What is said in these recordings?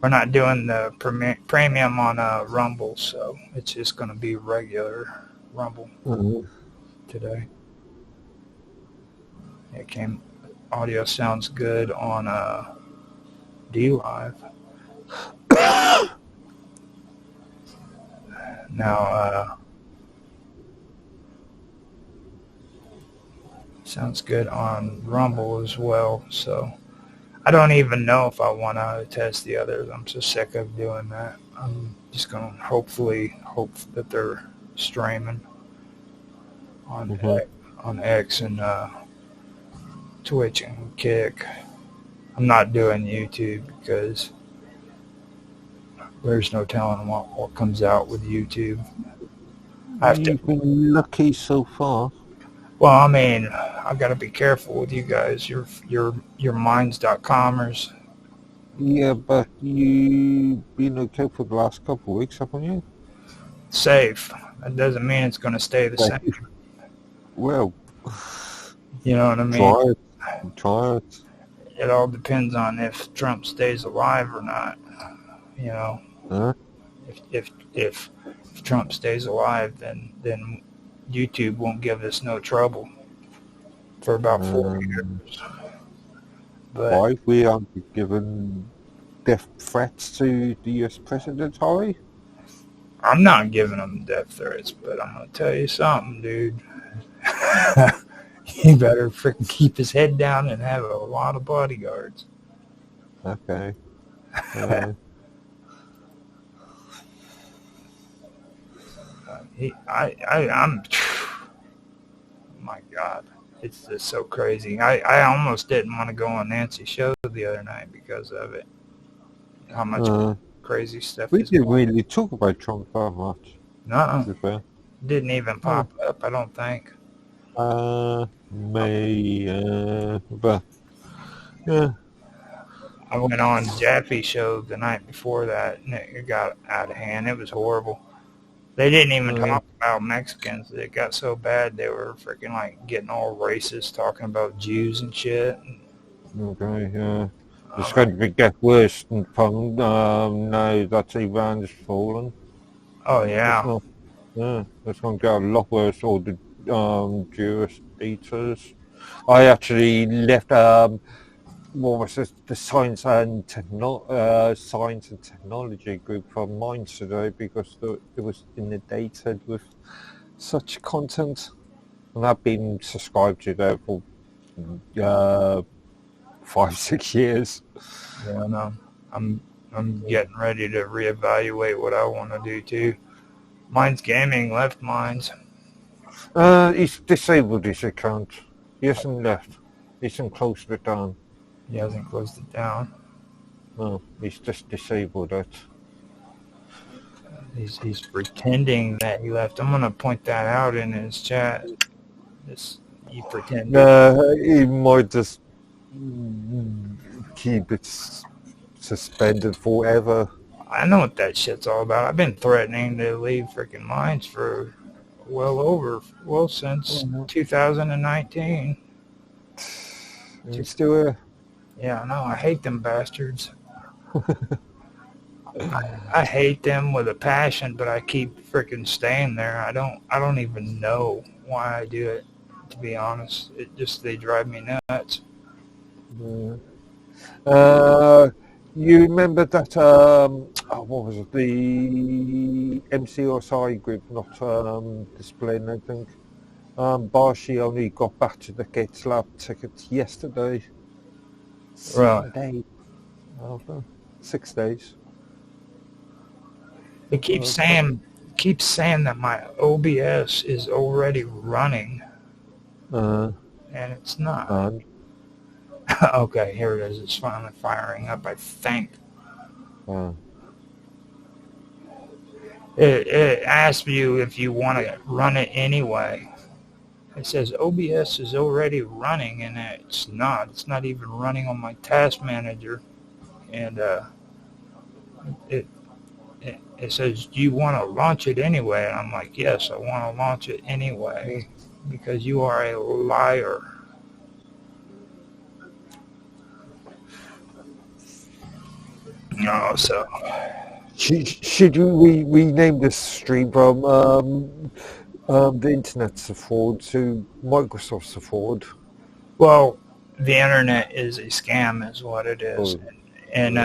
we're not doing the premium on Rumble, so it's just going to be regular Rumble today. It came. Audio sounds good on D Live. Now sounds good on Rumble as well. So I don't even know if I want to test the others. I'm so sick of doing that. I'm just going to hopefully hope that they're streaming on X and Twitch and Kick. I'm not doing YouTube because there's no telling what comes out with YouTube. You've been lucky so far. Well, I mean, I've got to be careful with you guys. Your minds.comers. Yeah, but you've been okay for the last couple of weeks, haven't you? Safe. That doesn't mean it's going to stay the same. Well, you know what I mean? Try it. It all depends on if Trump stays alive or not. You know, if Trump stays alive, then YouTube won't give us no trouble for about 4 years. But why? We aren't given death threats to the U.S. president, are we? I'm not giving him death threats, but I'm going to tell you something, dude. He better freaking keep his head down and have a lot of bodyguards. Okay. I'm. My God, it's just so crazy. I almost didn't want to go on Nancy's show the other night because of it. How much crazy stuff. We didn't really talk about Trump that much. No, didn't even pop up. I don't think. But yeah. I went on Jaffe's show the night before that, and it got out of hand. It was horrible. They didn't even talk about Mexicans. It got so bad they were freaking like getting all racist, talking about Jews and shit. Okay, yeah. It's going to get worse than fun now that Iran's fallen. Oh, yeah. It's going to get a lot worse, all the Jewish eaters. I actually left, what was it, the Science and Technology group from mine today because it was inundated with such content. And I've been subscribed to that for 5-6 years. Yeah, no. I'm getting ready to reevaluate what I want to do too. Mine's Gaming left mine's. He's disabled his account. He hasn't left. He hasn't closed it down. He hasn't closed it down. No, he's just disabled it. He's pretending that he left. I'm gonna point that out in his chat. You pretend. He might just keep it suspended forever. I know what that shit's all about. I've been threatening to leave freaking mines for since 2019. You still here? Yeah, I know. I hate them bastards. I hate them with a passion, but I keep freaking staying there. I don't even know why I do it, to be honest. They drive me nuts. You remember that, what was it, the MCSI group not displaying anything? Barshi only got back to the GateSlab ticket yesterday. Right. 6 days. It keeps saying that my OBS is already running, and it's not. Okay, here it is. It's finally firing up, I think. It asks you if you want to run it anyway. It says OBS is already running, and it's not. It's not even running on my task manager. And it says, do you want to launch it anyway? And I'm like, yes, I want to launch it anyway, because you are a liar. Oh, so Should we rename this stream from the internet's afford to Microsoft's afford? well, the internet is a scam, is what it is, Or, and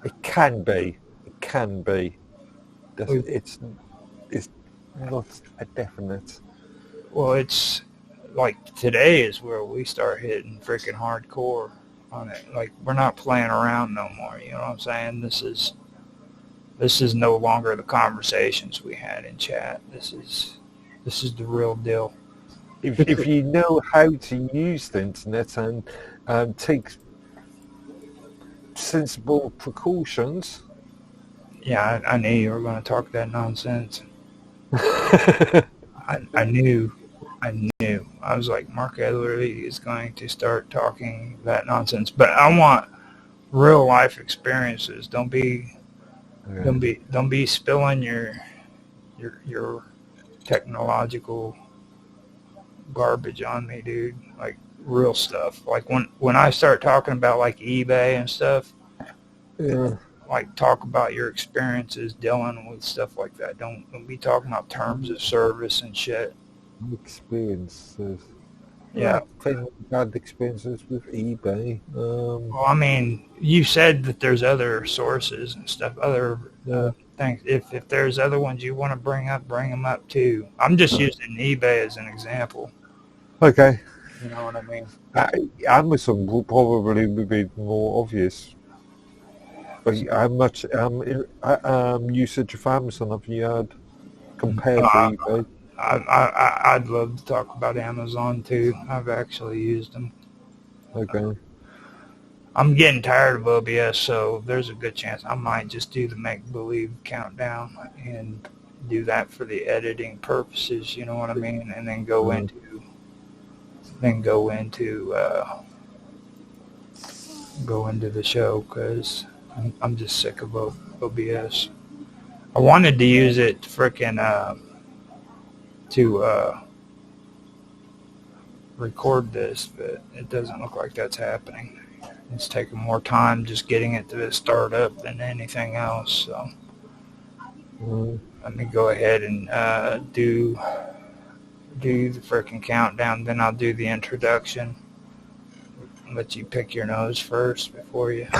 it can be. It can be. we It's not a definite. well, it's like today is where we start hitting freaking hardcore on it. Like we're not playing around no more. You know what I'm saying? This is no longer the conversations we had in chat. This is the real deal. If you know how to use the internet and take sensible precautions. Yeah, I knew you were going to talk that nonsense. I knew. I was like, Mark Edwardy is going to start talking that nonsense. But I want real life experiences. Don't be spilling your technological garbage on me, dude. Like real stuff. Like when I start talking about like eBay and stuff, Yeah. like talk about your experiences dealing with stuff like that. Don't be talking about terms of service and shit. Experiences. Yeah. I've had experiences with eBay. Well, I mean, you said that there's other sources and stuff, other things. If there's other ones you want to bring up, bring them up too. I'm just using eBay as an example. Okay. You know what I mean? Amazon will probably be more obvious. But how much usage of Amazon have you had compared to eBay? I'd love to talk about Amazon too. I've actually used them. Okay. I'm getting tired of OBS, so there's a good chance I might just do the make-believe countdown and do that for the editing purposes, you know what I mean? And then go into the show because I'm just sick of OBS. I wanted to use it to record this, but it doesn't look like that's happening. It's taking more time just getting it to start up than anything else. So let me go ahead and do the freaking countdown. Then I'll do the introduction. Let you pick your nose first before it's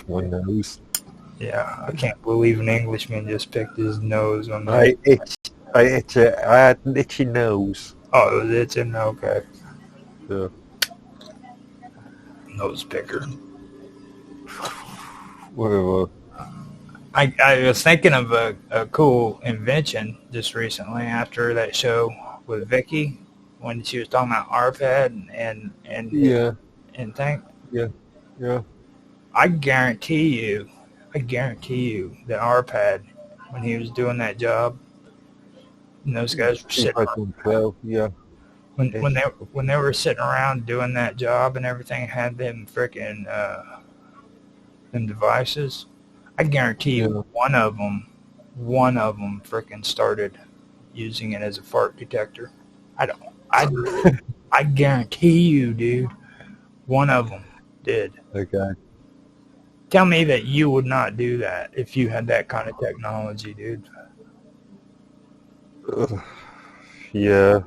my nose. Yeah, I can't believe an Englishman just picked his nose on I had an itchy nose. Oh, it was itching? Okay. Yeah. Nose picker. Whatever. I was thinking of a cool invention just recently after that show with Vicky when she was talking about RPAD and thing. Yeah. I guarantee you that RPAD, when he was doing that job, and those guys were sitting around, when they were sitting around doing that job and everything, had them freaking them devices. I guarantee you, one of them freaking started using it as a fart detector. I guarantee you, dude, one of them did. Okay. Tell me that you would not do that if you had that kind of technology, dude. Yeah.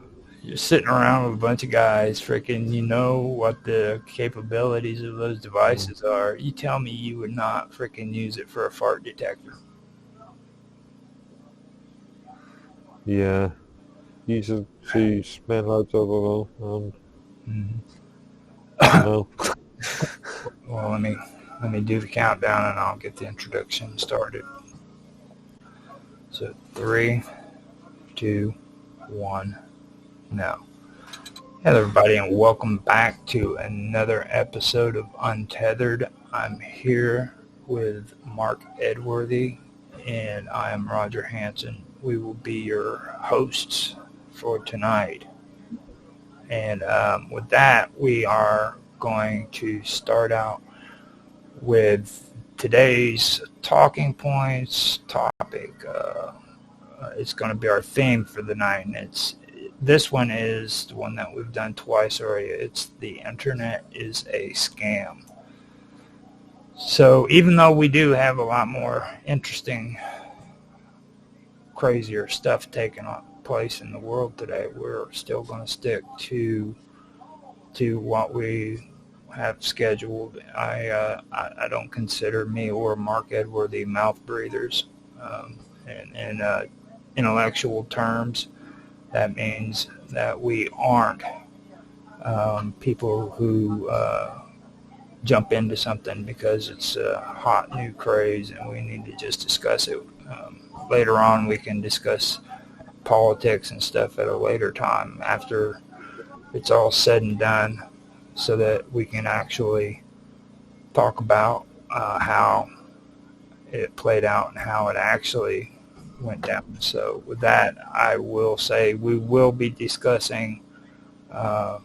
You're sitting around with a bunch of guys, freaking, you know what the capabilities of those devices are. You tell me you would not freaking use it for a fart detector. Yeah. Use it to smell out of no. Well, let me do the countdown and I'll get the introduction started. So 3, 2, 1, now. Hello everybody and welcome back to another episode of Untethered. I'm here with Mark Edworthy and I am Roger Hanson. We will be your hosts for tonight. And with that, we are going to start out with today's talking points topic. It's going to be our theme for the night, and this one is the one that we've done twice already. It's the internet is a scam. So even though we do have a lot more interesting, crazier stuff taking place in the world today, we're still going to stick to what we have scheduled. I don't consider me or Mark Edworthy mouth breathers. In intellectual terms, that means that we aren't people who jump into something because it's a hot new craze and we need to just discuss it. Later on, we can discuss politics and stuff at a later time after it's all said and done, so that we can actually talk about how it played out and how it actually went down. So with that, I will say we will be discussing LA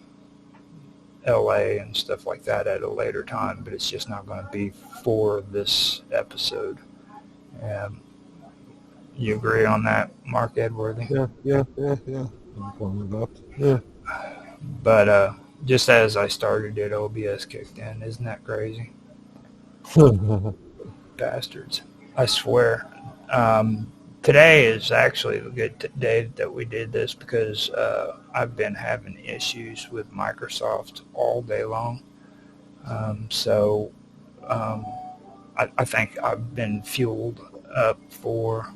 and stuff like that at a later time, but it's just not going to be for this episode. You agree on that, Mark Edworthy? Yeah. I'm fine with that. Yeah. But just as I started it, OBS kicked in. Isn't that crazy? Bastards. I swear. Today is actually a good day that we did this because I've been having issues with Microsoft all day long. So I think I've been fueled up for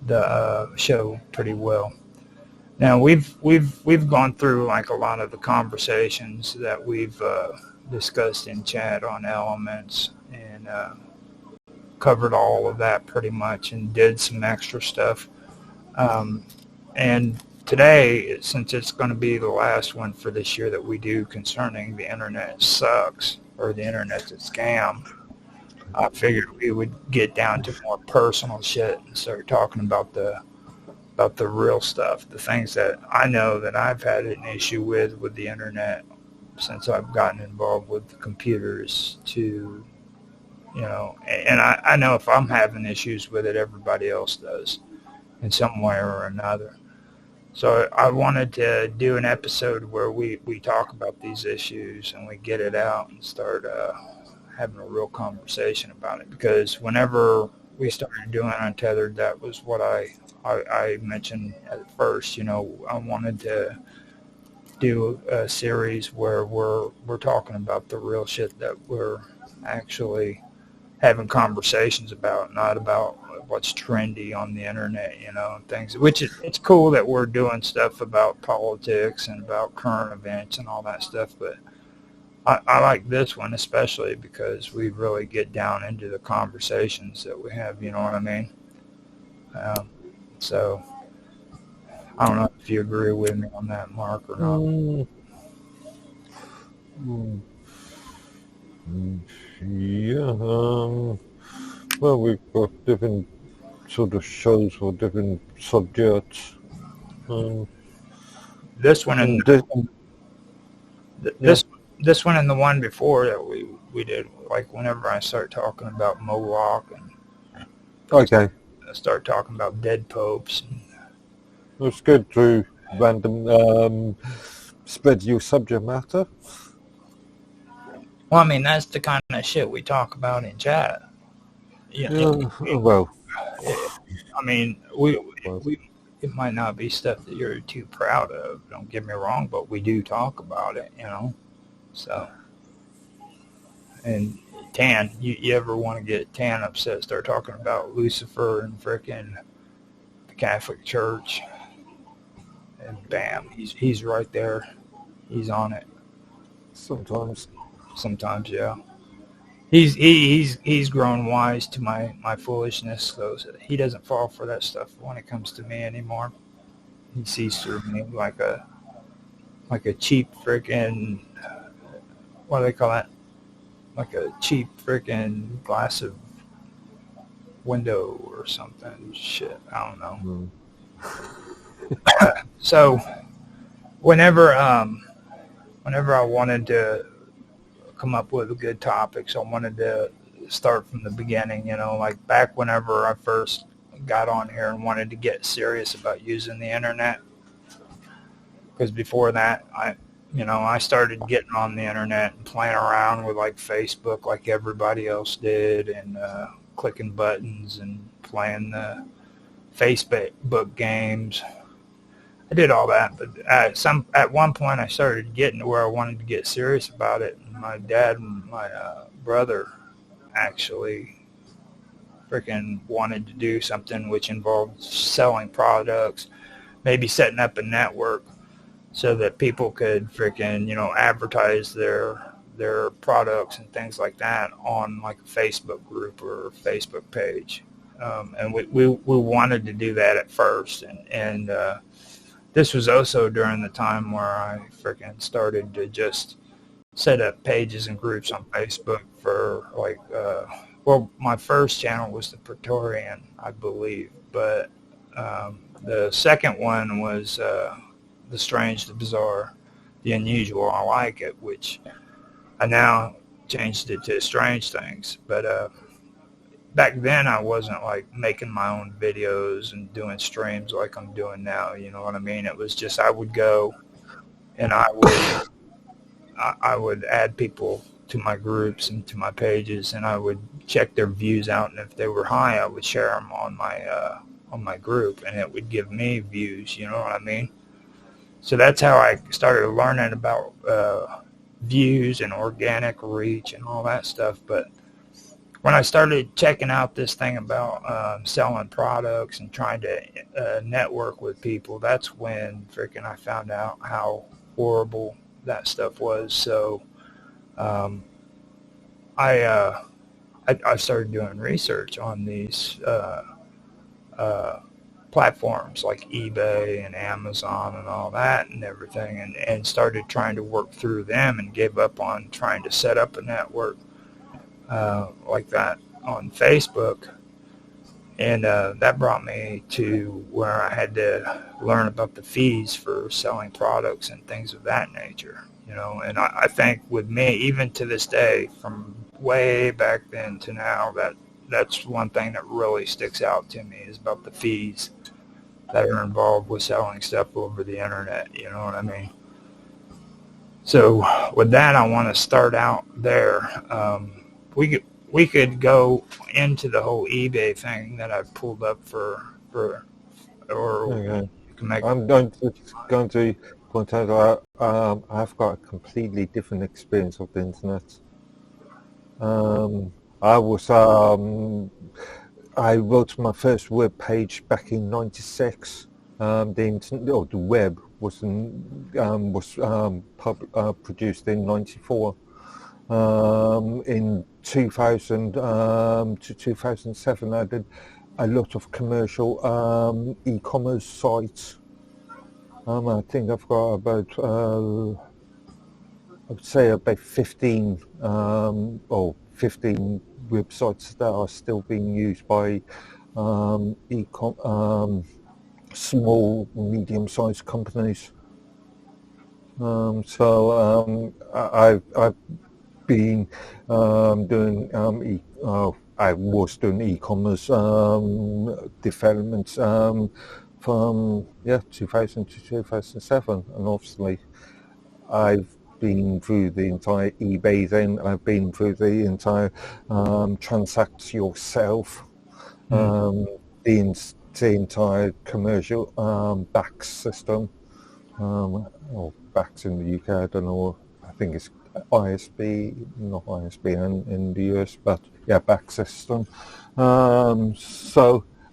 the show pretty well. Now we've gone through like a lot of the conversations that we've discussed in chat on Elements and covered all of that pretty much and did some extra stuff. And today, since it's going to be the last one for this year that we do concerning the internet sucks or the internet's a scam, I figured we would get down to more personal shit and start talking about the real stuff, the things that I know that I've had an issue with the internet since I've gotten involved with the computers to, and I know if I'm having issues with it, everybody else does in some way or another. So I wanted to do an episode where we talk about these issues and we get it out and start having a real conversation about it. Because whenever we started doing Untethered, that was what I mentioned at first. I wanted to do a series where we're talking about the real shit that we're actually having conversations about, not about what's trendy on the internet, things, which it's cool that we're doing stuff about politics and about current events and all that stuff, but I like this one especially because we really get down into the conversations that we have, you know what I mean? So I don't know if you agree with me on that, Mark, or not. Yeah. Well, we've got different sort of shows for different subjects. This one and this one and the one before that we did, like whenever I start talking about Moloch and okay, I start talking about dead popes. It's good to random spread your subject matter. Well, I mean, that's the kind of shit we talk about in chat. Well, I mean, it might not be stuff that you're too proud of, don't get me wrong, but we do talk about it, So, and Tan, you ever want to get Tan upset, start talking about Lucifer and frickin' the Catholic Church, and bam, he's right there. He's on it. Sometimes, yeah. He's grown wise to my foolishness, so he doesn't fall for that stuff when it comes to me anymore. He sees through me like a cheap freaking, what do they call that? Like a cheap freaking glass of window or something. Shit, I don't know. So whenever I wanted to come up with good topics, I wanted to start from the beginning, like back whenever I first got on here and wanted to get serious about using the internet. Because before that, I started getting on the internet and playing around with like Facebook like everybody else did, and clicking buttons and playing the Facebook games. I did all that, but at one point I started getting to where I wanted to get serious about it. And my dad and my brother actually freaking wanted to do something which involved selling products, maybe setting up a network so that people could freaking, advertise their products and things like that on like a Facebook group or a Facebook page. And we wanted to do that at first. And this was also during the time where I freaking started to just set up pages and groups on Facebook for like, well, my first channel was the Praetorian, I believe, but the second one was the strange, the bizarre, the unusual. I like it, which I now changed it to strange things. But back then I wasn't like making my own videos and doing streams like I'm doing now. You know what I mean? It was just I would go and I would add people to my groups and to my pages, and I would check their views out, and if they were high, I would share them on my group, and it would give me views. You know what I mean? So that's how I started learning about views and organic reach and all that stuff. But when I started checking out this thing about selling products and trying to network with people, that's when freaking I found out how horrible that stuff was. So I started doing research on these platforms like eBay and Amazon and all that and everything, and started trying to work through them, and gave up on trying to set up a network like that on Facebook. And that brought me to where I had to learn about the fees for selling products and things of that nature. And I think with me, even to this day, from way back then to now, that's one thing that really sticks out to me is about the fees that are involved with selling stuff over the internet. You know what I mean? So with that, I want to start out there. We could go into the whole eBay thing that I've pulled up or Okay. you can make. I'm going to point out I've got a completely different experience of the internet. I wrote my first web page back in '96. The web was produced in '94. In 2000 to 2007, I did a lot of commercial e-commerce sites. I think I've got about I would say about 15 or 15 websites that are still being used by small, medium-sized companies. I've been doing I was doing e-commerce developments from 2000 to 2007, and obviously I've been through the entire eBay thing. I've been through the entire transact yourself, the entire commercial back system, or backs in the UK. I don't know. I think it's ISB, not ISBN in the US, but back system.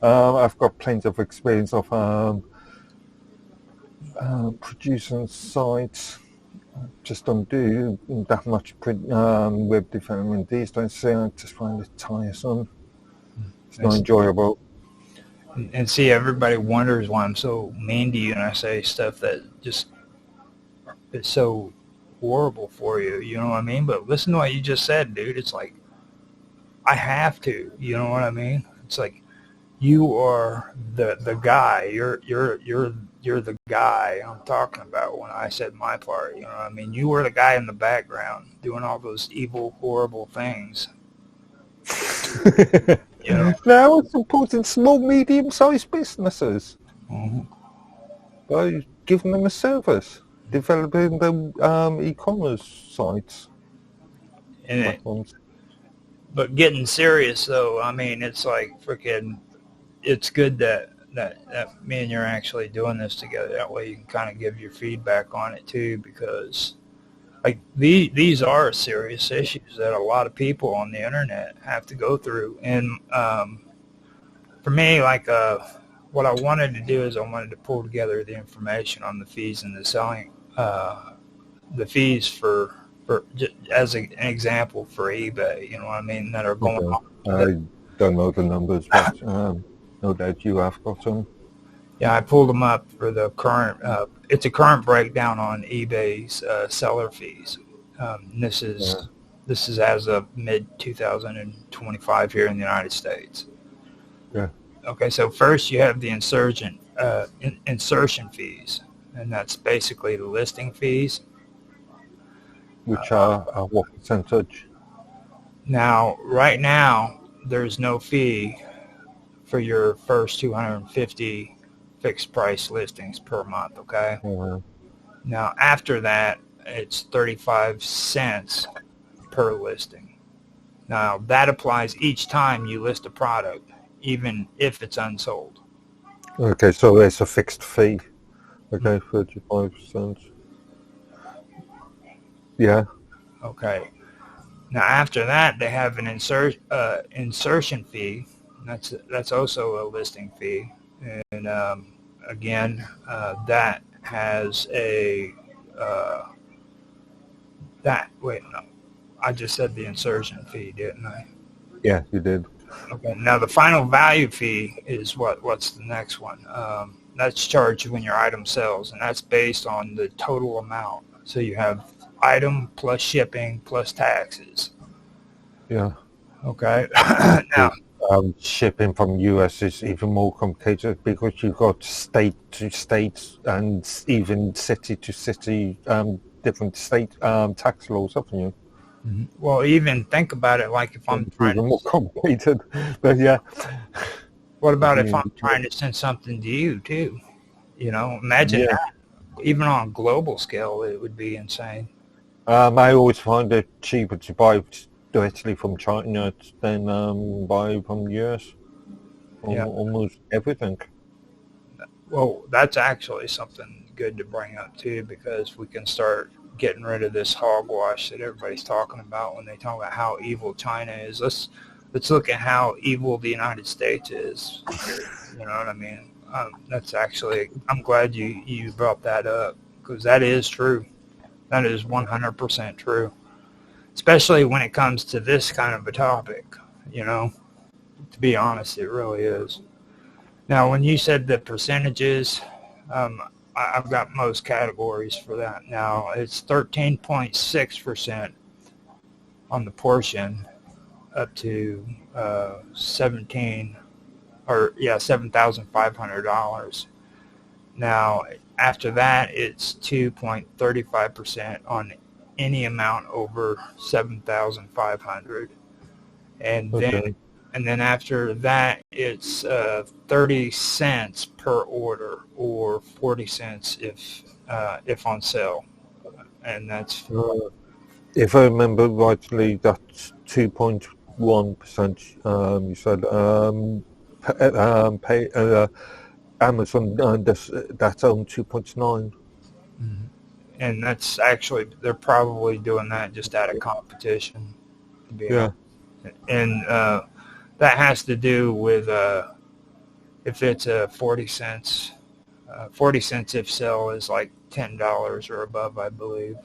I've got plenty of experience of producing sites. Just don't do that much web development these days. So I just find it tiresome. It's not enjoyable. And see, everybody wonders why I'm so mean to you, and I say stuff that just is so horrible for you. You know what I mean? But listen to what you just said, dude. It's like I have to. You know what I mean? It's like you are the guy. You're the guy I'm talking about when I said my part. You know what I mean? You were the guy in the background doing all those evil, horrible things. Now it's supporting small, medium-sized businesses Mm-hmm. by giving them a service. developing the e-commerce sites, And platforms. but getting serious though, I mean, it's like freaking. It's good that me and you're actually doing this together. That way you can kind of give your feedback on it too, because like these are serious issues that a lot of people on the internet have to go through. And for me, like what I wanted to do is I wanted to pull together the information on the fees and the selling, the fees for as an example for eBay. You know what I mean? That are going Okay. on. I don't know the numbers, but no doubt you have got some. Yeah, I pulled them up for the current. It's a current breakdown on eBay's seller fees. And this Yeah. is as of mid 2025 here in the United States. Yeah. Okay, so first you have the insertion fees, and that's basically the listing fees. Which are what percentage? Now, right now, there's no fee for your first 250 fixed price listings per month. Okay. Uh, Now, after that, it's 35 cents per listing. Now, that applies each time you list a product, even if it's unsold. okay, so there's a fixed fee. Okay, 35%. Yeah. Okay. Now, after that, they have an insertion fee. That's also a listing fee, and again, that has a that. Wait, no, I just said the insertion fee, didn't I? Yeah, you did. Okay. Now the final value fee is what's the next one? That's charged when your item sells, and that's based on the total amount. So you have item plus shipping plus taxes. Yeah. Okay. Now, Because shipping from US is even more complicated because you've got state to state and even city to city different state tax laws, haven't you? well, even think about it. Like if So I'm it's trying even to, more complicated. But yeah, what if about if you, I'm trying to send something to you too? You know, imagine yeah. that. Even on a global scale, it would be insane. I always find it cheaper to buy directly from China than buy from the US on Yeah. almost everything. Well, that's actually something good to bring up too, because we can start getting rid of this hogwash that everybody's talking about when they talk about how evil China is. Let's look at how evil the United States is. You know what I mean? That's actually. I'm glad you brought that up, because that is true. That is 100% true, especially when it comes to this kind of a topic. You know, to be honest, it really is. Now, when you said the percentages, um, I've got most categories for that. Now, it's 13.6% on the portion up to 17 or yeah $7,500. Now, after that, it's 2.35% on any amount over 7,500, and then Okay. after that, it's 30 cents per order, or 40 cents if on sale, and that's If I remember rightly, that's 2.1%. You said pay Amazon that's on 2.9. and that's actually they're probably doing that just out of competition, to be Yeah. honest. And that has to do with if it's 40 cents. 40 cents if sell is like $10 or above, I believe,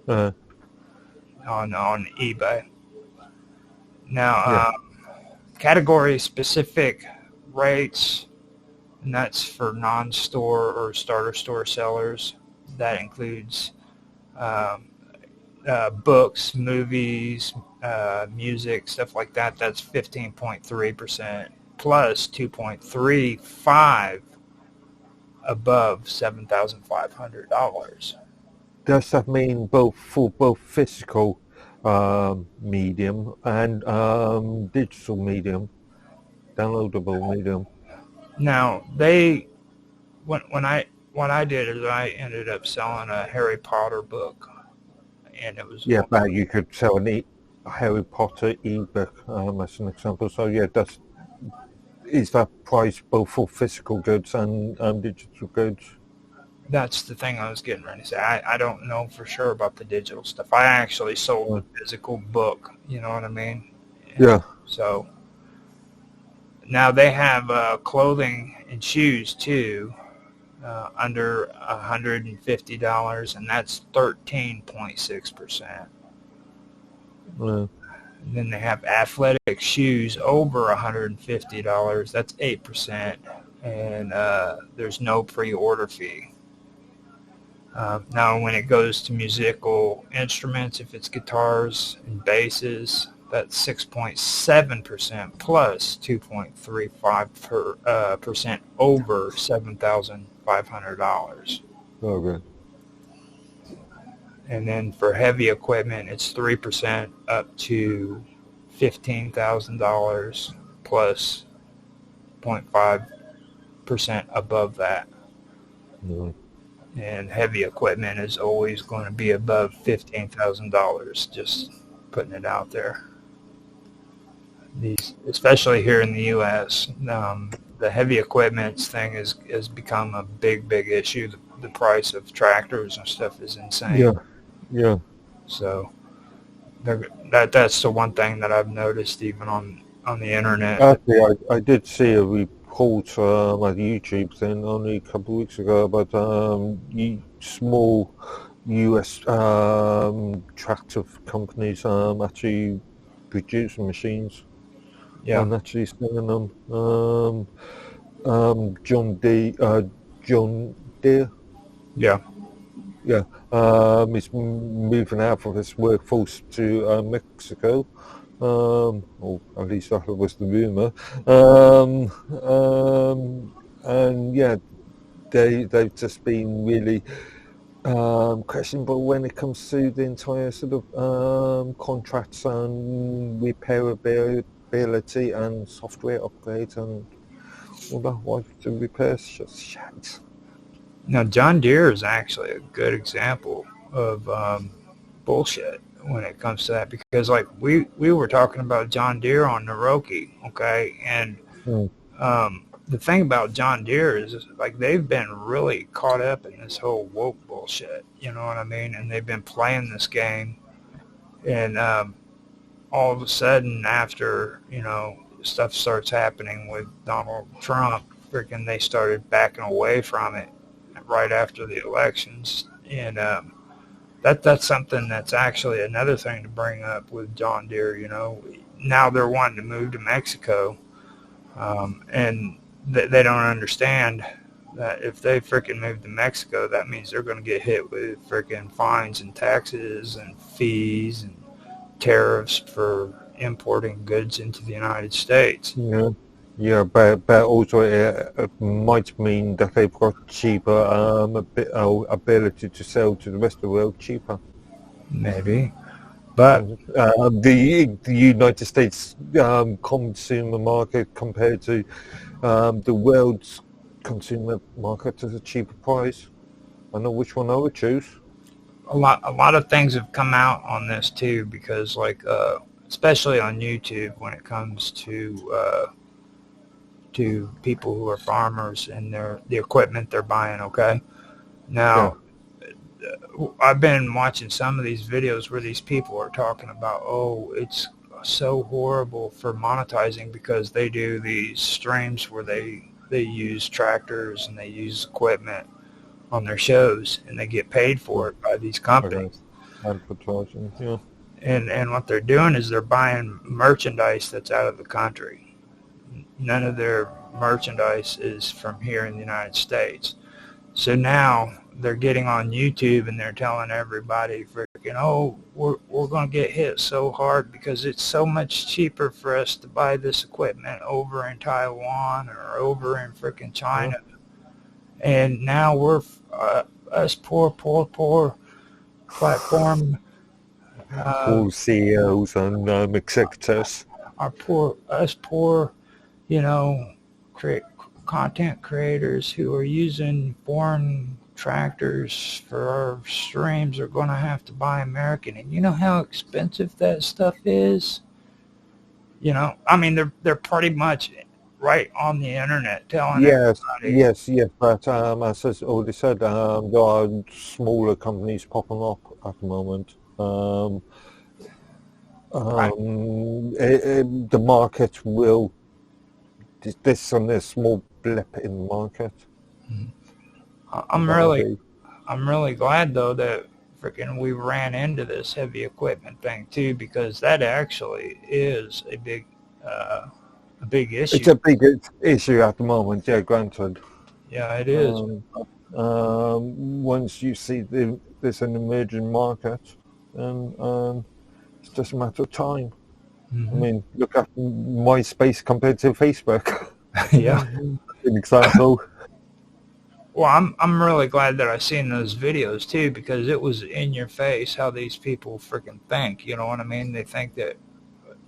Uh, on eBay. Now, yeah. category specific rates, and that's for non-store or starter store sellers. That includes um, books, movies, music, stuff like that. That's 15.3% plus 2.35 above $7,500. Does that mean both for both physical medium and digital medium, downloadable medium? Now they when I what I did is I ended up selling a Harry Potter book, and it was Yeah, but you could sell a Harry Potter ebook as an example. So yeah, is that price both for physical goods and digital goods? that's the thing I was getting ready to say. I don't know for sure about the digital stuff. I actually sold Uh, the physical book. You know what I mean? And yeah. so now they have clothing and shoes too, under $150, and that's 13.6%. Uh, Then they have athletic shoes over $150. That's 8%, and there's no pre-order fee. Now, when it goes to musical instruments, if it's guitars and basses, that's 6.7% plus 2.35% over $7,500. okay. And then for heavy equipment, it's 3% up to $15,000 plus 0.5% above that. Mm. And heavy equipment is always going to be above $15,000. Just putting it out there. Especially here in the U.S., the heavy equipment thing has become a big issue. The price of tractors and stuff is insane. Yeah, yeah. So that's the one thing that I've noticed even on the internet. Actually, I did see a report on YouTube thing only a couple of weeks ago about small US tractor companies actually producing machines Yeah, and actually selling them. John Deere, yeah. yeah, is moving out of his workforce to Mexico. Or at least that was the rumor. And yeah, they've just been really questionable when it comes to the entire sort of contracts and repairability and software upgrades and all that. Why the repairs just shit. Now John Deere is actually a good example of bullshit when it comes to that, because like we were talking about John Deere on Naroki, okay, and Mm. the thing about John Deere is like they've been really caught up in this whole woke bullshit. You know what I mean? And they've been playing this game, and all of a sudden, after stuff starts happening with Donald Trump, freaking they started backing away from it right after the elections, and that's something that's actually another thing to bring up with John Deere. Now they're wanting to move to Mexico, and they don't understand that if they freaking move to Mexico, that means they're going to get hit with freaking fines and taxes and fees and tariffs for importing goods into the United States. Yeah, yeah, but also it might mean that they've got cheaper ability to sell to the rest of the world cheaper. Maybe. But The United States consumer market compared to the world's consumer market is a cheaper price. I know which one I would choose. a lot of things have come out on this too, because like especially on YouTube, when it comes to people who are farmers and the equipment they're buying. Okay, Yeah, now I've been watching some of these videos where these people are talking about, oh, it's so horrible for monetizing because they do these streams where they use tractors and they use equipment on their shows, and they get paid yeah, for it by these okay. companies. Advertising, yeah. And what they're doing is they're buying merchandise that's out of the country. None of their merchandise is from here in the United States. So now they're getting on YouTube and they're telling everybody freaking, oh, we're going to get hit so hard because it's so much cheaper for us to buy this equipment over in Taiwan or over in freaking Yeah. China. And now we're us poor platform, uh, All CEOs and executives. our poor, us poor, you know, content creators who are using foreign tractors for our streams are going to have to buy American. And you know how expensive that stuff is? I mean, they're pretty much right on the internet telling Yes, everybody. yes, yes. But as I already said, there are smaller companies popping up at the moment. Right. The market will. This is a small blip in the market. I'm That'll really, be. I'm really glad though that freaking we ran into this heavy equipment thing too, because that actually is a big It's issue. a big issue at the moment. Yeah, granted. Yeah, it is. Um, Once you see there's an emerging market, and it's just a matter of time. I Hmm. mean, look at MySpace compared to Facebook. Yeah. An example. Well, I'm really glad that I seen those videos too, because it was in your face how these people freaking think. You know what I mean? They think that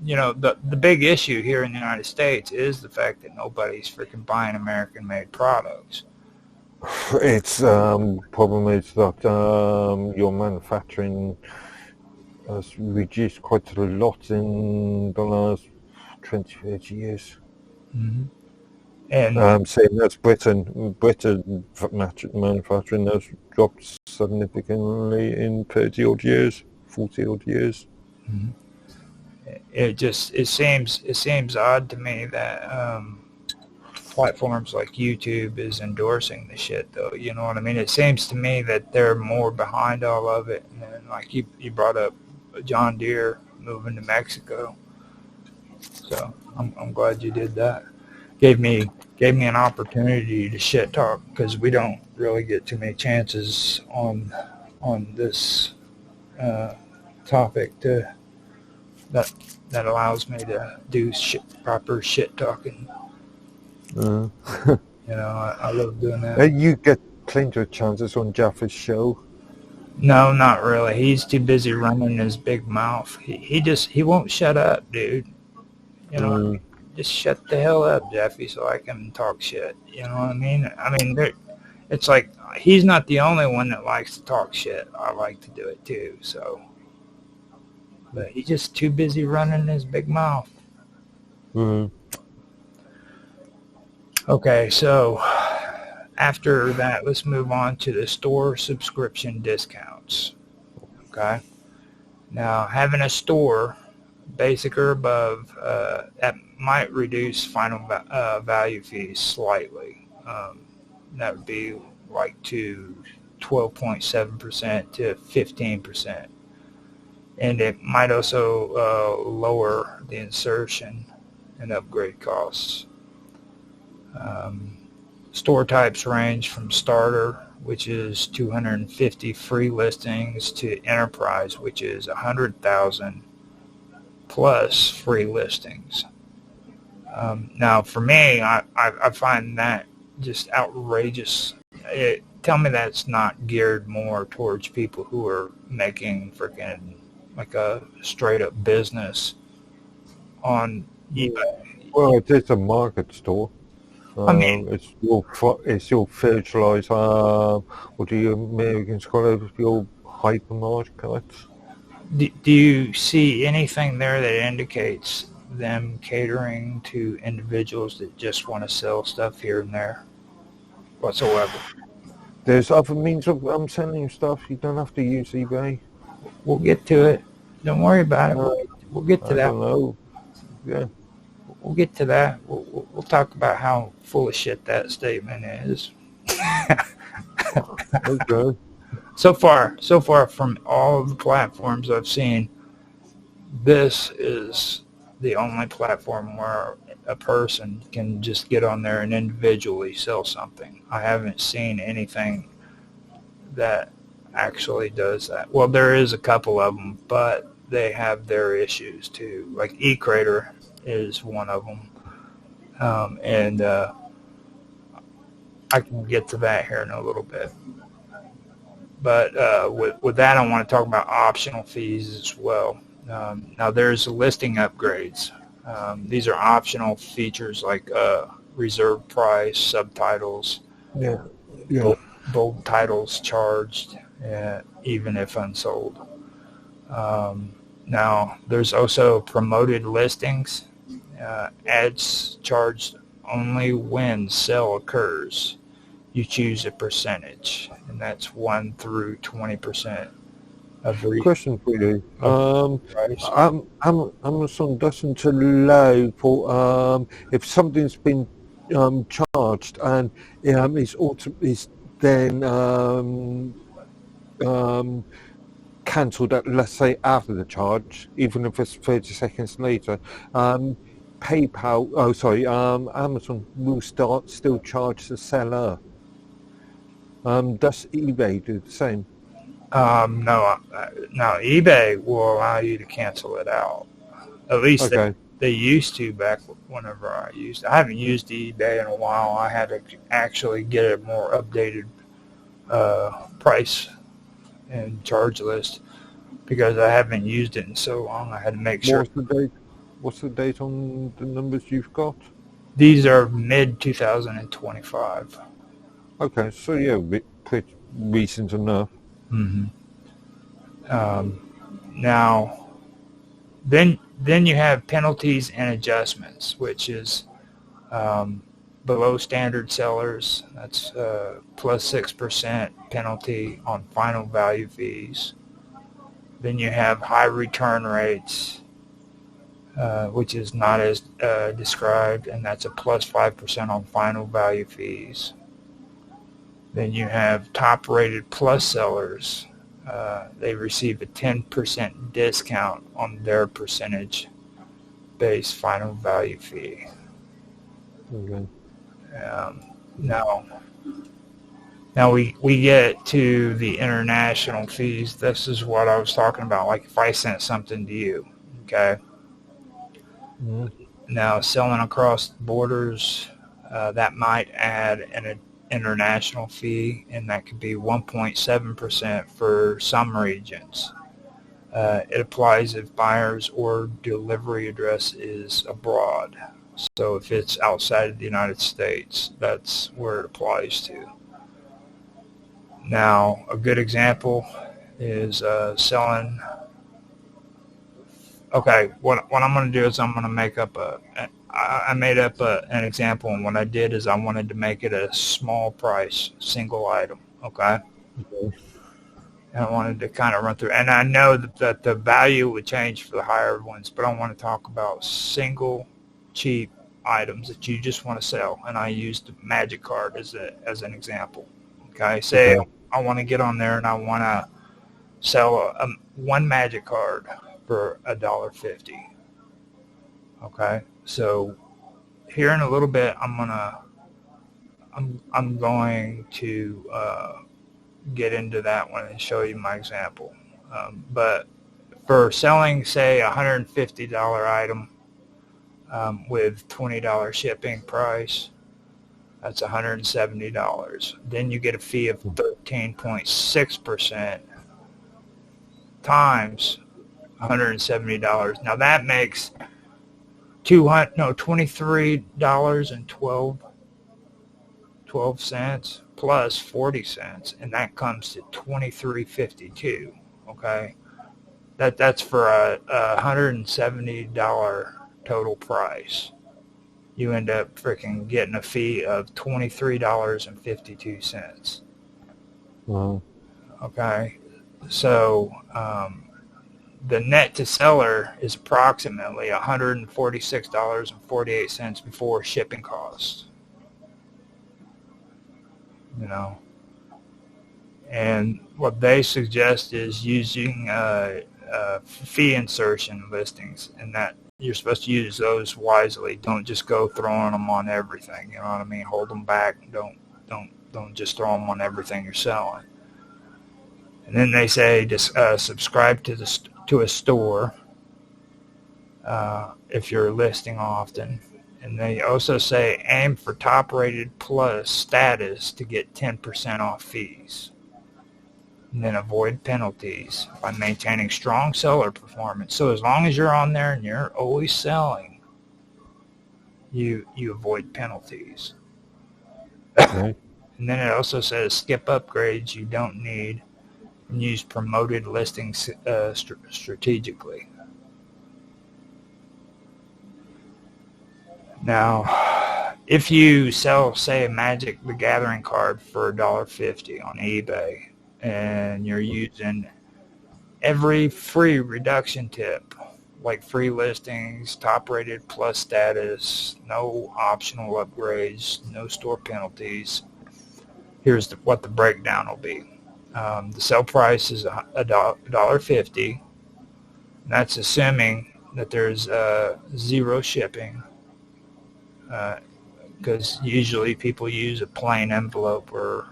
the big issue here in the United States is the fact that nobody's freaking buying American made products. It's problem is that your manufacturing has reduced quite a lot in the last 20, 30 years. Hmm. And Same as Britain. Britain manufacturing has dropped significantly in 30 odd years, 40 odd years. mhm, it seems odd to me that platforms like YouTube is endorsing the shit though. You know what I mean? It seems to me that they're more behind all of it. And then, like you brought up John Deere moving to Mexico, so I'm glad you did that. Gave me gave me an opportunity to shit talk because we don't really get too many chances on this uh, topic that that allows me to do proper shit talking. Uh, I love doing that. you get plenty of chances on Jaffa's show. No, not really. He's too busy running his big mouth. He won't shut up, dude. You know what I Uh, mean? Just shut the hell up, Jeffy, so I can talk shit. You know what I mean? It's like he's not the only one that likes to talk shit. I like to do it too. So, but he's just too busy running his big mouth. uh, Okay, so after that, let's move on to the store subscription discounts. Okay. Now, having a store, basic or above, that might reduce final value fees slightly. That would be like to 12.7% to 15%. And it might also lower the insertion and upgrade costs. Um, Store types range from starter, which is 250 free listings, to enterprise, which is 100,000 plus free listings. Now, for me, I find that just outrageous. Tell me that's not geared more towards people who are making freaking like a straight up business on eBay. well, it is a market store. I mean, It's your virtualized, what do you Americans call it? Your hypermarket. do you see anything there that indicates them catering to individuals that just want to sell stuff here and there whatsoever? There's other means of selling stuff. You don't have to use eBay. We'll get to it. Don't worry about it. Uh, We'll get to I that. don't know. Yeah. We'll get to that. We'll talk about how full of shit that statement is. Okay. So far from all of the platforms I've seen, this is the only platform where a person can just get on there and individually sell something. I haven't seen anything that actually does that. Well, there is a couple of them, but they have their issues too. Like eCrater is one of them, and I can get to that here in a little bit. But with that, I want to talk about optional fees as well. Now, there's listing upgrades. These are optional features like reserve price, subtitles, Yeah. Yeah. bold titles charged, even if unsold. Now, there's also promoted listings, ads charged only when sale occurs. You choose a percentage, and that's 1 through 20% of Question for you. price. Amazon doesn't allow for if something's been charged and is then um, cancelled at, let's say, after the charge, even if it's 30 seconds later. Amazon will still charge the seller. Does eBay do the same? No, eBay will allow you to cancel it out. At least Okay. they used to back whenever I used it. I haven't used eBay in a while. I had to actually get a more updated price and charge list because I haven't used it in so long. I had to make sure. What's the date? What's the date on the numbers you've got? These are mid 2025. Okay, so yeah, pretty recent enough. Mm-hmm. Now, then you have penalties and adjustments, which is below standard sellers. That's plus 6% penalty on final value fees. Then you have high return rates, which is not as described, and that's a plus 5% on final value fees. Then you have top rated plus sellers. They receive a 10% discount on their percentage based final value fee. Okay. Now we get to the international fees. This is what I was talking about. Like if I sent something to you, okay? Mm-hmm. Now selling across borders, that might add an international fee, and that could be 1.7% for some regions. It applies if buyer's or delivery address is abroad. So if it's outside of the United States, that's where it applies to. Now, a good example is selling. Okay, what I'm going to do is I'm going to make up I made up an example, and what I did is I wanted to make it a small price, single item, okay? Okay. And I wanted to kind of run through, and I know that the value would change for the higher ones, but I want to talk about single, cheap items that you just want to sell, and I used the Magic card as an example, okay? Say I want to get on there and I want to sell one Magic card for $1.50, okay? So here in a little bit, I'm going to get into that one and show you my example. But for selling, say, a $150 item with $20 shipping price, that's $170. Then you get a fee of 13.6% times $170. Now that makes $23.12 plus 40 cents, and that comes to $23.52. Okay, that's for a $170 total price. You end up freaking getting a fee of $23.52. Wow. Okay, so the net to seller is approximately $146.48 before shipping costs. You know, and what they suggest is using fee insertion listings, and that you're supposed to use those wisely. Don't just go throwing them on everything. You know what I mean? Hold them back. Don't just throw them on everything you're selling. And then they say just subscribe to a store if you're listing often. And they also say aim for top rated plus status to get 10% off fees. And then avoid penalties by maintaining strong seller performance. So as long as you're on there and you're always selling, you avoid penalties. Okay. And then it also says skip upgrades you don't need and use promoted listings strategically. Now, if you sell, say, a Magic the Gathering card for $1.50 on eBay, and you're using every free reduction tip, like free listings, top rated plus status, no optional upgrades, no store penalties, here's what the breakdown will be. The sell price is $1.50. That's assuming that there's zero shipping, because usually people use a plain envelope where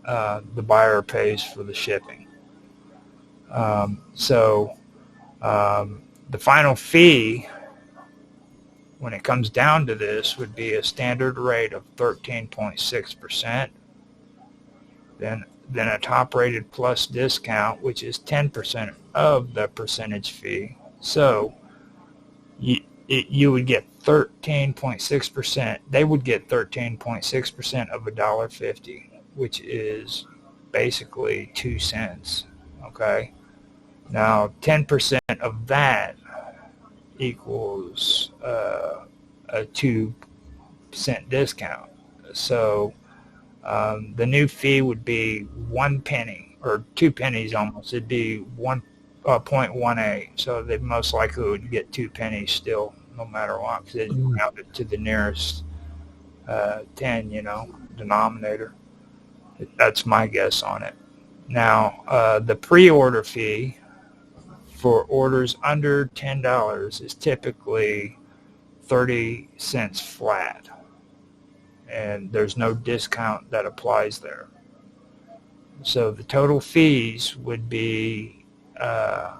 the buyer pays for the shipping. So the final fee, when it comes down to this, would be a standard rate of 13.6%. Then a top rated plus discount, which is 10% of the percentage fee. So you would get 13.6%. They would get 13.6% of $1.50, which is basically 2 cents. Okay. Now 10% of that equals a 2 cent discount. So the new fee would be 1 penny or 2 pennies almost. It'd be 1.18. So they most likely would get 2 pennies still, no matter what, because they round it to the nearest 10, denominator. That's my guess on it. Now, the pre-order fee for orders under $10 is typically 30 cents flat, and there's no discount that applies there. So the total fees would be, the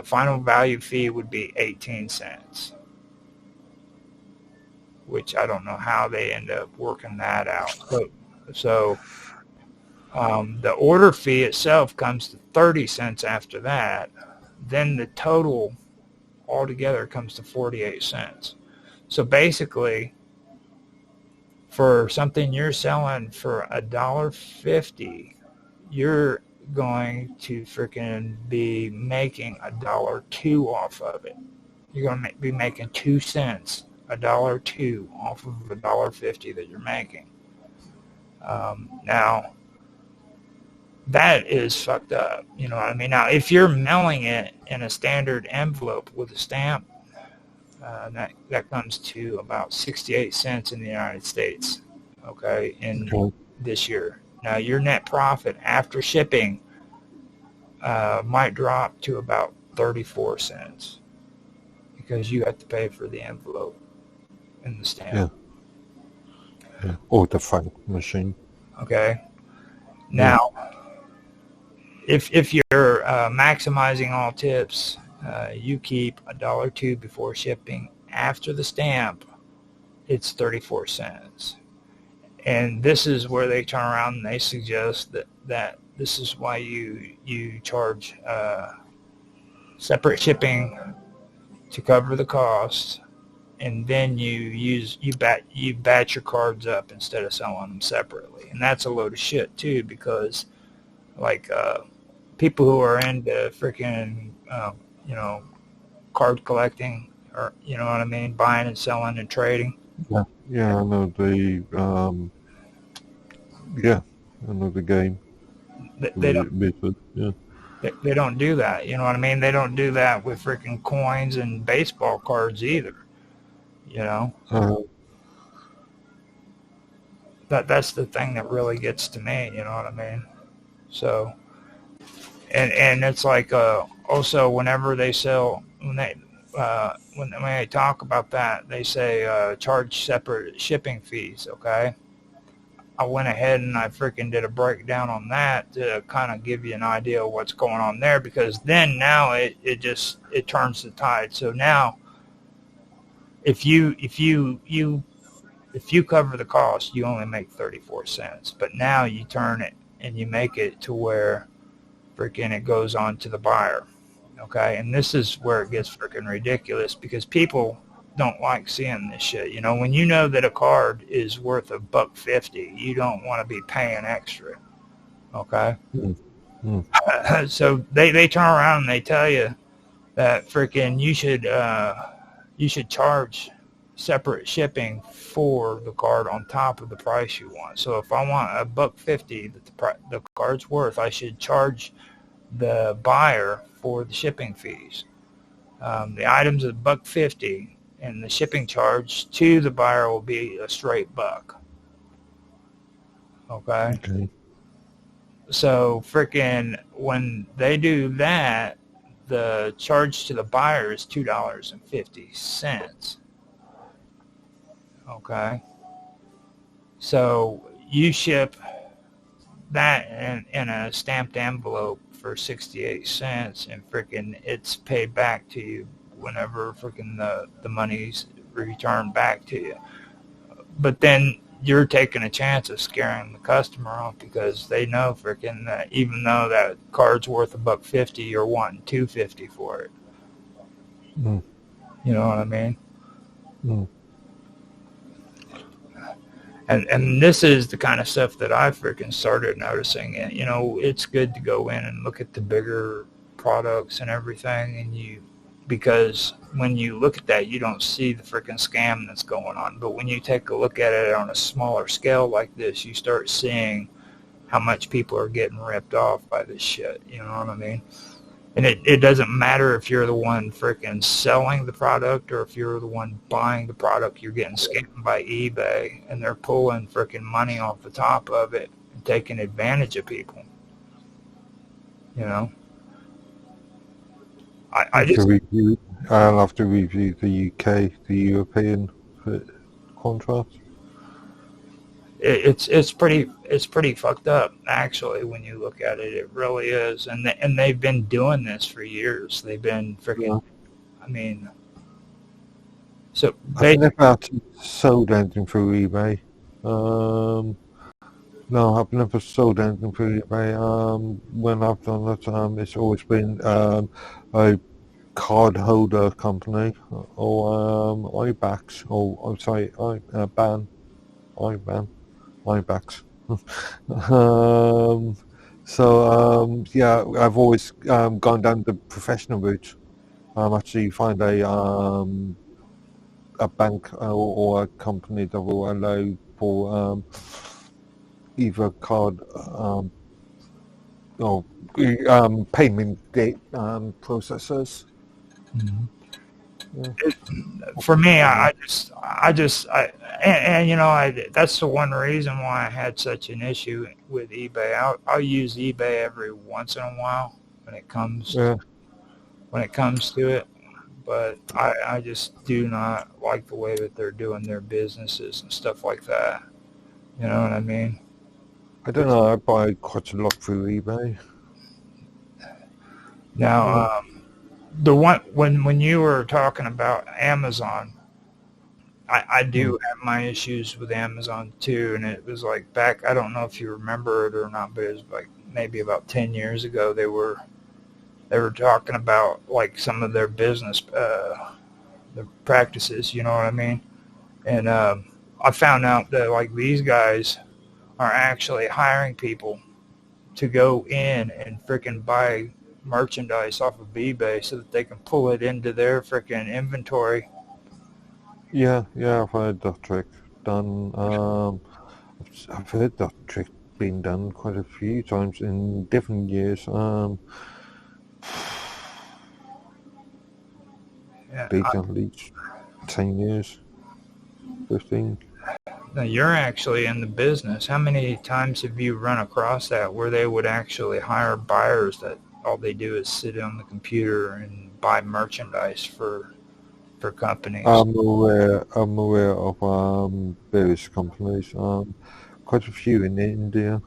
final value fee would be 18 cents, which I don't know how they end up working that out. So the order fee itself comes to 30 cents after that. Then the total altogether comes to 48 cents. So basically, for something you're selling for $1.50, you're going to freaking be making $1.02 off of it. You're going to be making 2 cents, $1.02 off of $1.50 that you're making. Now, that is fucked up. You know what I mean? Now, if you're mailing it in a standard envelope with a stamp, that comes to about 68 cents in the United States, okay, in this year. Now, your net profit after shipping might drop to about 34 cents because you have to pay for the envelope and the stamp. Yeah. Or the frank machine. Okay. Now, if you're maximizing all tips, you keep $1.02 before shipping. After the stamp, it's 34 cents. And this is where they turn around and they suggest that this is why you charge separate shipping to cover the cost, and then you batch your cards up instead of selling them separately. And that's a load of shit too, because like people who are into freaking card collecting, or you know what I mean, buying and selling and trading. Yeah, I know the I know the game. They don't. Method. Yeah. They don't do that. You know what I mean? They don't do that with freaking coins and baseball cards either. You know. That's the thing that really gets to me. You know what I mean? So, and it's like also whenever they sell, when they talk about that, they say charge separate shipping fees. Okay. I went ahead and I freaking did a breakdown on that to kind of give you an idea of what's going on there, because then now it turns the tide. So now if you cover the cost, you only make 34 cents. But now you turn it and you make it to where freaking it goes on to the buyer. Okay? And this is where it gets freaking ridiculous, because people don't like seeing this shit. You know, when you know that a card is worth $1.50, you don't want to be paying extra. Okay, Mm. Mm. so they turn around and they tell you that freaking you should charge separate shipping for the card on top of the price you want. So if I want $1.50 that the card's worth, I should charge the buyer for the shipping fees. The item's $1.50, and the shipping charge to the buyer will be a straight buck. Okay. Okay. So freaking when they do that, the charge to the buyer is $2.50. Okay. So you ship that in a stamped envelope for 68 cents, and freaking it's paid back to you whenever freaking the money's returned back to you. But then you're taking a chance of scaring the customer off because they know freaking that even though that card's worth $1.50, you're wanting $2.50 for it. Mm. You know what I mean? Mm. And this is the kind of stuff that I freaking started noticing. And, you know, it's good to go in and look at the bigger products and everything, and because when you look at that, you don't see the freaking scam that's going on. But when you take a look at it on a smaller scale like this, you start seeing how much people are getting ripped off by this shit. You know what I mean? And it doesn't matter if you're the one freaking selling the product or if you're the one buying the product. You're getting scammed by eBay, and they're pulling freaking money off the top of it and taking advantage of people. You know? I just... I'll have to review the UK, the European contract. It's pretty fucked up, actually, when you look at it. It really is. And they've been doing this for years. They've been freaking... Yeah. I mean... So I've never actually sold anything through eBay. No, I've never sold anything through eBay. When I've done it, it's always been a card holder company or IBAX, or I'm sorry, IBAN. IBAX. Yeah, I've always gone down the professional route. Actually find a bank or a company that will allow for either card or payment gate processors. Mm-hmm. For me, and you know, that's the one reason why I had such an issue with eBay. I'll use eBay every once in a while when it comes to it, but I just do not like the way that they're doing their businesses and stuff like that. You know what I mean? I don't know. I buy quite a lot through eBay. Now, the one when you were talking about Amazon, I do have my issues with Amazon too, and it was like back, I don't know if you remember it or not, but it was like maybe about 10 years ago. They were talking about like some of their business their practices, you know what I mean? And I found out that like these guys are actually hiring people to go in and freaking buy merchandise off of eBay so that they can pull it into their freaking inventory. Yeah, I've heard that trick done. I've heard that trick being done quite a few times in different years. At least 10 years, 15. Now you're actually in the business. How many times have you run across that where they would actually hire buyers that all they do is sit on the computer and buy merchandise for companies? I'm aware of various companies. Quite a few in India.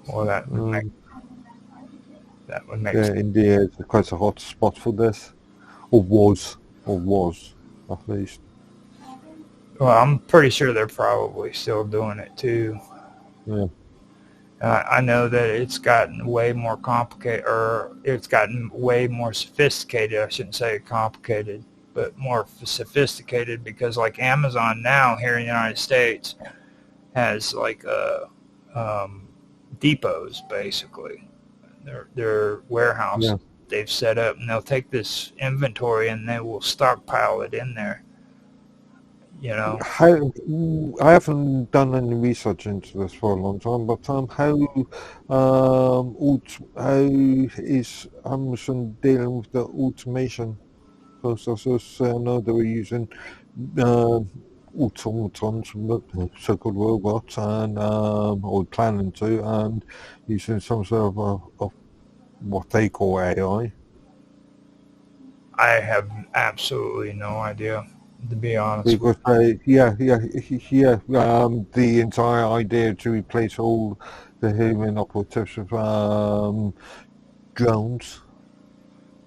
Well, that would make yeah, sense. India is quite a hot spot for this, or was at least. Well, I'm pretty sure they're probably still doing it too. Yeah. I know that it's gotten way more complicated, or it's gotten way more sophisticated. I shouldn't say complicated. but more sophisticated, because like Amazon now here in the United States has like depots basically. Their warehouse Yeah. they've set up, and they'll take this inventory and they will stockpile it in there. You know, I haven't done any research into this for a long time, but how is Amazon dealing with the automation processes? I know they were using uh, automatons, so-called robots, and or planning to, and using some sort of what they call AI. I have absolutely no idea, to be honest with Because the entire idea to replace all the human operatives with drones. you.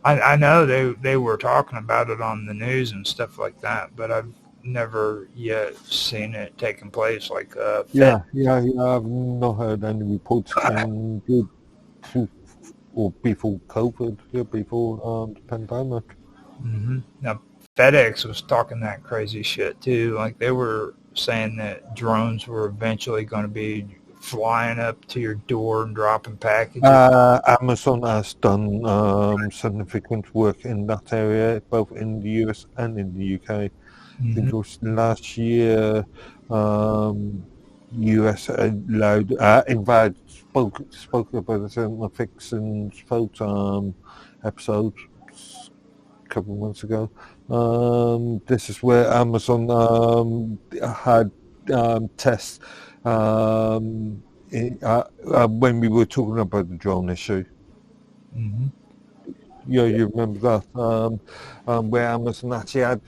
I know they were talking about it on the news and stuff like that, but I've never yet seen it taking place. Like Fed. I've not heard any reports in or before COVID, before the pandemic. Now FedEx was talking that crazy shit too. Like they were saying that drones were eventually going to be flying up to your door and dropping packages. Amazon has done significant work in that area, both in the US and in the UK. I think Mm-hmm. it was last year. US allowed, in fact, spoke about it in the Fix and Vote episode a couple of months ago. This is where Amazon had tests when we were talking about the drone issue. Mm-hmm. Yeah, you remember that, where Amazon actually had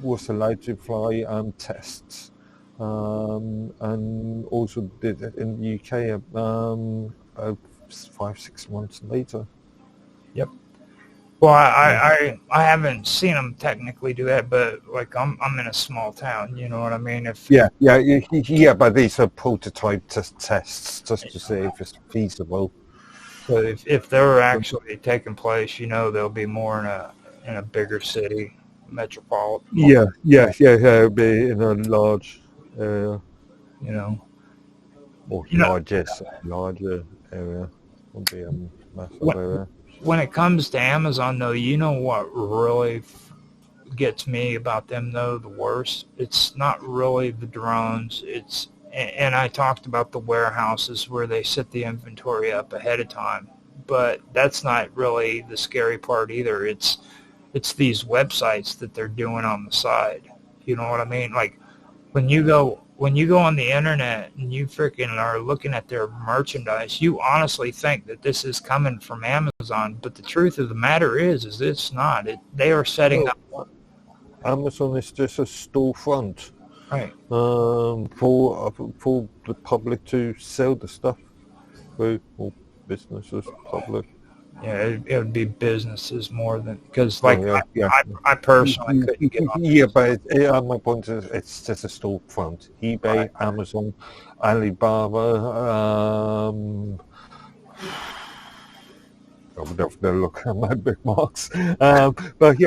was allowed to fly tests, and also did it in the UK about 5-6 months later. Yep. Well, Yeah, I haven't seen them technically do that, but like I'm in a small town. You know what I mean? but these are prototype tests just to see if it's feasible. So if they're actually taking place, you know, they'll be more in a bigger city, metropolitan. It'll be in a large area You know, or you know larger area. Won't be a massive when area. when it comes to Amazon though, you know what really gets me about them though the worst. It's not really the drones. And I talked about the warehouses where they set the inventory up ahead of time, but that's not really the scary part either. It's these websites that they're doing on the side. You know what I mean? Like when you go on the internet and you freaking are looking at their merchandise, you honestly think that this is coming from Amazon, but the truth of the matter is it's not. They are setting up. Amazon is just a storefront Right. for the public to sell the stuff through, or businesses, public. Yeah, it would be businesses more than, because like Oh, yeah. I personally couldn't get on. Yeah, but my point is, it's just a storefront. eBay, Right. Amazon, Alibaba. I would have to look at my bookmarks. But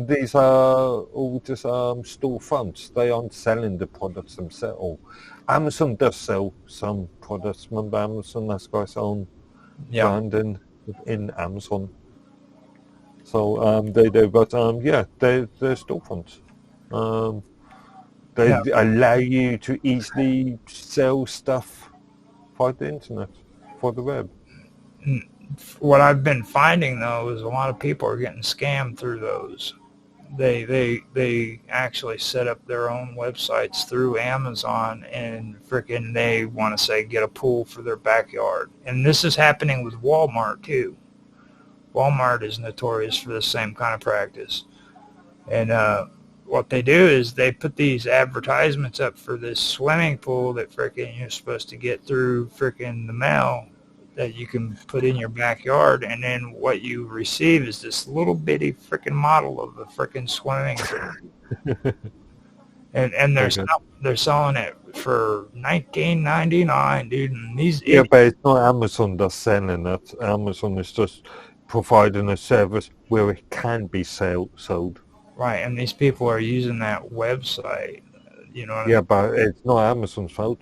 these are all just storefronts. They aren't selling the products themselves. Amazon does sell some products. Remember, Amazon has got its own Yeah. branding in Amazon. So they do, but they're storefronts. They Yeah. allow you to easily sell stuff via the internet, for the web. What I've been finding though is a lot of people are getting scammed through those. They actually set up their own websites through Amazon, and freaking they want to say get a pool for their backyard. And this is happening with Walmart too. Walmart is notorious for the same kind of practice. And what they do is they put these advertisements up for this swimming pool that freaking you're supposed to get through freaking the mail, that you can put in your backyard, and then what you receive is this little bitty freaking model of the freaking swimming pool. And they're selling it for $19.99, dude. And these Yeah, but it's not Amazon that's selling it. Amazon is just providing a service where it can be sold. Right, and these people are using that website. You know what I Yeah, mean? but it's not Amazon's fault.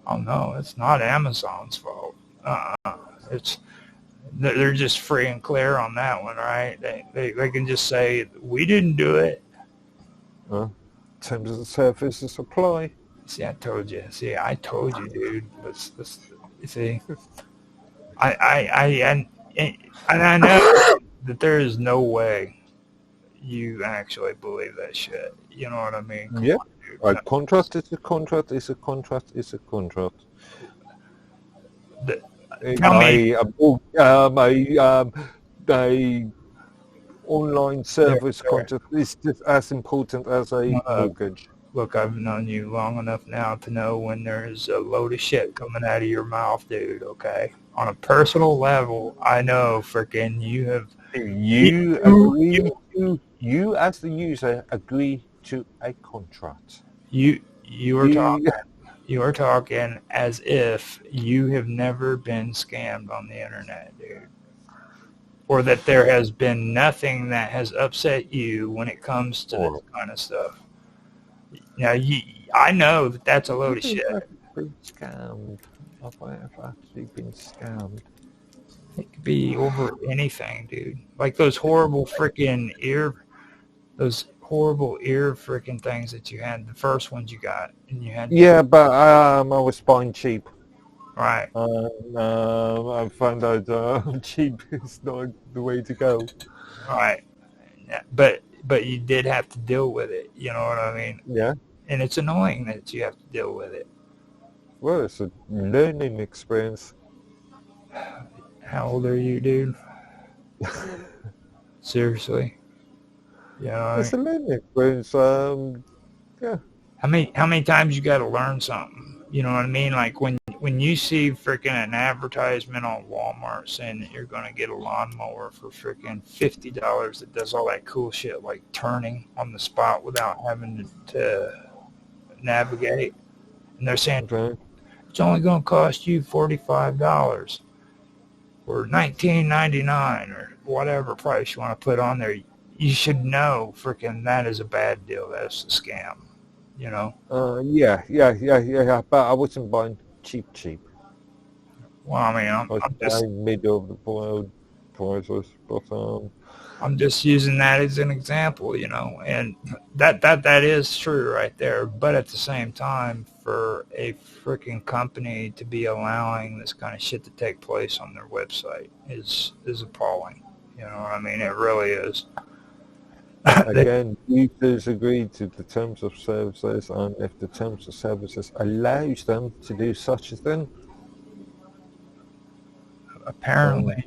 Oh no, it's not Amazon's fault. It's they're just free and clear on that one, right? They can just say we didn't do it. Terms of the services apply. See, I told you. See, I told you, dude. Let's see. And I know that there is no way you actually believe that shit. You know what I mean? Come Yeah. on, dude. A contract is a contract is a contract is a contract. The- Tell me. A online service There. contract is just as important as a mortgage. Look, I've known you long enough now to know when there's a load of shit coming out of your mouth, dude, okay? On a personal level, I know freaking you have... You as the user agree to a contract. You are talking as if you have never been scammed on the internet, dude. Or that there has been nothing that has upset you when it comes to this kind of stuff. Now, I know that that's a load of shit. I've been scammed. Have I ever actually been scammed? It could be over anything, dude. Like those horrible freaking freaking things that you had, the first ones you got, and you had. Yeah, but I was buying cheap. Right. I found out cheap is not the way to go. Right. Yeah, but you did have to deal with it. You know what I mean? Yeah. And it's annoying that you have to deal with it. Well, it's a learning experience. How old are you, dude? Seriously? Yeah. It's a learning experience. Yeah. How many times you got to learn something? You know what I mean? Like when you see freaking an advertisement on Walmart saying that you're going to get a lawnmower for freaking $50 that does all that cool shit like turning on the spot without having to navigate, and they're saying it's only going to cost you $45 or $19.99 or whatever price you want to put on there, you should know freaking that is a bad deal. That's a scam. You know? Yeah. But I wasn't buying cheap. Well, I mean, I'm just middle of the road prices, but I'm just using that as an example, you know, and that is true right there. But at the same time, for a freaking company to be allowing this kind of shit to take place on their website is appalling. You know what I mean? It really is. Again, users agree to the terms of services, and if the terms of services allows them to do such a thing, apparently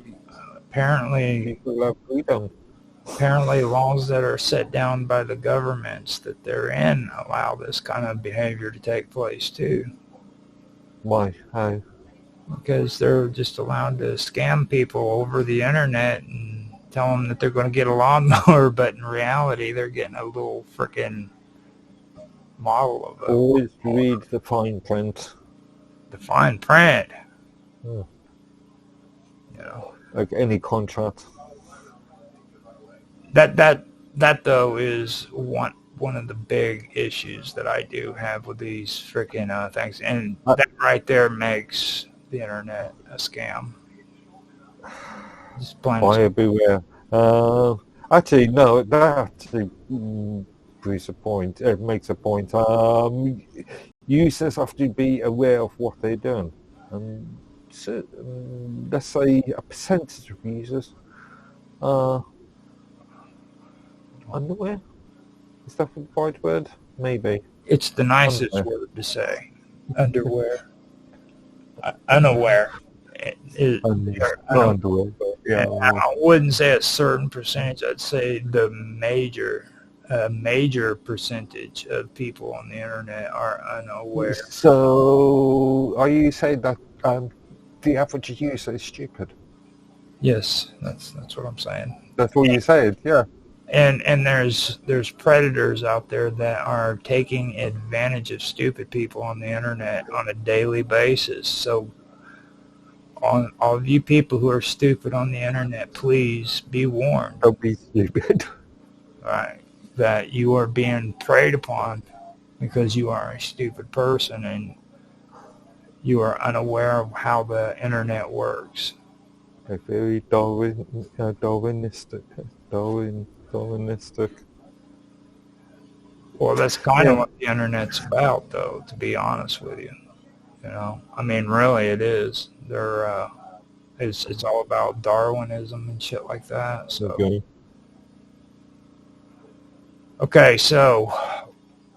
people have freedom. Apparently, laws that are set down by the governments that they're in allow this kind of behavior to take place too. Why? How? Because they're just allowed to scam people over the internet and tell them that they're going to get a lawnmower, but in reality, they're getting a little freaking model of it. Always read the fine print. The fine print. Hmm. You know, like any contract. That though is one of the big issues that I do have with these freaking things, and that right there makes the internet a scam. Buyer beware. Actually, no, that actually proves a point. It makes a point. Users have to be aware of what they're doing. So, let's say a percentage of users are unaware. Is that the right word? Maybe. It's the nicest word to say. Underwear. Unaware. Underwear. Yeah. I wouldn't say a certain percentage. I'd say the major percentage of people on the internet are unaware. So, are you saying that the average user is stupid? Yes, that's what I'm saying. That's what you said, yeah. And there's predators out there that are taking advantage of stupid people on the internet on a daily basis. So on all of you people who are stupid on the internet, please be warned, Don't be stupid. right? That you are being preyed upon because you are a stupid person and you are unaware of how the internet works. They're very Darwinistic. Darwinistic. Well, that's kind of Yeah. what the internet's about, though, to be honest with you. You know, I mean, really, it is. It's all about Darwinism and shit like that. So, Okay. okay, so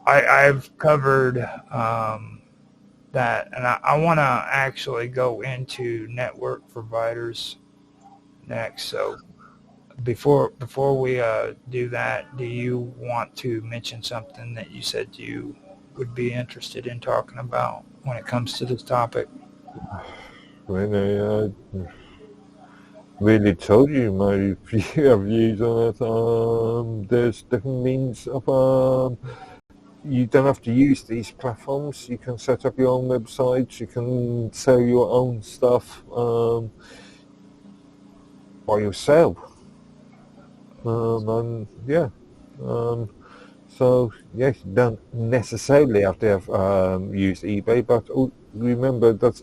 I've covered that, and I want to actually go into network providers next. So, before we do that, do you want to mention something that you said you would be interested in talking about when it comes to this topic? When I really told you my views on it, there's different means of you don't have to use these platforms. You can set up your own websites. You can sell your own stuff by yourself. And yeah, so yes, you don't necessarily have to have use eBay, but remember that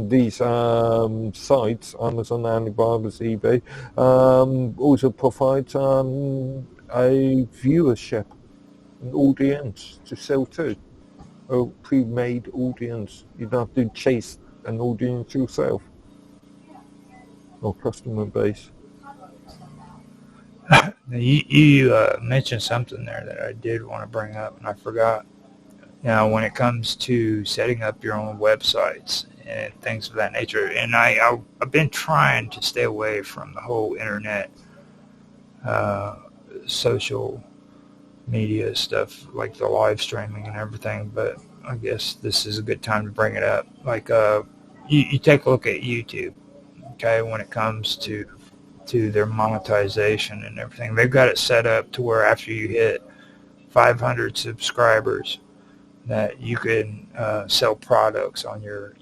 these sites, Amazon, Alibaba's, eBay, also provide a viewership, an audience to sell to, a pre-made audience. You don't have to chase an audience yourself or customer base. You mentioned something there that I did want to bring up, and I forgot. Now, when it comes to setting up your own websites and things of that nature, and I've been trying to stay away from the whole internet, uh, social media stuff like the live streaming and everything, but I guess this is a good time to bring it up. Like, you take a look at YouTube, okay, when it comes to their monetization and everything. They've got it set up to where after you hit 500 subscribers, that you can sell products on your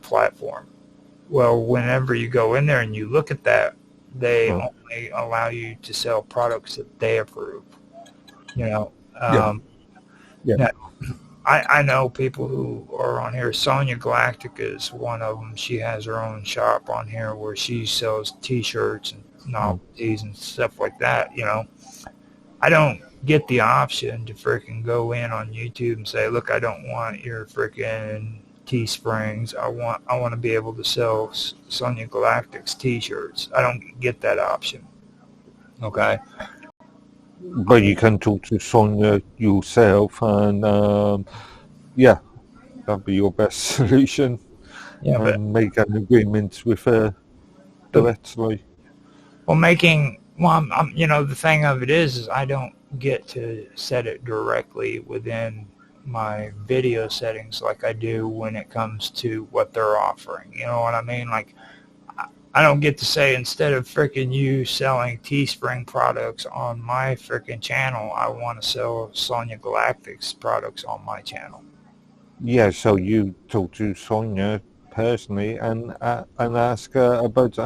platform. Well, whenever you go in there and you look at that, they Oh, only allow you to sell products that they approve. You know, yeah, yeah. now, I know people who are on here. Sonia Galactic is one of them. She has her own shop on here where she sells T-shirts and Mm. novelties and stuff like that. You know, I don't get the option to freaking go in on YouTube and say, look, I don't want your freaking Teesprings. I want to be able to sell Sonia Galactic's T-shirts. I don't get that option. Okay. But you can talk to Sonia yourself, and yeah, that'd be your best solution, Yeah, but and make an agreement with her the directly. well, the thing of it is I don't get to set it directly within my video settings like I do when it comes to what they're offering. You know what I mean? Like, I don't get to say, instead of freaking you selling Teespring products on my freaking channel, I want to sell Sonia Galactic's products on my channel. Yeah, so you talk to Sonia personally and ask her about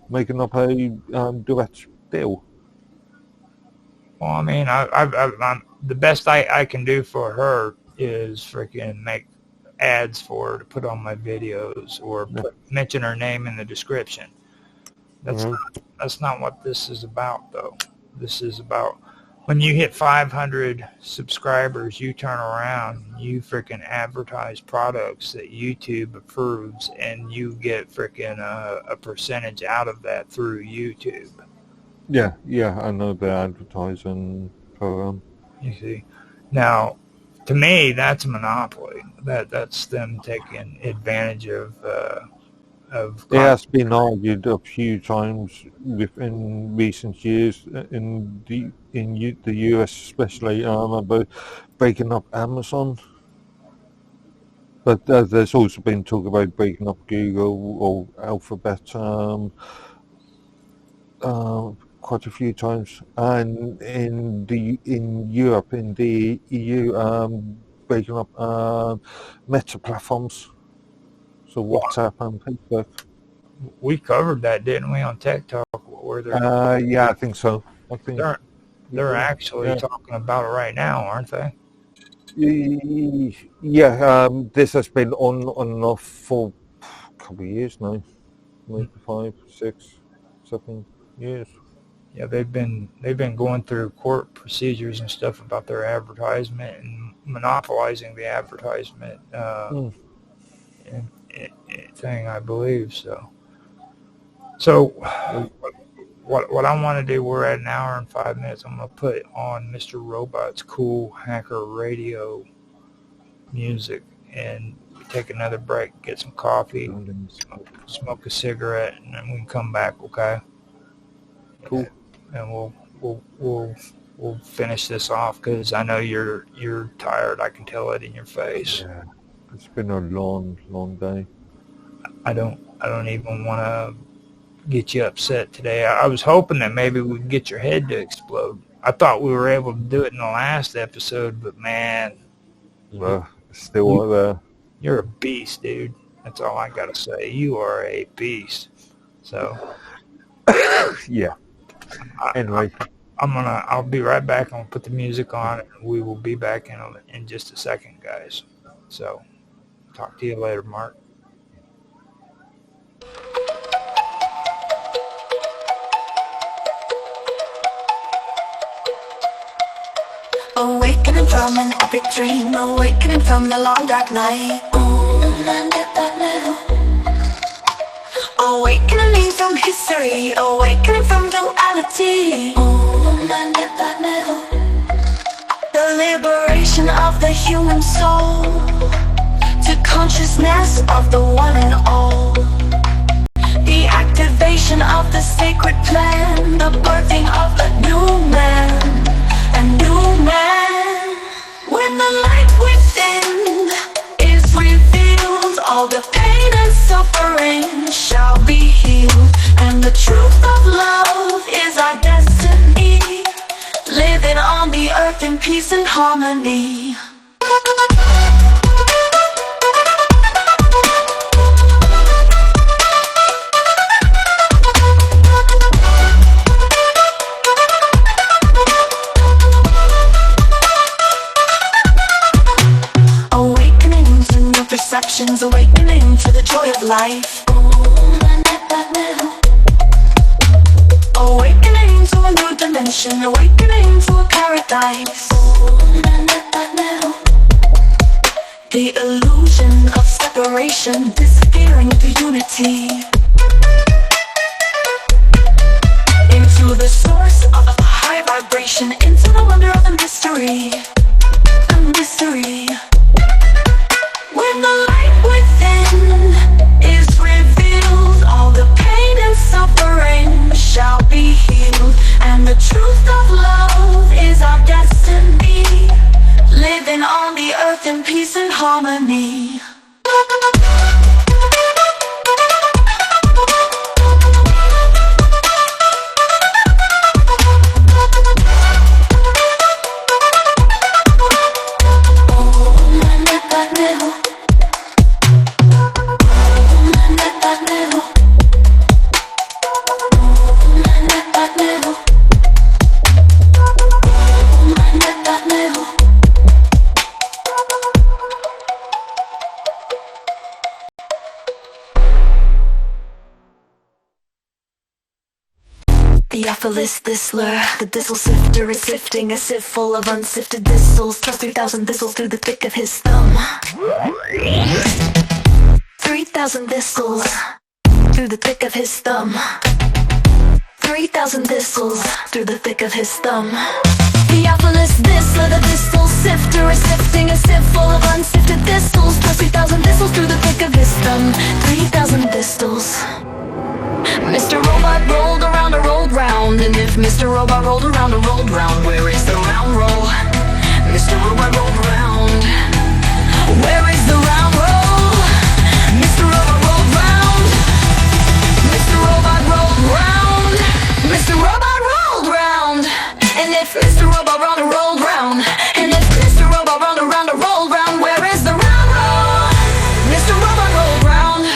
making up a direct deal. Well, I mean, the best I can do for her is freaking make ads for her to put on my videos or Yeah. mention her name in the description. That's Mhm. that's not what this is about, though. This is about when you hit 500 subscribers, you turn around, you freaking advertise products that YouTube approves, and you get freaking a percentage out of that through YouTube. Yeah, I know the advertising program. You see, now to me, that's a monopoly. That's them taking advantage of It has been argued a few times within recent years the US especially about breaking up Amazon, but there's also been talk about breaking up Google or Alphabet quite a few times, and in Europe, in the EU, breaking up Meta platforms. So WhatsApp and Facebook. We covered that, didn't we, on Tech Talk? Where Yeah, I think so. I think they're actually talking about it right now, aren't they? Yeah, this has been on and off for a couple of years now, maybe 5, 6, 7 years. Yeah, they've been going through court procedures and stuff about their advertisement and monopolizing the advertisement thing, I believe. So what I want to do, we're at an hour and 5 minutes. I'm going to put on Mr. Robot's Cool Hacker Radio music and take another break, get some coffee, smoke a cigarette, and then we can come back, okay? Cool. And we'll finish this off because I know you're tired. I can tell it in your face. Yeah, it's been a long day. I don't even want to get you upset today. I was hoping that maybe we could get your head to explode. I thought we were able to do it in the last episode, but man, still there. You're a beast, dude. That's all I gotta say. You are a beast. So yeah. Anyway, I'll be right back. I'm gonna put the music on, and we will be back in just a second, guys. So talk to you later, Mark. Awakening from an epic dream, awakening from the long dark night. Awakening from history, awakening from duality. The liberation of the human soul to consciousness of the one and all. The activation of the sacred plan, the birthing of a new man. A new man. When the light within is revealed, all the pain and suffering shall be healed, and the truth of love is our destiny, living on the earth in peace and harmony. Perceptions, awakening to the joy of life. Awakening to a new dimension, awakening to a paradise. The illusion of separation disappearing to unity, into the source of a high vibration, into the wonder of the mystery. A mystery. When the light within is revealed, all the pain and suffering shall be healed, and the truth of love is our destiny, living on the earth in peace and harmony. Theophilus Thistler, the thistle sifter is sifting a sieve full of unsifted thistles. Thrust 3,000 thistles through the thick of his thumb. 3,000 thistles through the thick of his thumb. 3,000 thistles through the thick of his thumb. Theophilus Thistler, the thistle sifter is sifting a sieve full of unsifted thistles. Thrust 3,000 thistles through the thick of his thumb. 3,000 thistles. Mr. Robot rolled around and rolled round, and if Mr. Robot rolled around and rolled round, where is the round roll? Mr. Robot rolled round. Where is the round roll? Mr. Robot rolled round. Mr. Robot rolled round. Mr. Robot rolled round. And if Mr. Robot rolled and rolled round, and if Mr. Robot rolled around and rolled round, where is the round roll? Mr. Robot rolled round.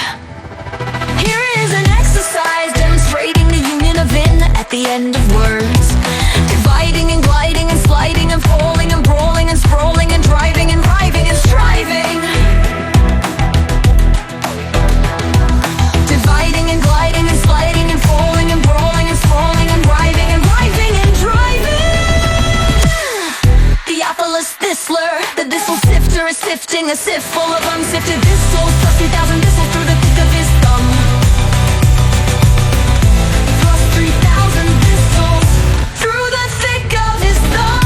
is sifting a sieve full of unsifted thistles, plus 3,000 thistles through the thick of his thumb. Plus 3,000 thistles through the thick of his thumb.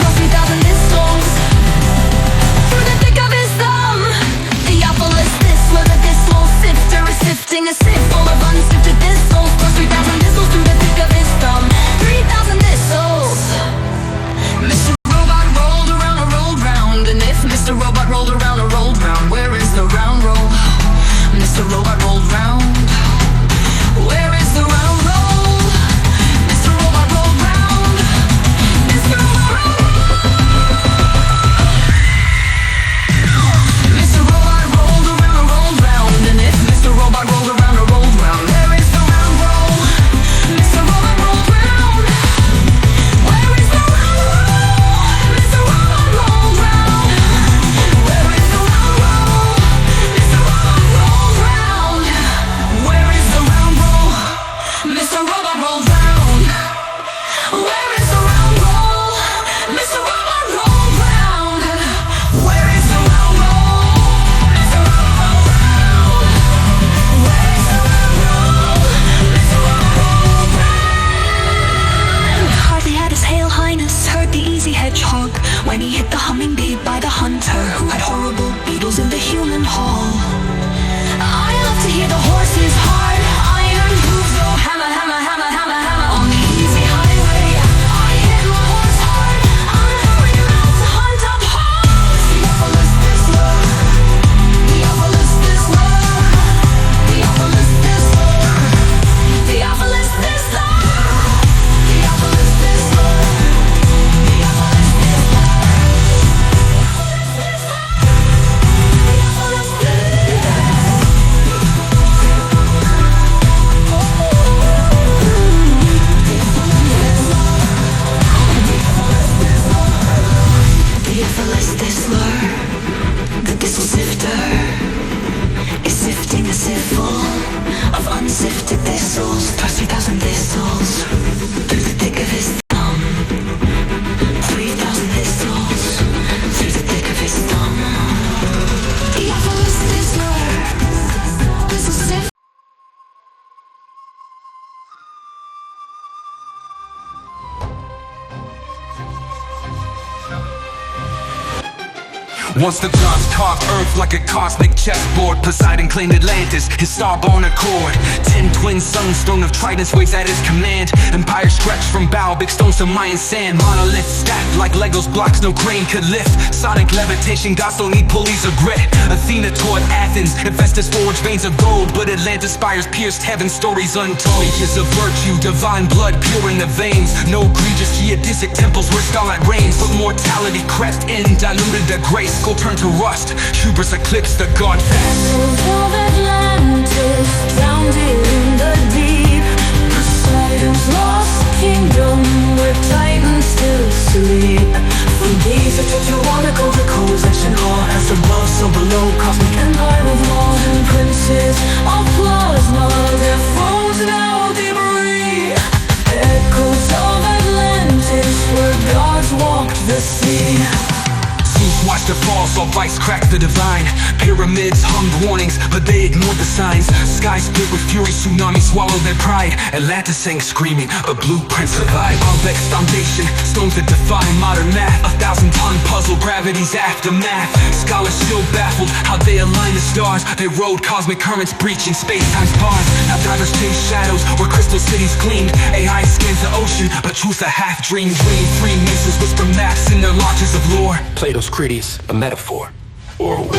Plus 3,000 thistles through the thick of his thumb. Theophilus, this where the thistle sifter is sifting a sieve full of unsifted thistles, plus 3,000 thistles through the thick of his thumb. 3,000 thistles. Mr. Robot rolled around or rolled round, and if Mr. Robot rolled around or rolled round, where is the round roll? Mr. Robot rolled round. Where is the round roll? Mr. Robot rolled round. Mr. Robot rolled round. Mr. Robot rolled around or rolled round, and if Mr. Robot rolled around or rolled round, where is the round roll? Mr. Robot rolled round. Where is the round roll? Mr. Robot rolled round. Where is the round roll? Mr. Robot rolled round. Where is the round roll? Mr. Robot rolled round. Where is the round roll? Mr. Robot rolled round. Where is the round roll? Mr. Robot rolled round. Where is the round roll? Mr. Robot rolled round. Hardly had his Hail Highness heard the easy hedgehog when he hit the humming bee by the hunter who had horrible beetles in the human hall. I love to hear the horse's hard iron hooves go hammer, hammer, hammer, hammer, hammer on the easy highway. I hit my horse hard. I'm hurrying out to hunt up hogs. Theophilus Thistler. Theophilus Thistler. Theophilus Thistler. Theophilus Thistler. Theophilus Thistler. Theophilus Thistler. Theophilus Theophilus Thistler, the thistle sifter, is sifting a sieve full of unsifted thistles, plus 3,000 thistles through the thick of his thumb. 3,000 thistles through the thick of his thumb. Theophilus Thistler, thistle sifter. Once the gods carved earth like a cosmic chessboard, Poseidon claimed Atlantis, his starborn accord. 10 twin suns, throne of tridents waits at his command. Empire stretched from bow, big stones to Mayan sand. Monoliths stacked like Legos blocks no crane could lift. Sonic levitation, gods don't need pulleys or grit. Athena taught Athens, Hephaestus forged veins of gold, but Atlantis spires pierced heaven, stories untold. Aegis of virtue, divine blood pure in the veins. No egregious geodesic temples where starlight reigns, but mortality crept in, diluted the grace. Gold turned to rust, hubris eclipsed the god fast. Of Atlantis, drowned in the deep. Poseidon's lost kingdom, where titans still sleep. From Giza to Tiwanaku, the coalition all as above, so below. Cosmic empire of laws and princes of plasma, their thrones now debris. Echoes of Atlantis, where gods walked the sea. Zeus watched the fall, saw vice crack the divine. Pyramids hummed warnings, but they ignored the signs. Sky split with fury, tsunami swallowed their pride. Atlantis sang screaming, but blueprints survive. Baalbek's foundation, stones that defy modern math. 1,000-ton puzzle, gravity's aftermath. Scholars still baffled how they align the stars. They rode cosmic currents, breaching space-time's bars. Now divers chase shadows where crystal cities gleamed. AI scans the ocean, but truth's a half-dream. Dream free masons whisper maps in their lodges of lore. Plato's Critias, a metaphor or a war.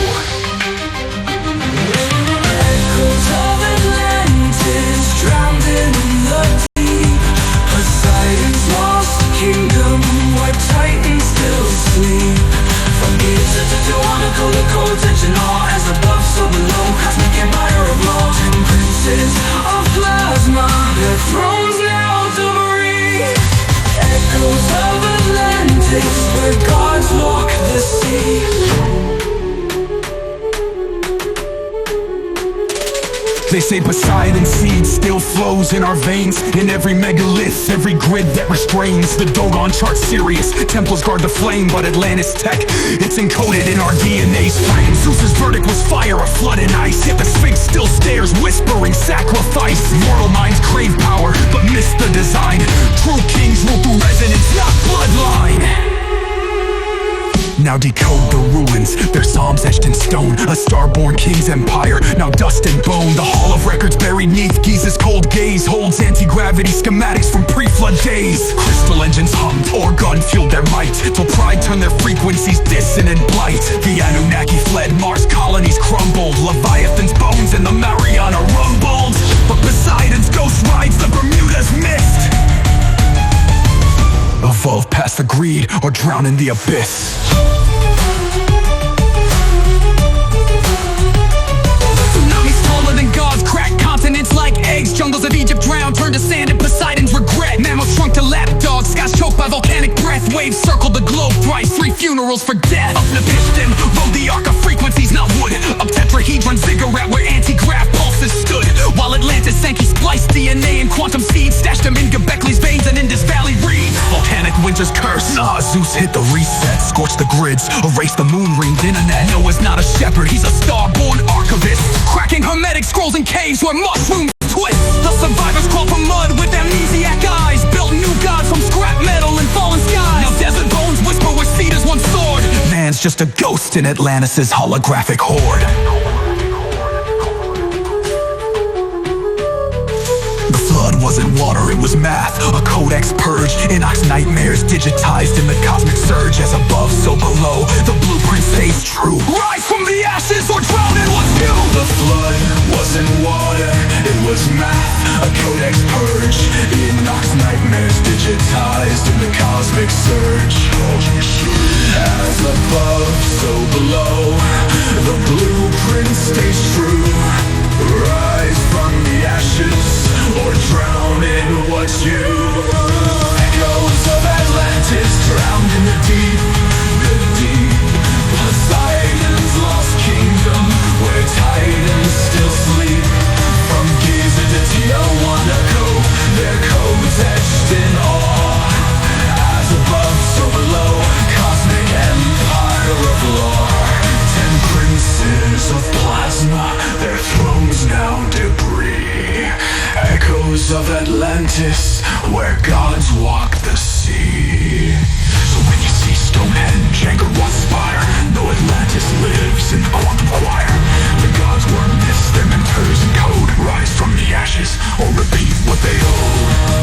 Echoes of Atlantis, drowned in the deep. Poseidon's lost kingdom, where titans still sleep. From Giza to Tiwanaku, the coalition all as above, so below. Cosmic empire of laws and princes of plasma, their thrones now debris. Echoes of Atlantis, where gods walk the sea. They say Poseidon's seed still flows in our veins. In every megalith, every grid that restrains. The Dogon chart Sirius, temples guard the flame. But Atlantis tech, it's encoded in our DNA's frame. Zeus's verdict was fire, a flood and ice. Yet the Sphinx still stares, whispering sacrifice. Mortal minds crave power, but miss the design. True kings rule through resonance, not bloodline. Now decode the ruins, their psalms etched in stone. A star-born king's empire, now dust and bone. The hall of records buried neath Giza's cold gaze holds anti-gravity schematics from pre-flood days. Crystal engines hummed, organ fueled their might, till pride turned their frequencies dissonant blight. The Anunnaki fled, Mars colonies crumbled. Leviathan's bones and the Mariana rumbled. But Poseidon's ghost rides the Bermuda's mist. Evolve past the greed or drown in the abyss. Tsunamis taller than gods, crack continents like eggs. Jungles of Egypt drowned, turned to sand in Poseidon's regret. Mammals shrunk to lapdogs, skies choked by volcanic breath. Waves circled the globe thrice, 3 funerals for death. Up Nepiston, rode the arc of frequencies, not wood. Up tetrahedron ziggurat where anti-grav pulses stood. While Atlantis sank, he spliced DNA and quantum seeds, stashed them in Göbekley's veins and Indus Valley reeds. Volcanic winter's curse, Zeus hit the reset, scorched the grids, erased the moon-ringed internet. Noah's not a shepherd, he's a star-born archivist, cracking hermetic scrolls in caves where mushrooms twist. The survivors crawl from mud with amnesiac eyes, built new gods from scrap metal and fallen skies. Now desert bones whisper where cedars once soared. Man's just a ghost in Atlantis' holographic horde. The flood wasn't water, it was math. A codex purge, Enoch's nightmares digitized in the cosmic surge. As above, so below, the blueprint stays true. Rise from the ashes or drown in what's new. The flood wasn't water, it was math. A codex purge, Enoch's nightmares digitized in the cosmic surge. As above, so below, the blueprint stays true. Rise from the ashes or drown in what's you. Echoes of Atlantis drowned in the deep, the deep. Poseidon's lost kingdom where titans still sleep. From Giza to Tiahuanaco, their codes etched in awe. As above, so below, cosmic empire of law. 10 princes of plasma, their thrones now debris. Echoes of Atlantis, where gods walk the sea. So when you see Stonehenge, Angkor Wat spire, know Atlantis lives in the quantum choir. The gods were myths, their mentors in code. Rise from the ashes, or repeat what they owed.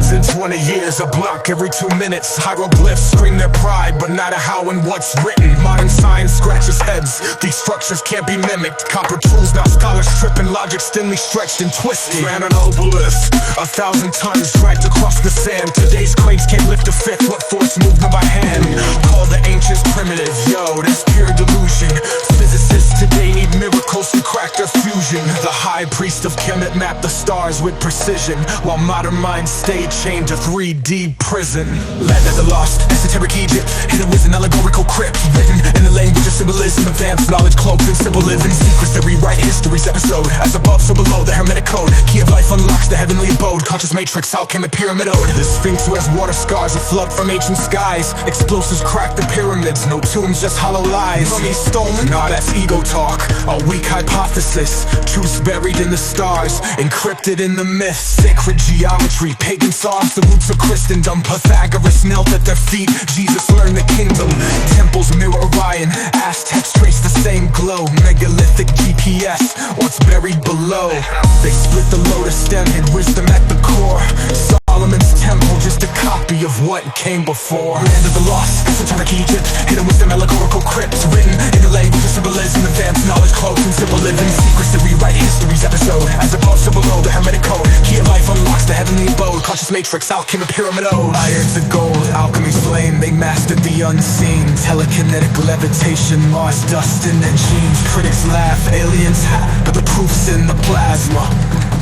In 20 years, a block every 2 minutes. Hieroglyphs scream their pride, but not a how and what's written. Modern science scratches heads, these structures can't be mimicked. Copper tools, now scholars tripping, logic thinly stretched and twisted. Ran an obelisk, 1,000 tons dragged across the sand. Today's crates can't lift a fifth, what force moved them by hand? Call the ancients primitive, yo, that's pure delusion. Physicists today need miracles to crack their fusion. The high priest of Kemet mapped the stars with precision, while modern minds stay chained to 3D prison. Land of the lost, esoteric Egypt, hidden with an allegorical crypt, written in the language of symbolism, advanced knowledge cloaked in simple living secrets that rewrite history's episode. As above, so below, the hermetic code. Key of life unlocks the heavenly abode. Conscious matrix, alchemic pyramid ode. The sphinx wears water scars, a flood from ancient skies. Explosives crack the pyramids, no tombs, just hollow lies. Money stolen? Nah, that's ego talk. A weak hypothesis. Truths buried in the stars, encrypted in the myths. Sacred geometry, pagan songs, the roots of Christendom. Pythagoras knelt at their feet, Jesus learned the kingdom. Temples mirror Orion, Aztecs trace the same glow. Megalithic GPS, what's buried below. They split the lotus stem, hid wisdom at the core. Solomon's temple, just a copy of what came before. Land of the lost, esoteric Egypt, hidden wisdom, allegorical crypts. Written in the language of symbolism, advanced knowledge cloaked in simple living secrets that rewrite history's episode. As above, so below, the hermetic code. Key of life unlocks the heavenly abode. Conscious matrix, alchemy pyramid ode. Iron to gold, alchemy's flame, they mastered the unseen. Telekinetic levitation, Mars dust in their genes. Critics laugh, aliens but the proof's in the plasma.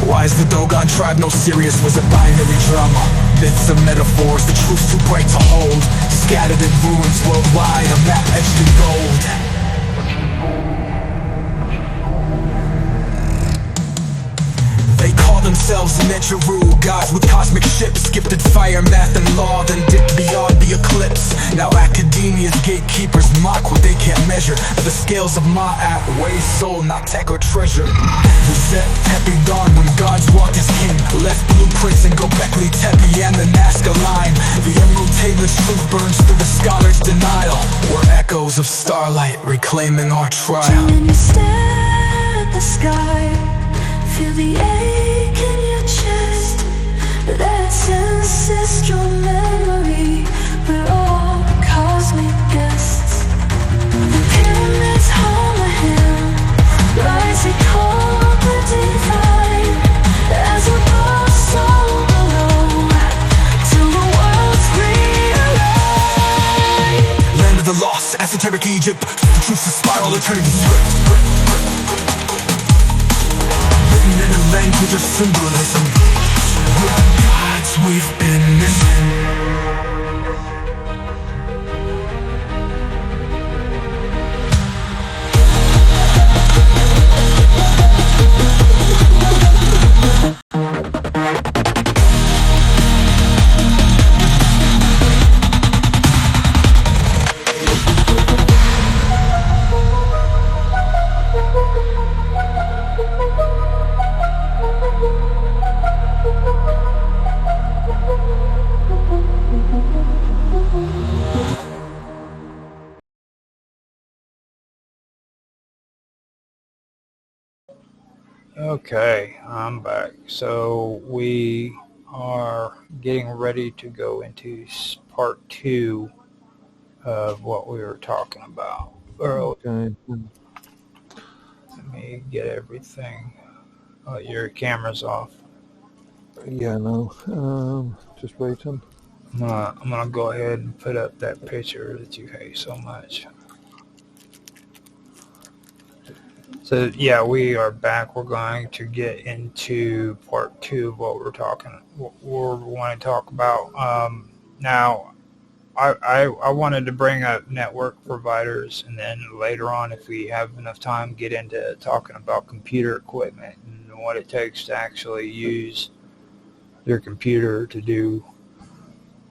Why is the Dogon tribe no serious? Was a binary drama? Myths and metaphors, the truth's too bright to hold. Scattered in ruins worldwide, a map etched in gold. They call themselves Negeru, gods with cosmic ships. Gifted fire, math and law, then dipped beyond the eclipse. Now academia's gatekeepers mock what they can't measure. The scales of Ma'at weigh soul, not tech or treasure. Reset Epigon when gods walked as king. Left blueprints in Gobekli Tepe and the Nazca line. The Emerald Tailor's truth burns through the scholar's denial. We're echoes of starlight reclaiming our trial. When you stare at the sky, feel the ache in your chest. That's ancestral memory. We're all cosmic guests. The pyramids home a hymn, rising cold the divine. As above, so below, till the world's realigned. Land of the lost, esoteric Egypt. The truth's a spiral eternity script. In a language of symbolism, we're gods we've been missing. Okay, I'm back. So we are getting ready to go into part 2 of what we were talking about earlier. Okay. Let me get everything. Oh, your camera's off. Yeah, no. Just waiting. I'm gonna go ahead and put up that picture that you hate so much. So yeah, we are back. We're going to get into part 2 of what we're want to talk about. Now, I wanted to bring up network providers, and then later on, if we have enough time, get into talking about computer equipment and what it takes to actually use your computer to do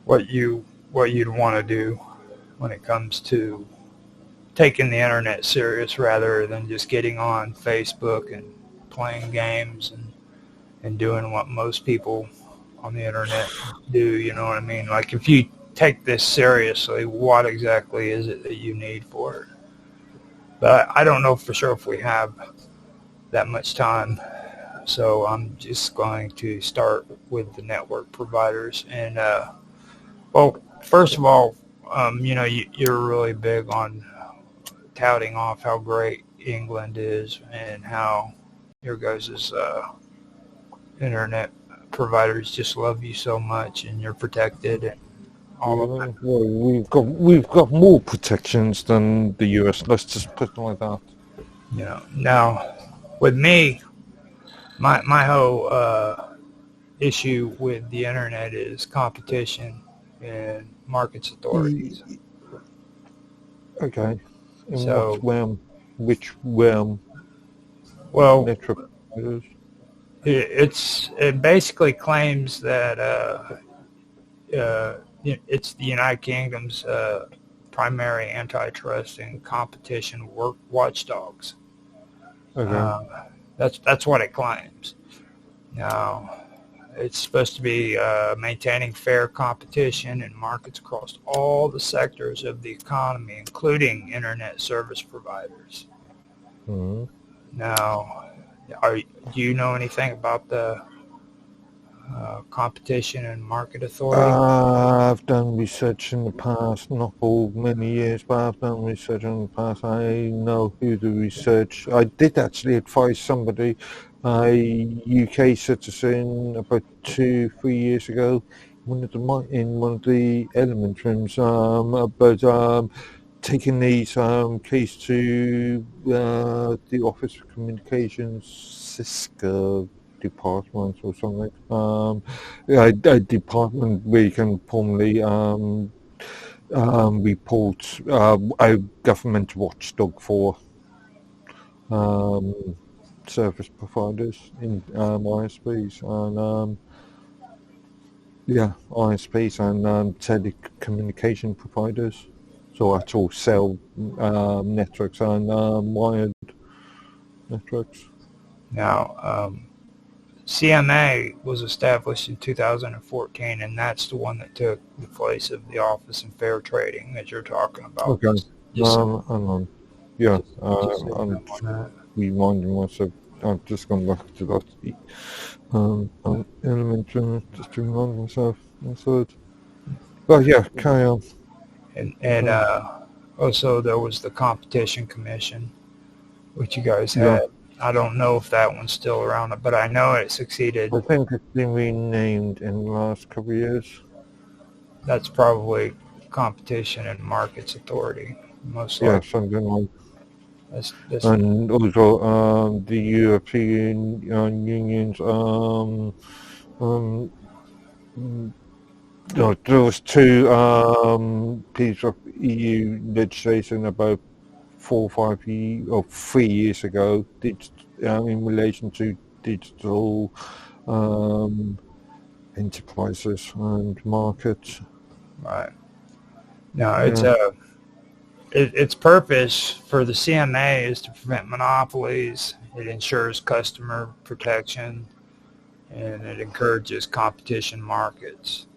what you'd want to do when it comes to taking the internet serious rather than just getting on Facebook and playing games and doing what most people on the internet do, you know what I mean? Like, if you take this seriously, what exactly is it that you need for it? But I don't know for sure if we have that much time, so I'm just going to start with the network providers. And well, first of all, you're really big on touting off how great England is and how your guys' internet providers just love you so much and you're protected and all of that. Well, we've got more protections than the US. Let's just put it like that. You know, now with me, my whole issue with the internet is competition and markets authorities. Okay. In So- what realm? Which Well, network providers? it basically claims that it's the United Kingdom's primary antitrust and competition watchdogs. Okay. That's what it claims. Now, it's supposed to be maintaining fair competition in markets across all the sectors of the economy, including internet service providers. Mhm. Now, do you know anything about the Competition and Market Authority? I've done research in the past, not for many years, but I've done research in the past. I know who the research. I did actually advise somebody, a UK citizen, about 2-3 years ago, in one of the element rooms, about taking these keys to the Office of Communications, Cisco department or something. A department where you can formally report a government watchdog for service providers in ISPs and ISPs and telecommunication providers. So actual cell networks and wired networks. Now, CMA was established in 2014, and that's the one that took the place of the Office of Fair Trading that you're talking about. Okay. Just I'm on that. reminding myself. I've just gone back to that element just to remind myself. But yeah, carry on. And also there was the Competition Commission, which you guys Yeah. had. I don't know if that one's still around, but I know it succeeded. I think it's been renamed in the last couple of years. That's probably Competition and Markets Authority, most Yeah, likely. something like. That's And also the European Union's there was two pieces of EU legislation about 3 years ago in relation to digital enterprises and markets. right. No, its purpose for the CMA is to prevent monopolies. It ensures customer protection, and it encourages competition markets.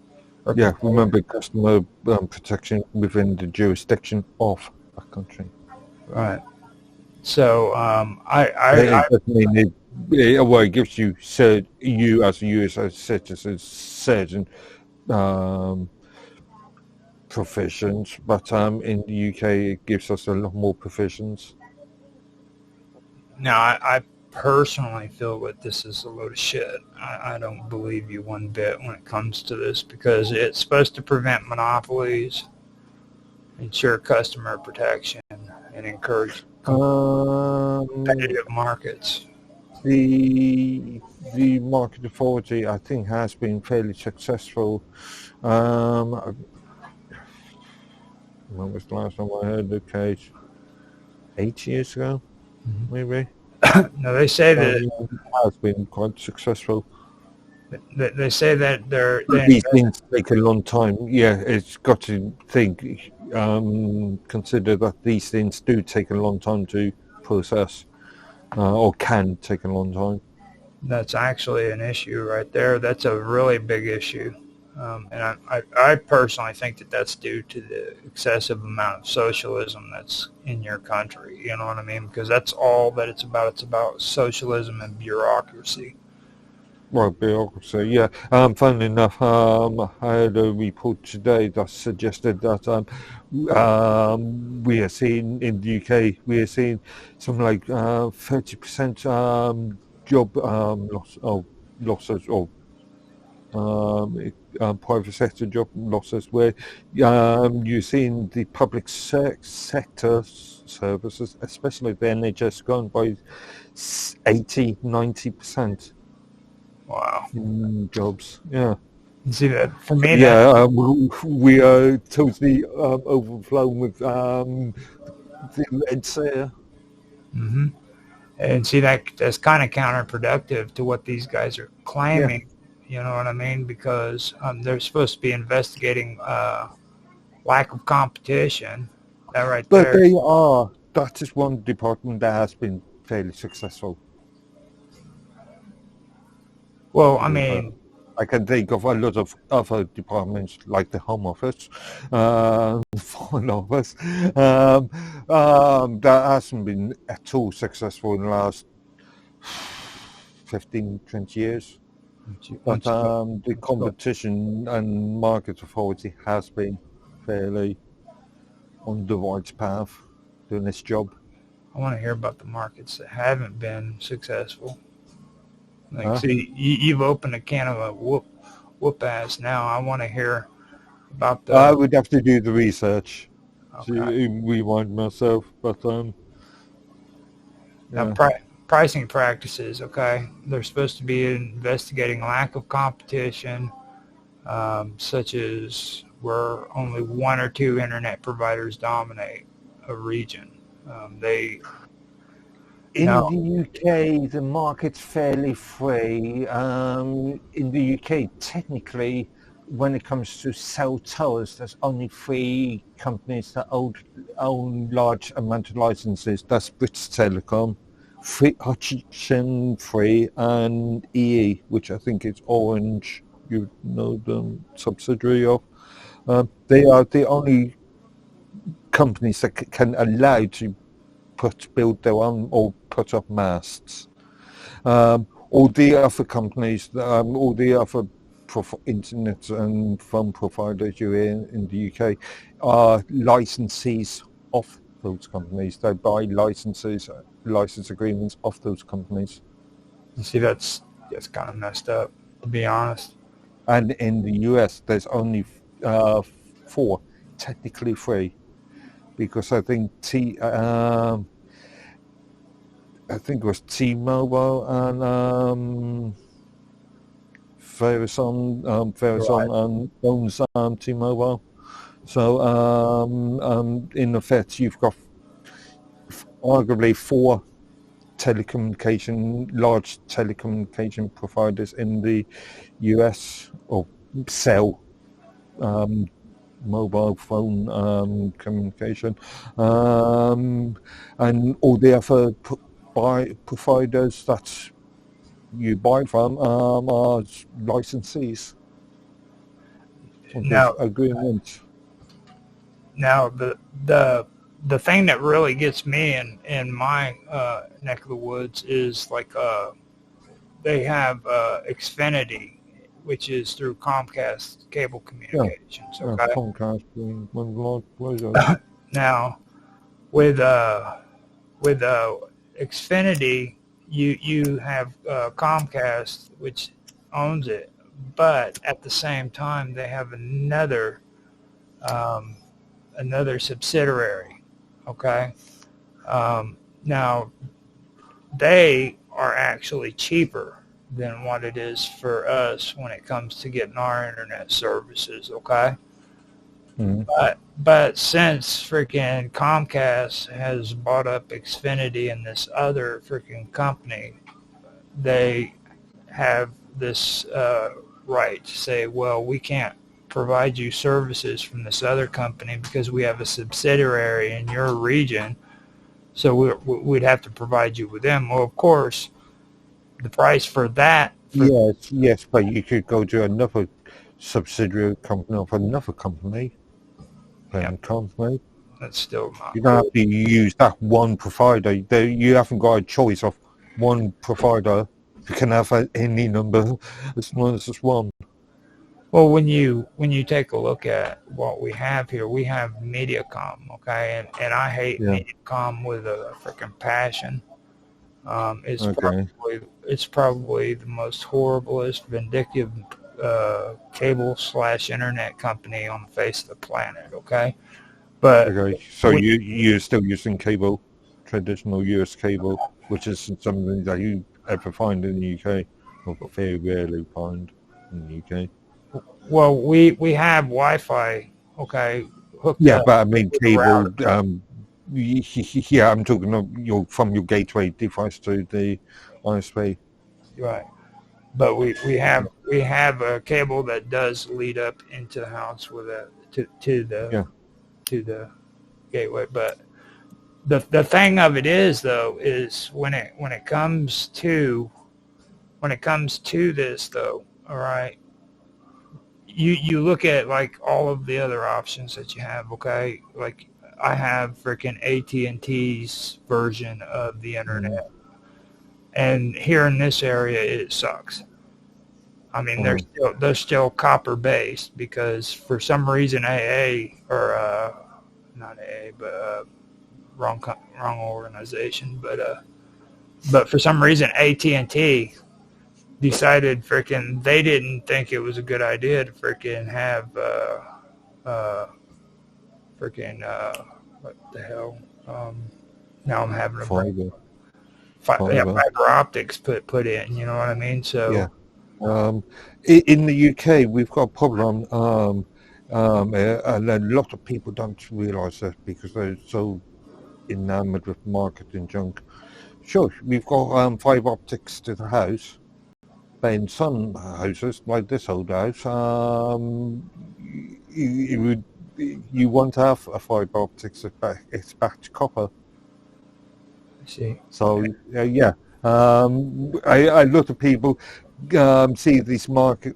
Yeah, remember customer protection within the jurisdiction of a country. Right. So It doesn't mean it gives you as a US citizen certain provisions, but in the UK it gives us a lot more provisions. now I personally feel that this is a load of shit. I don't believe you one bit when it comes to this because it's supposed to prevent monopolies, ensure customer protection, and encourage competitive markets. The market authority, I think, has been fairly successful. When was the last time I heard the case? 8 years ago, maybe. No, they say that It has been quite successful. they say that These things take a long time. Yeah, it's got to consider that these things do take a long time to process, or can take a long time. that's actually an issue right there. That's a really big issue. And I personally think that that's due to the excessive amount of socialism that's in your country. You know what I mean? Because that's all that it's about. It's about socialism and bureaucracy. Right, bureaucracy. Yeah. Funnily enough, I had a report today that suggested that we are seeing in the UK, we are seeing something like 30% job losses or private sector job losses, where you're seeing the public sector services, especially the NHS, going by 80-90%. Wow. Jobs. Yeah. You see that for me? Yeah, we are totally overflown with the leads there. Hmm. And see, that's kind of counterproductive to what these guys are Yeah, claiming. You know what I mean? Because they're supposed to be investigating lack of competition. That right but there. they are. That is one department that has been fairly successful. Well, I Because mean, I can think of a lot of other departments like the Home Office, Foreign Office, that hasn't been at all successful in the last 15, 20 years. But once you go, the once you go, competition and market authority has been fairly on the right path doing this job. I want to hear about the markets that haven't been successful. Like, Huh? see, you've opened a can of a whoop ass. Now I want to hear about I the. would have to do the research to Okay. rewind myself, but Now, yeah. pricing practices. Okay, they're supposed to be investigating lack of competition, such as where only one or two internet providers dominate a region. They In now the UK, the market's fairly free. In the UK, technically, when it comes to cell towers, there's only three companies that own large amount of licenses. That's British Telecom, Free Hutchinson Free, and EE, which I think is Orange. You know the subsidiary of. They are the only companies that can allow to build their own or put up masts. All the other companies, all the other internet and phone providers you're in the UK are licensees of those companies. They buy license agreements of those companies. you see that's kind of messed up, to be honest. And in the US, there's only four, technically three, because I think it was T-Mobile and Verizon owns T-Mobile. So in effect, you've got arguably four large telecommunication providers in the US or sell mobile phone communication, and all the other providers that you buy from are licensees of those Now, agreements. now the thing that really gets me in my neck of the woods is like they have Xfinity, which is through Comcast cable Yeah, communications. yeah, Okay. Comcast being one of the large players. Now with with Xfinity, you have Comcast, which owns it, but at the same time they have um, another subsidiary. Okay. Now they are actually cheaper than what it is for us when it comes to getting our internet services. Okay. Mm-hmm. But since freaking Comcast has bought up Xfinity and this other freaking company, they have this right to say, well, we can't provide you services from this other company because we have a subsidiary in your region, so we'd have to provide you with them. Well, of course, the price for that, Yes, but you could go to another subsidiary company of another company, yeah, company. that's still You not don't cool. have to use that one provider. You haven't got a choice of one provider. You can have any number as long as it's one. Well, when you take a look at what we have here, we have MediaCom, okay, and I hate Yeah. MediaCom with a freaking passion. Okay. It's probably the most horriblest, vindictive cable / internet company on the face of the planet. Okay, but Okay. So we, you're still using cable, traditional US cable, which is something that you ever find in the UK, or very rarely find in the UK. well, we have Wi-Fi, okay, hooked Yeah, up but I mean with the cable, router. Yeah, I'm talking of from your gateway device to the ISP. Right. But we have a cable that does lead up into the house with a Yeah. to the gateway. But the thing of it is though is when it comes to this though, all right, you look at like all of the other options that you have, okay? Like I have freaking AT&T's version of the internet, and here in this area it sucks. I mean, they're still copper based because for some reason AA or not AA but wrong organization, but for some reason AT&T decided freaking they didn't think it was a good idea to freaking have freaking what the hell? Now I'm having a brain. Fiber optics put in. You know what I mean? So Yeah. In the UK, we've got a problem, and a lot of people don't realise that because they're so enamoured with marketing junk. Sure, we've got fibre optics to the house, but in some houses, like this old house, you won't have a fibre optics. It's back to copper. I see. So yeah, a lot of people see these marketing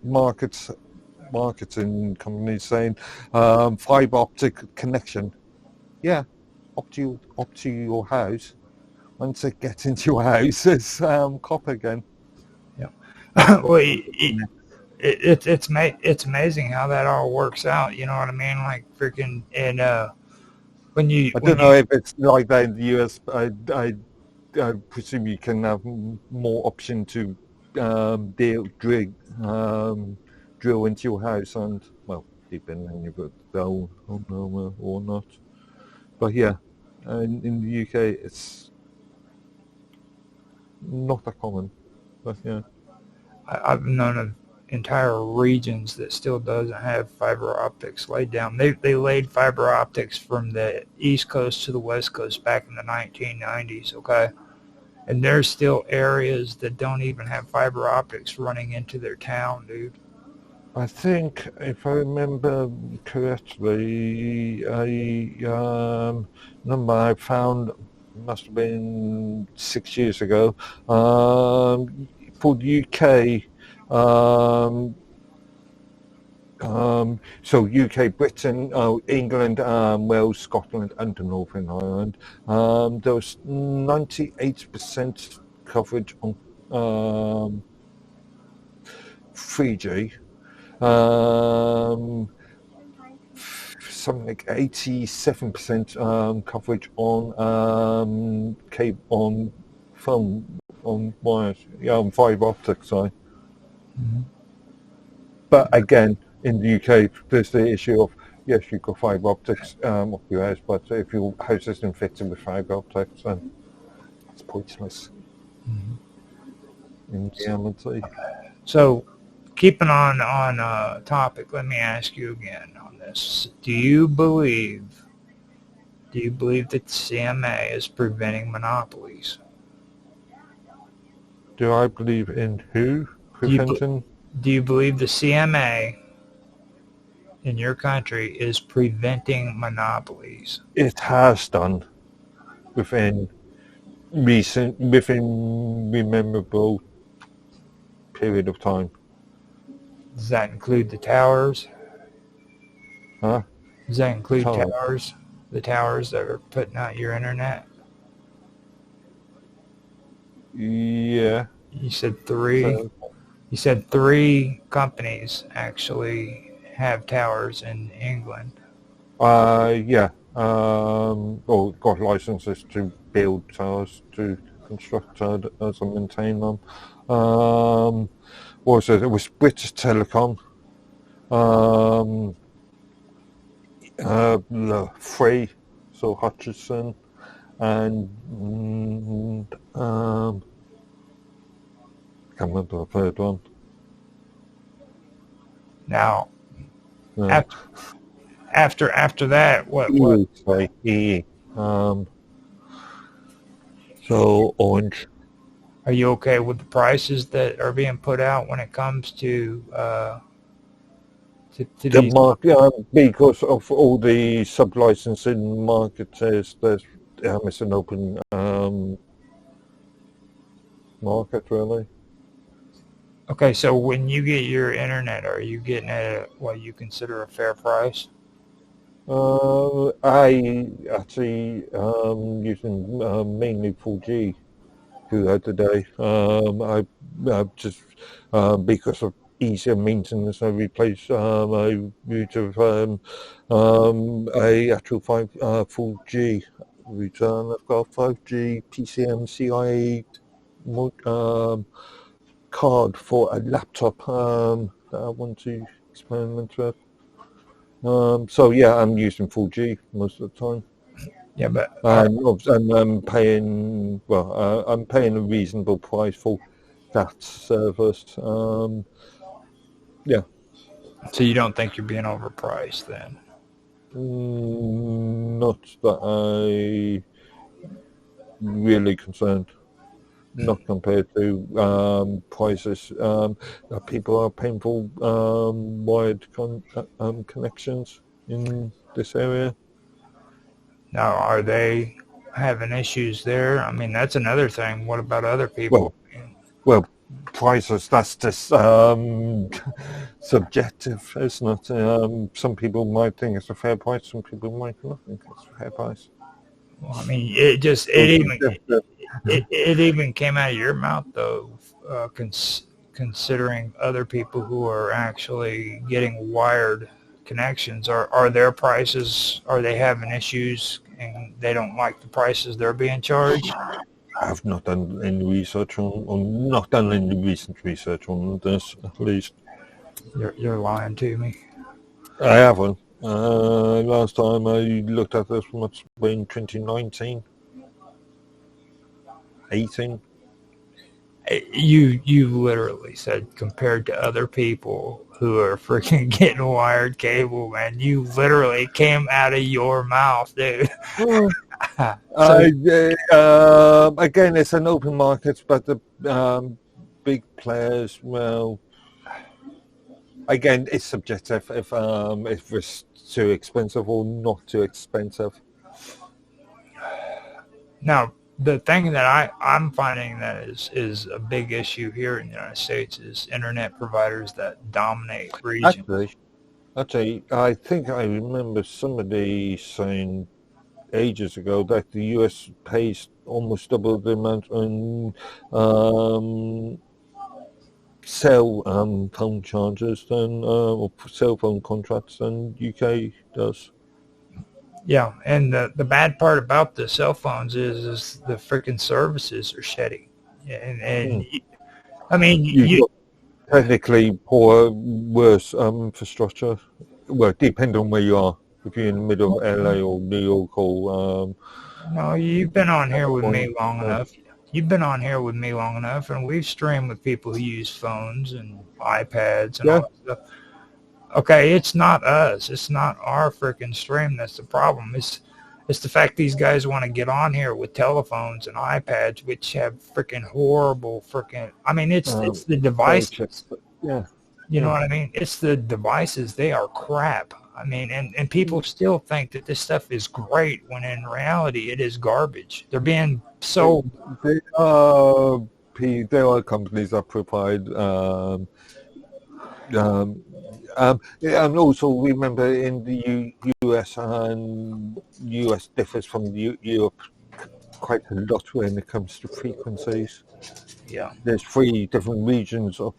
companies saying fibre optic connection. Yeah, up to your house. Once it gets into your house, it's copper again. Yeah. Well, it's amazing how that all works out. You know what I mean? Like freaking and when you I don't know if it's like that in the US. I presume you can have more option to drill into your house and, well, depending on if it's down or not. But yeah, in the UK it's not that common. But yeah, I've known of entire regions that still doesn't have fiber optics laid down. They laid fiber optics from the East Coast to the West Coast back in the 1990s, okay? And there's still areas that don't even have fiber optics running into their town, dude. I think if I remember correctly, a number I found must have been 6 years ago. For the UK, so UK, Britain, England, Wales, Scotland, and the Northern Ireland, there was 98% coverage on 3G. Something like 87% coverage on cable, on phone, on wires, on fibre optic side. Mm-hmm. But again, in the UK, there's the issue of, yes, you've got fibre optics up your house, but if your house isn't fitted with fibre optics, then it's pointless. In reality. So, keeping on topic, let me ask you again on this. Do you believe that CMA is preventing monopolies? Do I believe in who preventing? Do you believe the CMA in your country is preventing monopolies? It has done within memorable period of time. Does that include the towers? Huh? Does that include Towers. towers? The towers that are putting out your internet? Yeah. You said three. So, You said three companies actually have towers in England. yeah. Or got licenses to build towers, to construct towers and maintain them. What was it? It was British Telecom. Free, so Hutchison, and I can't remember the third one. Now, after that, what? EE. So orange. Are you okay with the prices that are being put out when it comes to to The these? market, because of all the sub-licensing markets, there's it's an open market really. Okay, so when you get your internet, are you getting it at what you consider a fair price? I actually using mainly 4G throughout the day. I just because of easier maintenance, I replace my router with a actual 4G router. I've got a 5G PCM CIA card for a laptop that I want to experiment with. So yeah, I'm using 4G most of the time. Yeah, but And I'm paying, I'm paying a reasonable price for that service. Yeah, so you don't think you're being overpriced then? not that I really concerned. Not compared to prices that people are paying for wired connections in this area. Now, are they having issues there? I mean, that's another thing. What about other people? Well, well, prices, that's just subjective, isn't it? Some people might think it's a fair price, some people might not think it's a fair price. Well, I mean, it even came out of your mouth though, considering other people who are actually getting wired connections. Are their prices? Are they having issues and they don't like the prices they're being charged? I've not done any research on, or not done any recent research on this, at least. You're lying to me. I haven't. Last time I looked at this must have been 2019, 18. You literally said compared to other people who are freaking getting wired cable, man. You literally came out of your mouth, dude. Again, it's an open market, but the big players, well, again, it's subjective if it's too expensive or not too expensive. Now, the thing that I'm finding that is a big issue here in the United States is internet providers that dominate regions. Actually, I think I remember somebody saying ages ago that the US pays almost double the amount on cell phone charges than or cell phone contracts than UK does. Yeah, and the bad part about the cell phones is the freaking services are shitty. And I mean, You've got technically worse infrastructure. Well, depending on where you are. If you're in the middle of LA or New York or no, you've been on here with me long enough. You've been on here with me long enough, and we've streamed with people who use phones and iPads and all that stuff. Okay, it's not us. It's not our freaking stream that's the problem. It's the fact these guys want to get on here with telephones and iPads, which have freaking horrible freaking. I mean, it's the devices. Yeah. You know what I mean? It's the devices. They are crap. I mean, and people still think that this stuff is great when in reality it is garbage. They're being sold. There are companies that provide and also remember in the US, and US differs from Europe quite a lot when it comes to frequencies. Yeah. There's 3 different regions of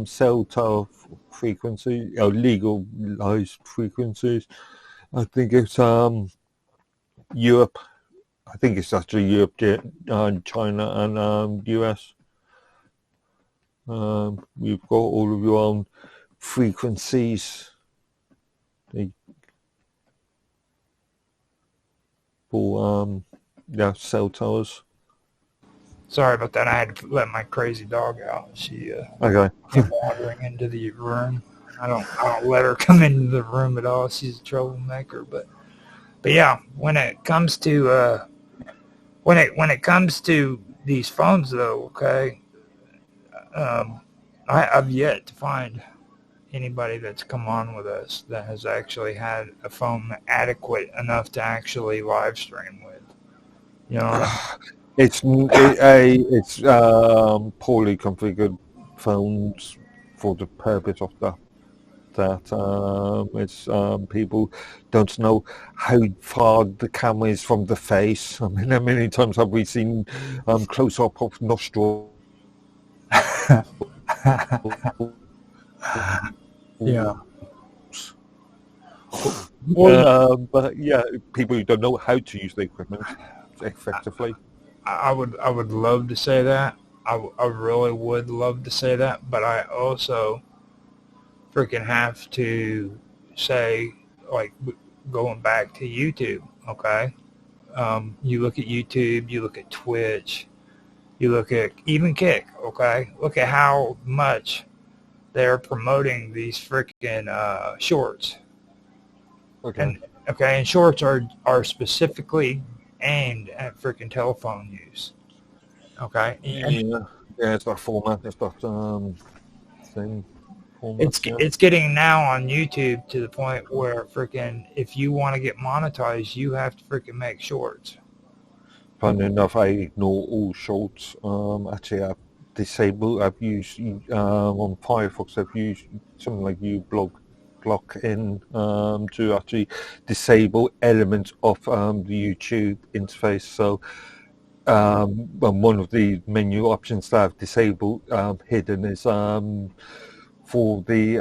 cell tower frequency, legalized frequencies. I think it's Europe. I think it's actually Europe, China, and US. You've got all of your own frequencies for cell towers. Sorry about that. I had to let my crazy dog out. She came wandering into the room. I don't let her come into the room at all. She's a troublemaker. But But yeah, when it comes to these phones, though, okay, I've yet to find anybody that's come on with us that has actually had a phone adequate enough to actually live stream with. You know what I mean? It's poorly configured phones for the purpose of that. It's people don't know how far the camera is from the face. I mean, how many times have we seen close up of nostril? Yeah. Well, But yeah, people who don't know how to use the equipment effectively. I would love to say that. I really would love to say that, but I also freaking have to say, like, going back to YouTube, okay? You look at YouTube, you look at Twitch, you look at even Kick, okay? Look at how much they're promoting these freaking shorts. Okay. And shorts are specifically aimed at freaking telephone use. Okay. Yeah, it's that format. It's that thing. It's getting now on YouTube to the point where freaking if you want to get monetized, you have to freaking make shorts. Funny enough, I ignore all shorts. Actually, I've used on Firefox. I've used something like block in to actually disable elements of the YouTube interface. So one of the menu options that I've disabled hidden is for the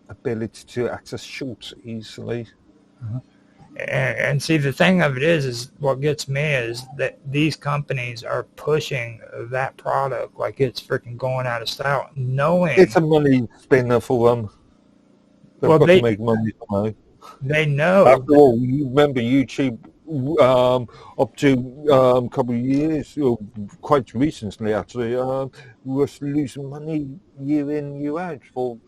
ability to access shorts easily. And see, the thing of it is what gets me is that these companies are pushing that product like it's freaking going out of style, knowing it's a money spinner for them. They've got to make money somehow. They know. After all, you remember YouTube up to a couple of years, or quite recently actually, was losing money year in, year out for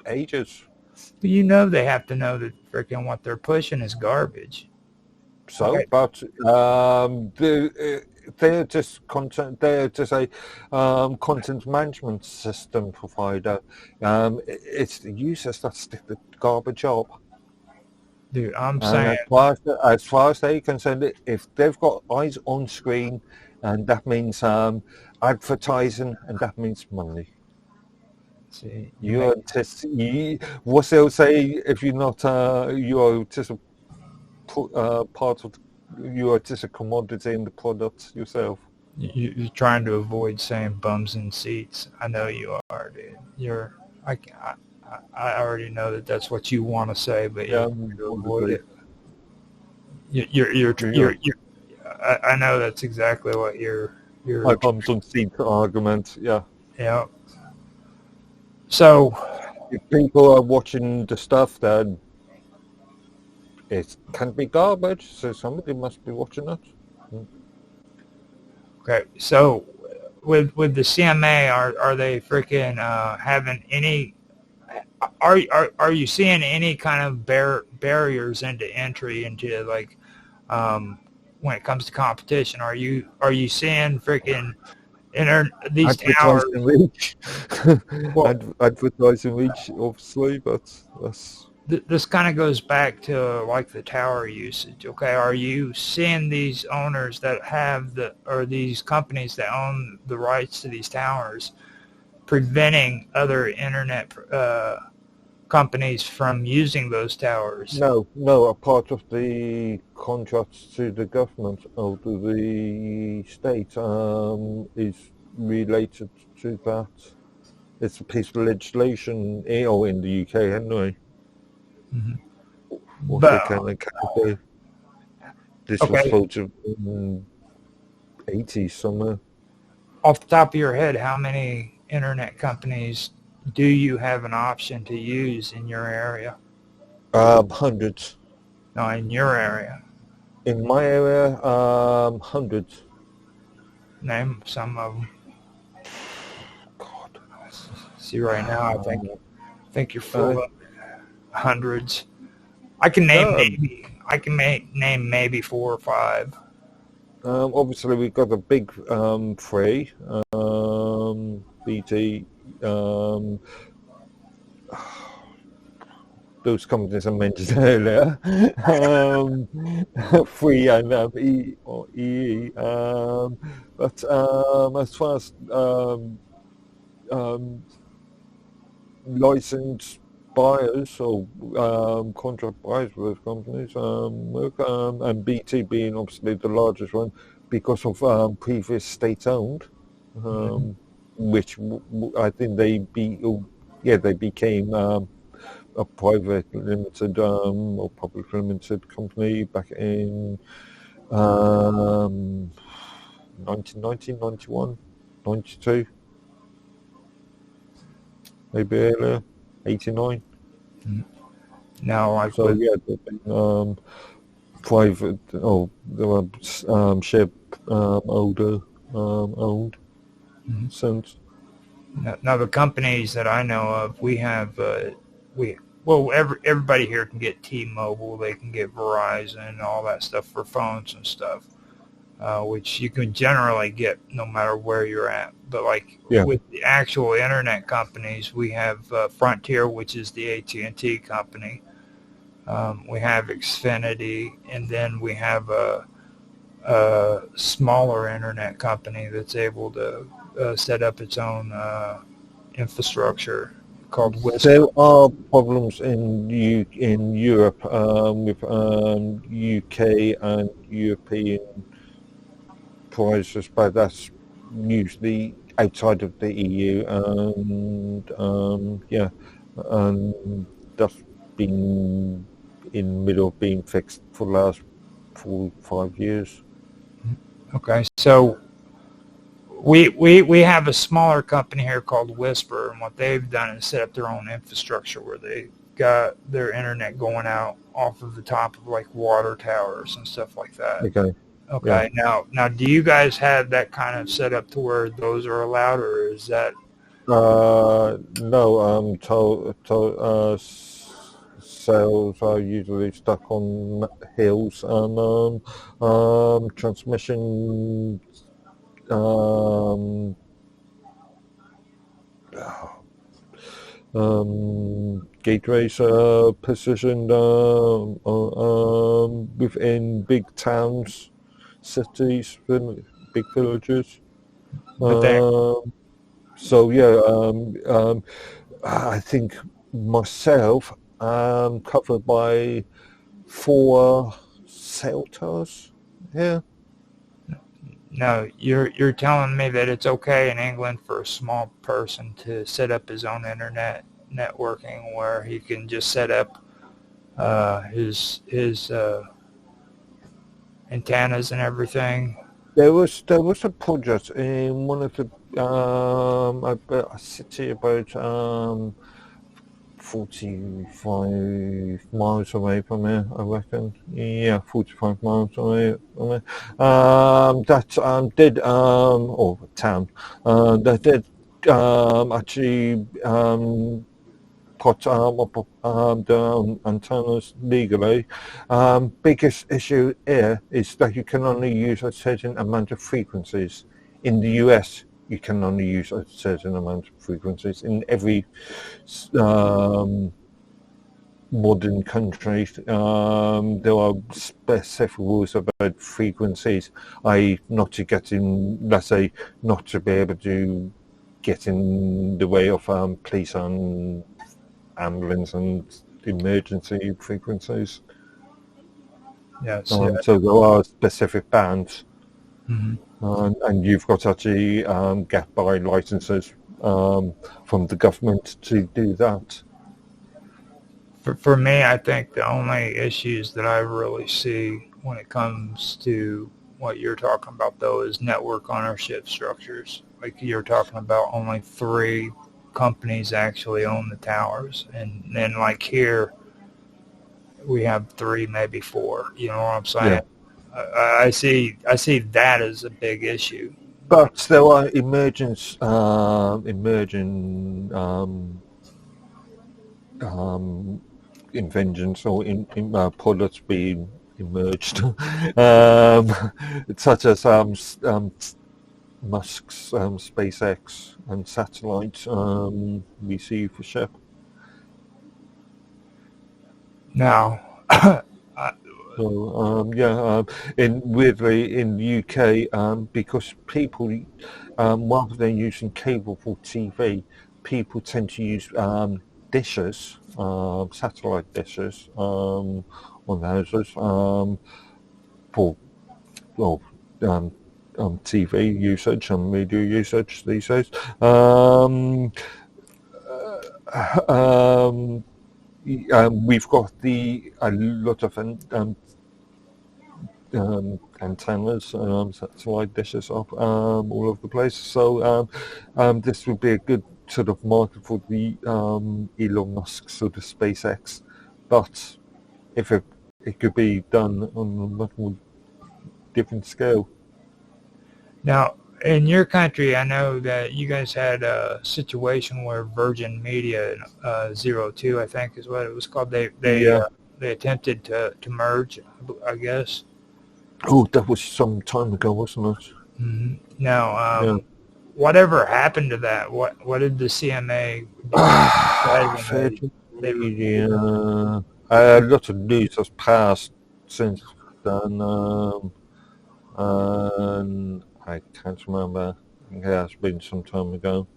ages. But you know they have to know that freaking what they're pushing is garbage. So, okay. But they're just content. They're just a content management system provider. It's the users that stick the garbage up. Dude, I'm saying as far as they're concerned, if they've got eyes on screen, and that means advertising, and that means money. See, what they'll say if you're not, you're just a part of, you're just a commodity in the product yourself. You're trying to avoid saying bums in seats. I know you are, dude. I already know that that's what you want to say, but you're trying to avoid it. I know that's exactly what you're. My bums on seat argument, yeah. Yeah. So, if people are watching the stuff, then it can't be garbage. So somebody must be watching it. Okay, so with the CMA, are they freaking having any? Are you seeing any kind of barriers into entry into like when it comes to competition? Are you seeing freaking these towers? Reach. Advertising reach, obviously, but that's. This kind of goes back to like the tower usage. Okay, are you seeing these owners that have these companies that own the rights to these towers preventing other internet companies from using those towers? No. A part of the contracts to the government or to the state is related to that. It's a piece of legislation, or in the UK anyway. Mm-hmm. What they can do. This was voted in the 80s somewhere. Off the top of your head, how many internet companies do you have an option to use in your area? Hundreds. No, in your area. In my area, hundreds. Name some of them. God. See, right now, I think you're full of hundreds. I can name Um, name maybe 4 or 5. Obviously, we've got the big three, BT, those companies I mentioned earlier, Free and E or EE. But as far as um, licensed buyers or contract buyers for those companies, work, and BT being obviously the largest one because of previous state-owned, Mhm. which I think they became a private limited or public limited company back in 1990, 91, 92, maybe earlier, 89. No, like So with yeah, they've been private or they were share older owned Mhm. since. now the companies that I know of, we have we everybody here can get T-Mobile, they can get Verizon, and all that stuff for phones and stuff. Which you can generally get no matter where you're at. But like Yeah. with the actual internet companies, we have Frontier, which is the AT&T company. We have Xfinity, and then we have a smaller internet company that's able to set up its own infrastructure called There Whisper. are problems in Europe with UK and European prices, but that's usually outside of the EU, and yeah, and that's been in the middle of being fixed for the last 4 5 years. Okay, so we have a smaller company here called Whisper, and what they've done is set up their own infrastructure where they got their internet going out off of the top of like water towers and stuff like that. Okay, yeah. Okay, now do you guys have that kind of set up to where those are allowed, or is that No, cells are usually stuck on hills, and transmission um, gateways are positioned within big towns, cities, big villages. but they So yeah, I think myself covered by 4 cell towers. Yeah. no, you're telling me that it's okay in England for a small person to set up his own internet networking where he can just set up his antennas and everything. There was a project in one of the a city about 45 miles away from here, I reckon. Yeah, 45 miles away from here. That did or town that did actually put up the antennas legally. Biggest issue here is that you can only use a certain amount of frequencies. In the US, you can only use a certain amount of frequencies. In every modern country, there are specific rules about frequencies, i.e. not to get in, let's say, not to be able to get in the way of police and ambulance and emergency frequencies. Yes, So there are specific bands, hmm and you've got to actually get by licenses from the government to do that. For me, I think the only issues that I really see when it comes to what you're talking about, though, is network ownership structures. Like you're talking about, only 3 companies actually own the towers, and then like here we have 3, maybe 4. You know what I'm saying? Yeah. I see that as a big issue. But there are emerging inventions or products being emerged, such as Musk's SpaceX and satellite receivership. Now, So weirdly in the UK, because people, rather than using cable for TV, people tend to use dishes, satellite dishes, on the houses for TV usage and media usage these days. We've got a lot of antennas, satellite dishes up all over the place. So this would be a good sort of market for the Elon Musk sort of SpaceX. But if it could be done on a much more different scale. now, in your country, I know that you guys had a situation where Virgin Media 02, I think is what it was called. They attempted to merge, I guess. Oh, that was some time ago, wasn't it? Mm-hmm. Now, whatever happened to that? What did the CMA do? A lot of news has passed since then, and I can't remember. Yeah, it's been some time ago.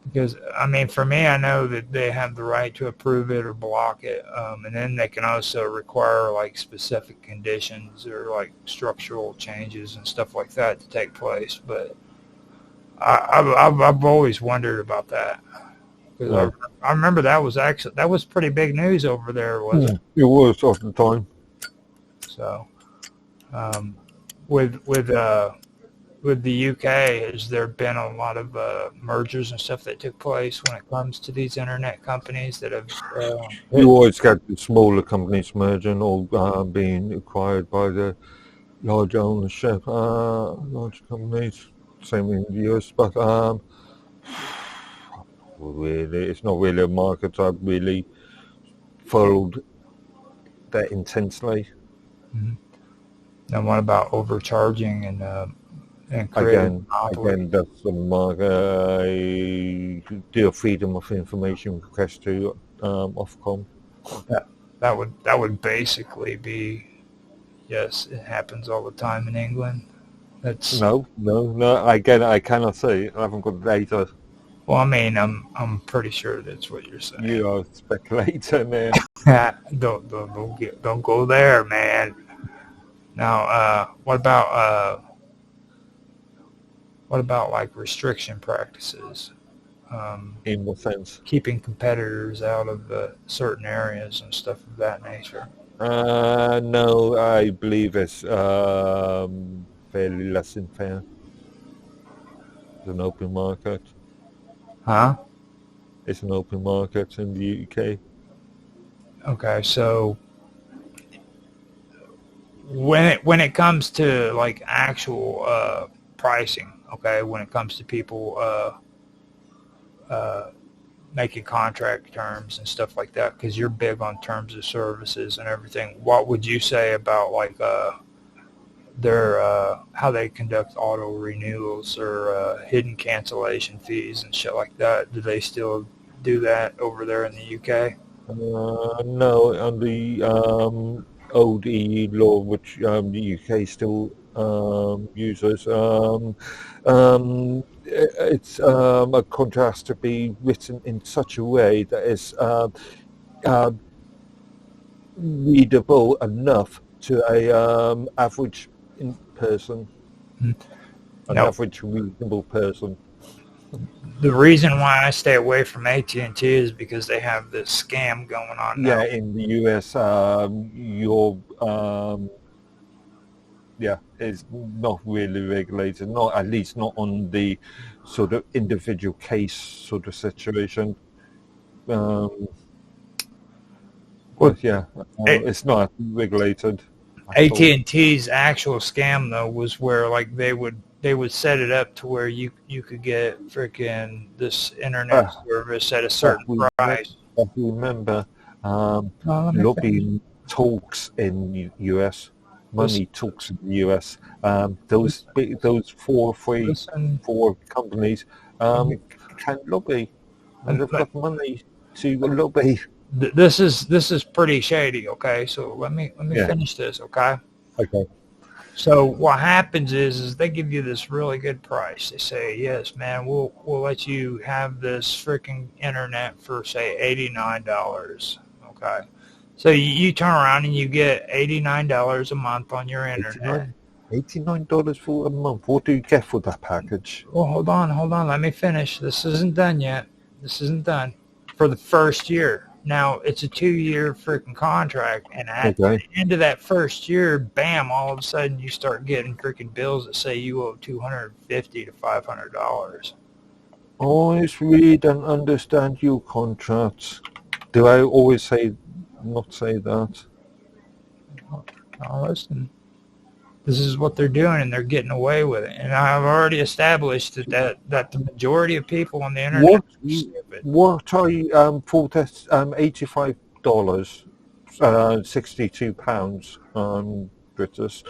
Because, I mean, for me, I know that they have the right to approve it or block it, and then they can also require, like, specific conditions or, like, structural changes and stuff like that to take place. But I've always wondered about that. Because I remember that was pretty big news over there, wasn't it? It was at the time. So, with the UK, has there been a lot of mergers and stuff that took place when it comes to these internet companies that have? You always get the smaller companies merging or being acquired by the large ownership, large companies. Same in the US, but really, it's not really a market I've really followed that intensely. Mm-hmm. And what about overcharging and creating again, that's the market. Do a freedom of information request to Ofcom. That would basically be, yes, it happens all the time in England. That's no. Again, I cannot say. I haven't got data. Well, I mean, I'm pretty sure that's what you're saying. You are speculating, man. Don't go there, man. Now, what about like restriction practices? In what sense? Keeping competitors out of certain areas and stuff of that nature. No, I believe it's fairly less than fair. It's an open market. Huh? It's an open market in the UK. Okay, so when it comes to like actual pricing, okay, when it comes to people making contract terms and stuff like that, because you're big on terms of services and everything, what would you say about like their how they conduct auto renewals or hidden cancellation fees and shit like that? Do they still do that over there in the UK? No, on the old EU law, which the UK still uses, it's a contract has to be written in such a way that is readable enough to a average person, an average reasonable person. The reason why I stay away from AT&T is because they have this scam going on now. Yeah, in the US, it's not really regulated, not at least not on the sort of individual case sort of situation. It's not regulated. AT&T's actual scam though was where like they would set it up to where you could get freaking this internet service at a certain price. I remember Let me finish. Lobbying talks in US, money talks in the US. Those Listen, four companies can lobby, and and they've got money to lobby. this is pretty shady. Okay, so let me Yeah. finish this. Okay. Okay. So what happens is they give you this really good price. They say, yes, man, we'll let you have this freaking internet for say $89. Okay. So you turn around and you get $89 a month on your internet. $89 for a month. What do you get for that package? Well, hold on. Let me finish. This isn't done yet. This isn't done for the first year. Now, it's a 2-year freaking contract, and at the Okay. end of that first year, bam, all of a sudden you start getting freaking bills that say you owe $250 to $500. Always read and understand your contracts. Do I always not say that? Now, listen, this is what they're doing, and they're getting away with it. And I've already established that the majority of people on the internet What are stupid. what are you for this $85, £62, British.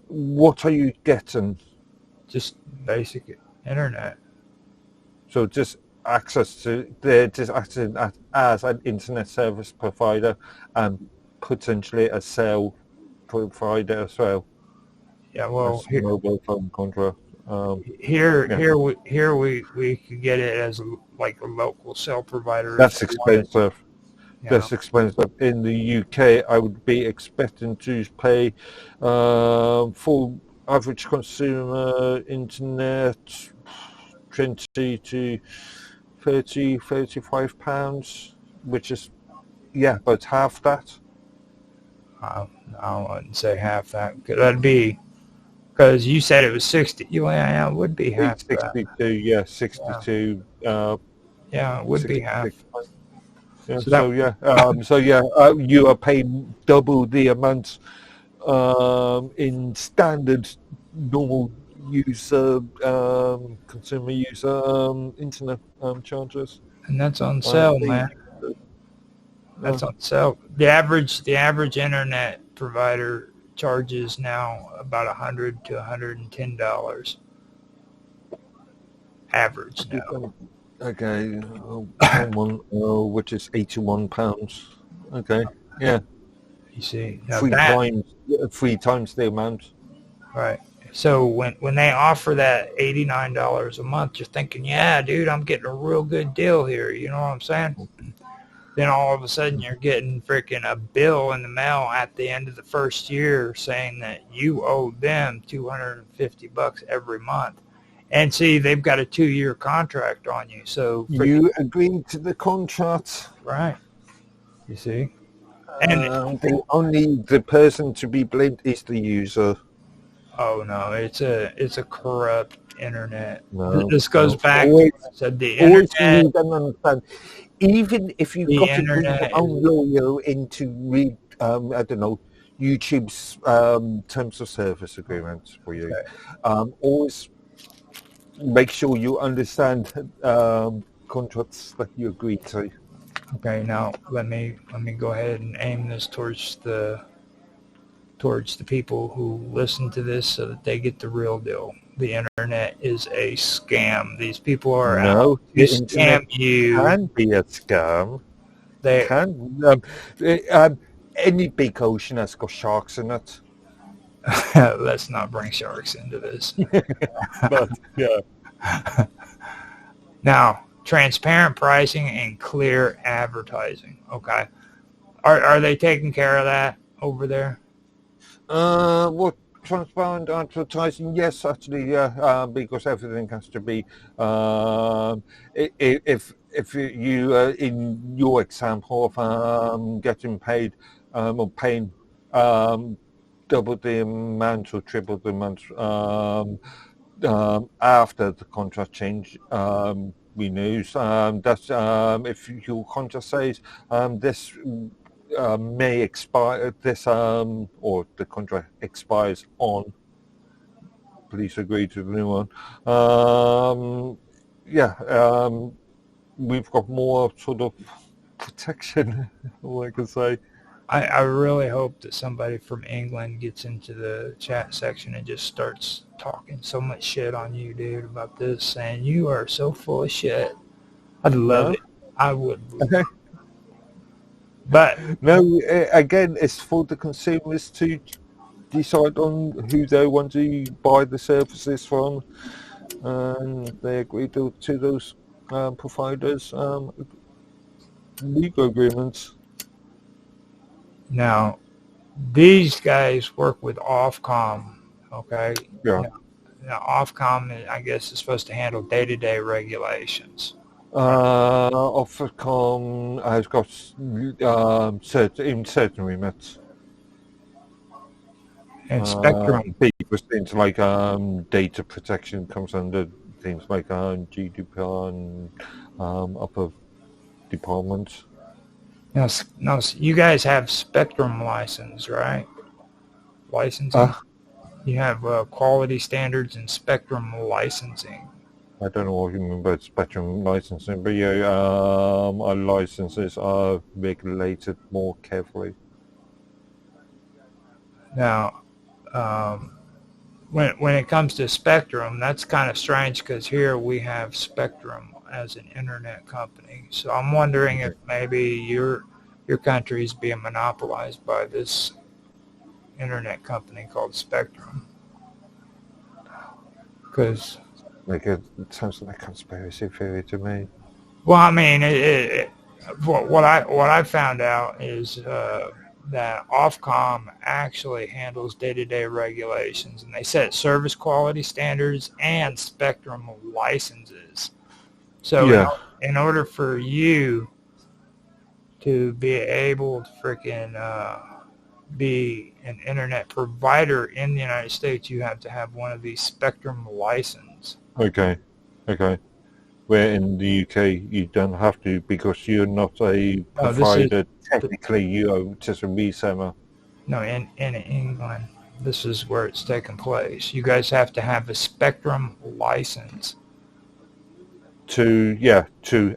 What are you getting? Just basic internet. So just access to they're just acting as an internet service provider and potentially a cell provider as well Yeah, well, as mobile phone contract. here Yeah. we could get it as like a local cell provider. That's if you wanted, expensive. you know. That's expensive. In the UK, I would be expecting to pay for average consumer internet 20 to 30, £35, which is, yeah, but half that. I wouldn't say half that. That'd be because you said it was 60. Yeah, it would be half that. 62, yeah, 62, Yeah, it would be 66. half. Yeah, So that you are paying double the amount in standard normal user consumer user internet charges. and that's on sale, They- man. That's on sale. The average internet provider charges now about $100 to $110. Average now. Okay, which is £81. Okay, yeah, You see, now three that times three times the amount. right. So when they offer that $89 a month, you're thinking, yeah, dude, I'm getting a real good deal here. You know what I'm saying? Then all of a sudden you're getting freaking a bill in the mail at the end of the first year saying that you owe them $250 every month. And see, they've got a 2-year contract on you. So You agreed to the contract. right. You see? And The person to be blamed is the user. oh no, it's a corrupt internet. No, This goes back always, to what I said, the always internet. need and understand. Even if you've The got to bring internet your own is- lawyer in to read, I don't know, YouTube's terms of service agreements for you. Okay. Always make sure you understand contracts that you agree to. Okay, now let me go ahead and aim this towards the people who listen to this so that they get the real deal. The internet is a scam. These people are No, out to the scam internet you. can be a scam. They Any big ocean has got sharks in it. let's not bring sharks into this. But yeah. Now, transparent pricing and clear advertising. Okay, are they taking care of that over there? What transparent advertising? Yes, actually, yeah. Because everything has to be. If you in your example of getting paid or paying double the amount or triple the amount after the contract change renews. That's if your contract says this may expire, this or the contract expires on. Please agree to the new one. We've got more sort of protection. All I can say. I really hope that somebody from England gets into the chat section and just starts talking so much shit on you, dude, about this, saying you are so full of shit. I'd love No? it. I would. But No, again, it's for the consumers to decide on who they want to buy the services from, and they agree to those providers' legal agreements. now, these guys work with Ofcom, okay? Yeah. Now Ofcom, I guess, is supposed to handle day-to-day regulations. Ofcom has got certain remits. And Spectrum, Because things like data protection comes under things like GDPR and other departments. now, you guys have Spectrum license, right? Licensing? You have quality standards and Spectrum licensing. I don't know what you mean by spectrum licensing, but yeah, our licenses are regulated more carefully. Now, when it comes to Spectrum, that's kind of strange because here we have Spectrum as an internet company. So I'm wondering if maybe your country's being monopolized by this internet company called Spectrum. Because It sounds like a conspiracy theory to me. well, I mean, what I found out is that Ofcom actually handles day-to-day regulations, and they set service quality standards and Spectrum licenses. So Yeah. in order for you to be able to freaking be an internet provider in the United States, you have to have one of these Spectrum licenses. Okay. Where in the UK you don't have to because you're not a provider. Technically, you're just a reseller. No, in England, this is where it's taking place. You guys have to have a Spectrum license. To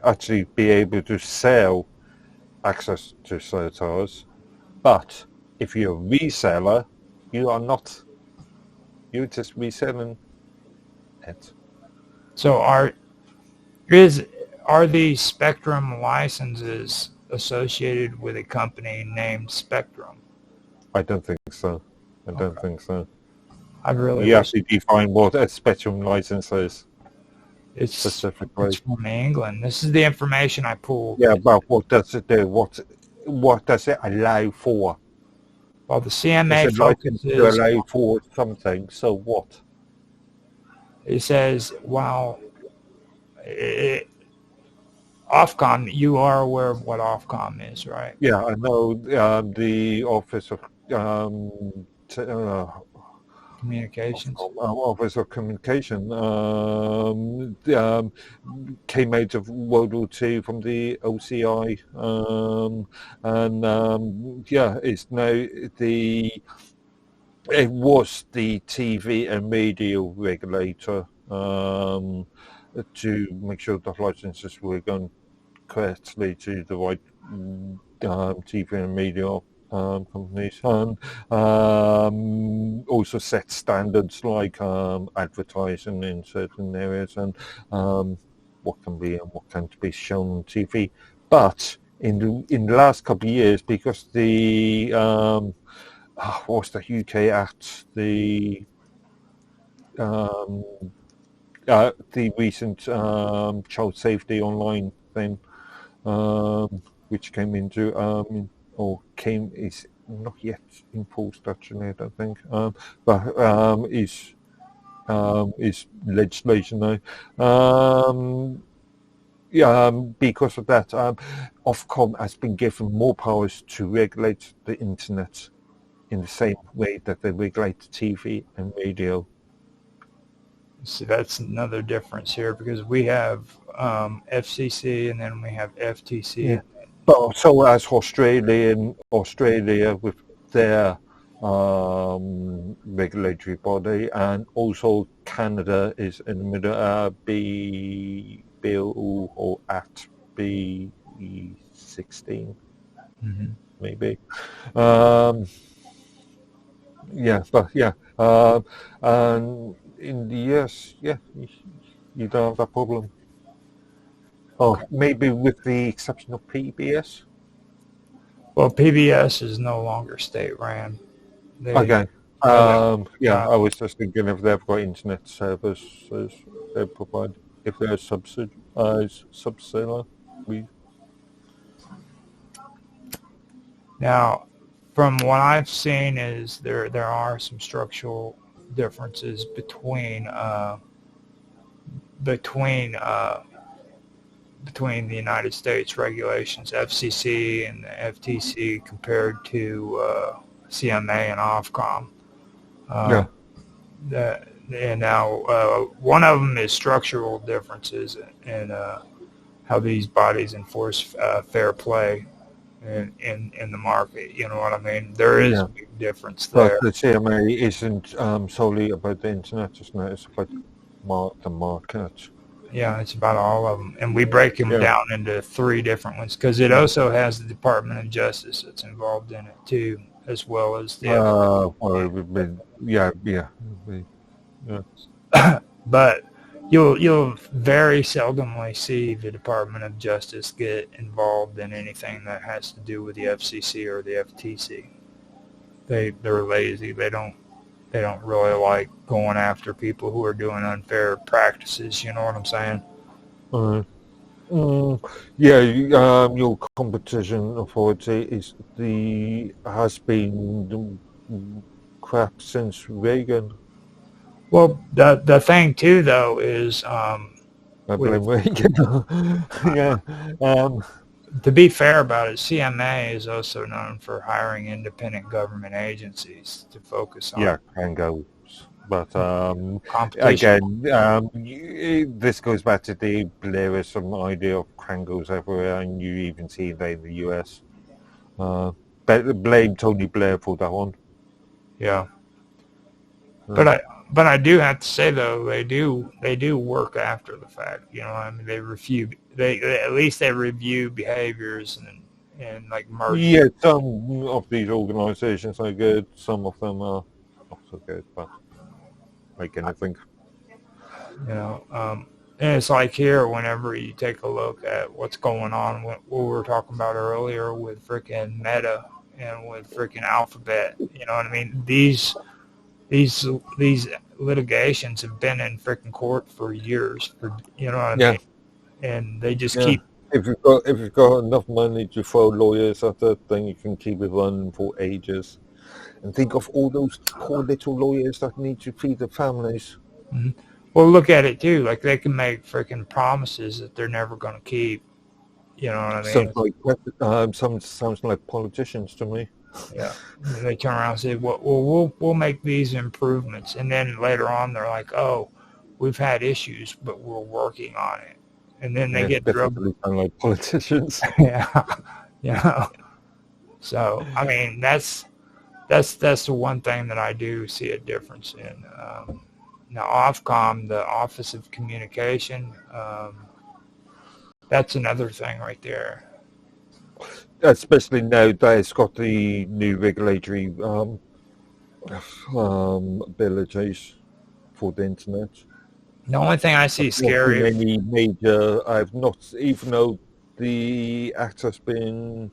actually be able to sell access to towers. But if you're a reseller, you are not. You're just reselling it. So are these Spectrum licenses associated with a company named Spectrum? I don't think so. I don't think so. I really You have to define what a Spectrum license is. It's specifically. It's from England. This is the information I pulled. Yeah, but what does it do? What does it allow for? Well, the CMA It's a license to focuses. allow for something. So what? It says, wow, Ofcom, you are aware of what Ofcom is, right? Yeah, I know the Office of Communications. Office of Communication came out of World War II from the OCI, it's now it was the TV and radio regulator to make sure the licenses were going correctly to the right TV and radio companies, and also set standards like advertising in certain areas and what can be and what can't be shown on TV. But in the last couple of years, because the what's the UK Act, the recent child safety online thing, which came into is not yet enforced actually, I don't think, but is legislation now. Because of that, Ofcom has been given more powers to regulate the internet in the same way that they regulate TV and radio. See, that's another difference here because we have FCC and then we have FTC. Yeah. But so as Australia with their regulatory body, and also Canada is in the middle, Bill or Act BC 2016, Mm-hmm. maybe. Yeah, but yeah, and in the US, yeah, you don't have that problem. Oh, maybe with the exception of PBS. Well, PBS is no longer state ran. They Okay. that Yeah, uh, I was just thinking if they've got internet services they provide, if they're subsidiary. We now, from what I've seen, is there are some structural differences between between the United States regulations, FCC and the FTC, compared to CMA and Ofcom. yeah, Um, and now one of them is structural differences in how these bodies enforce fair play in the market. You know what I mean? There is yeah. a big difference But there. the CMA isn't solely about the internet, isn't it? It's about the market. Yeah, it's about all of them, and we break them Yeah. down into three different ones because it also has the Department of Justice that's involved in it too, as well as the Well, it would be, yeah, yeah, yeah. but you'll very seldomly see the Department of Justice get involved in anything that has to do with the FCC or the FTC. They're lazy. They don't really like going after people who are doing unfair practices. You know what I'm saying? Yeah, your competition authority has been crap since Reagan. Well, the thing too though is I blame with Reagan. Yeah. to be fair about it, CMA is also known for hiring independent government agencies to focus Yeah, on Kangos. But competition. again, this goes back to the Blairism idea of Krangos everywhere, and you even see that in the US. Blame Tony Blair for that one. Yeah, Uh, but I do have to say though they do work after the fact. You know, I mean they at least they review behaviors and like merge. yeah, some of these organisations are good, some of them are not so good, but like anything. You know, and it's like here whenever you take a look at what's going on, what we were talking about earlier with freaking Meta and with freaking Alphabet. You know what I mean? These litigations have been in freaking court for years. You know what I Yeah, mean? And they just yeah. keep. If you've got enough money to throw lawyers at it, then you can keep it running for ages. And think of all those poor little lawyers that need to feed their families. Mhm. Well, look at it too. Like they can make freaking promises that they're never going to keep. You know what I mean? Sounds like politicians to me. Yeah. And they turn around and say, well, we'll make these improvements," and then later on they're like, "Oh, we've had issues, but we're working on it," and then they Yeah, get drilled. definitely sound like politicians. Yeah. You know. So I mean, that's the one thing that I do see a difference in. Now, Ofcom, the Office of Communication, that's another thing right there. Especially now that it's got the new regulatory abilities for the internet. The only thing I see I've not seen scary, any major. I've not, even though the act has been.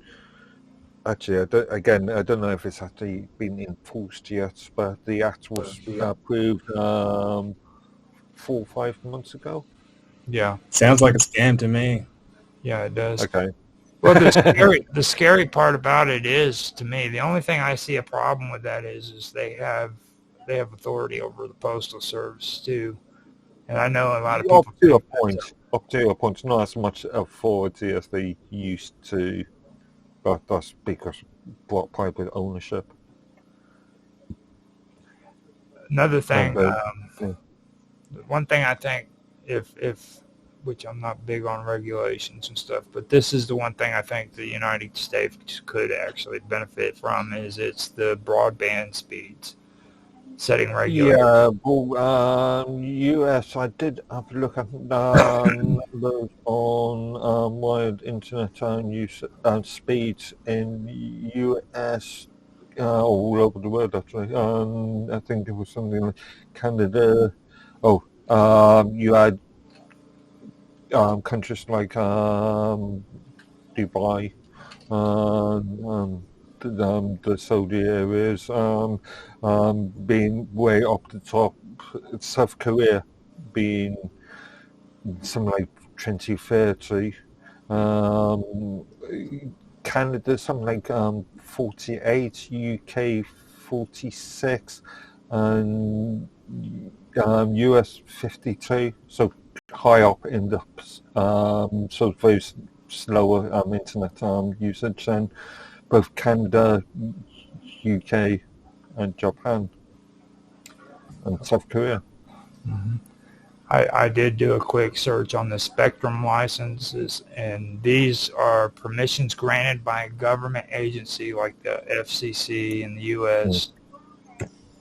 Actually, I don't know if it's actually been enforced yet, but the act was approved 4 or 5 months ago. yeah, Sounds like a scam to me. yeah, it does. Okay. Well, the scary part about it is, to me, the only thing I see a problem with that is they have authority over the postal service too, and I know a lot of people Up to a think that's point. Up to a point. Not as much authority as they used to, but that's because of private ownership. another thing. Yeah. One thing I think, if which I'm not big on regulations and stuff, but this is the one thing I think the United States could actually benefit from is it's the broadband speeds. setting regulations? Yeah, well, US, I did have a look at numbers on wired internet use speeds in US, all over the world actually. I think there was something like Canada. Oh, you had countries like Dubai, the Saudi areas, being way up the top. South Korea being something like 2030. Um, Canada something like 48, UK 46, and US 52. So high up in the so very slower internet usage than both Canada, UK, and Japan, and South Korea. I did do a quick search on the spectrum licenses, and these are permissions granted by a government agency like the FCC in the U.S.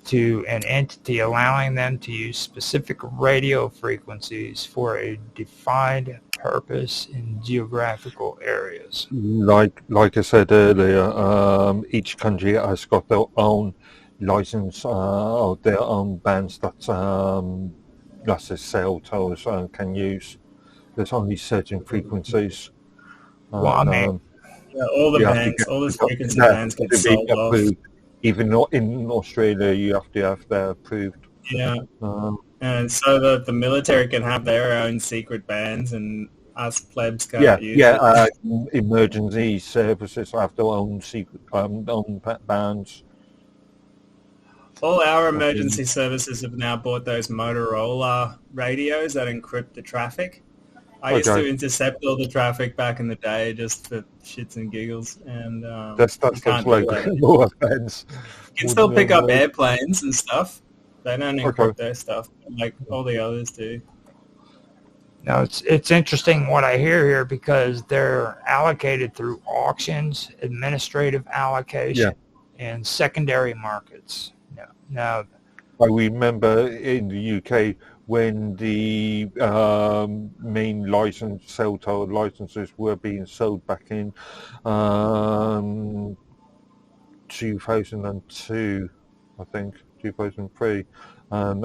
to an entity allowing them to use specific radio frequencies for a defined purpose in geographical areas. Like I said earlier, each country has got their own license or their own bands that that's a cell towers can use. There's only certain frequencies. Well, I mean, Yeah, all the you have to bands, get all the frequency that bands get to be sold off. approved. Even not in Australia, you have to have that approved. Yeah, Um, and so that the military can have their own secret bands and us plebs yeah, can't use it. emergency services have their own secret own bands. All our emergency services have now bought those Motorola radios that encrypt the traffic. I used to intercept all the traffic back in the day just for shits and giggles, and That's you can't like do that. more offense. You can still pick up airplanes and stuff. They don't encrypt their stuff like all the others do. now it's interesting what I hear here because they're allocated through auctions, administrative allocation, and secondary markets. Now, I remember in the UK when the main cell tower licenses were being sold back in 2002, I think, 2003, and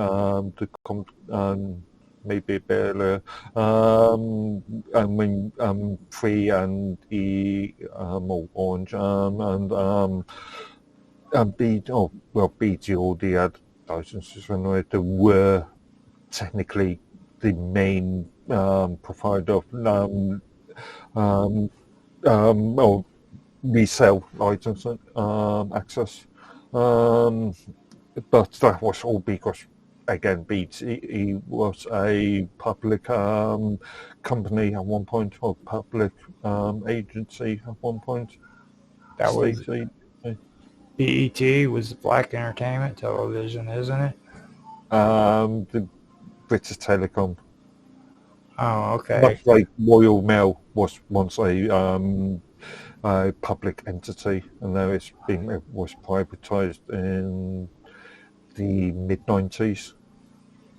maybe a bit earlier, and when Free and the Orange and BT already had licenses anyway. They were technically the main provider of resale license access. But that was all because, again, BT was a public company at one point, or public agency at one point. that was BET was Black Entertainment Television, isn't it? The British Telecom. Oh, okay. Much like Royal Mail was once a public entity, and now it was privatised in the mid-90s.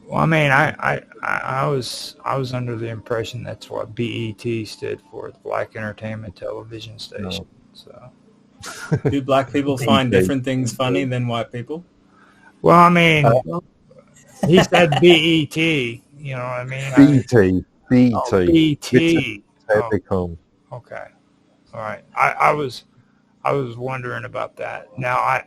Well, I mean, I was under the impression that's what BET stood for, the Black Entertainment Television Station. So, Do black people find different things funny than white people? well, I mean, he said BET. You know what I mean? BT. BT. Telecom. Okay. All right. I was wondering about that. Now,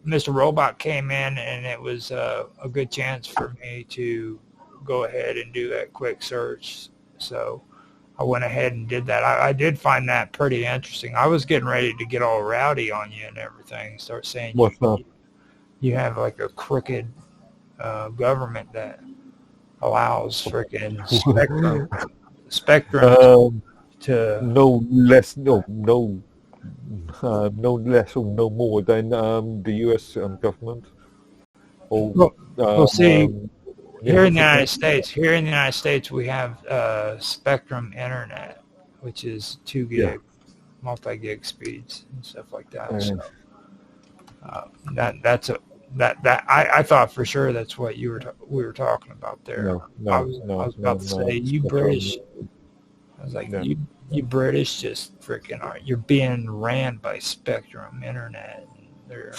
Mr. Robot came in, and it was a good chance for me to go ahead and do that quick search. So I went ahead and did that. I did find that pretty interesting. I was getting ready to get all rowdy on you and everything, start saying you have like a crooked government that allows freaking spectrum to no less or no more than the U.S. Government. Well, see, here in the United States, we have Spectrum Internet, which is 2 gig, multi-gig speeds and stuff like that. So I thought for sure that's what we were talking about there. I was about to say you British. I was like you British just freaking are. You're being ran by Spectrum Internet. They're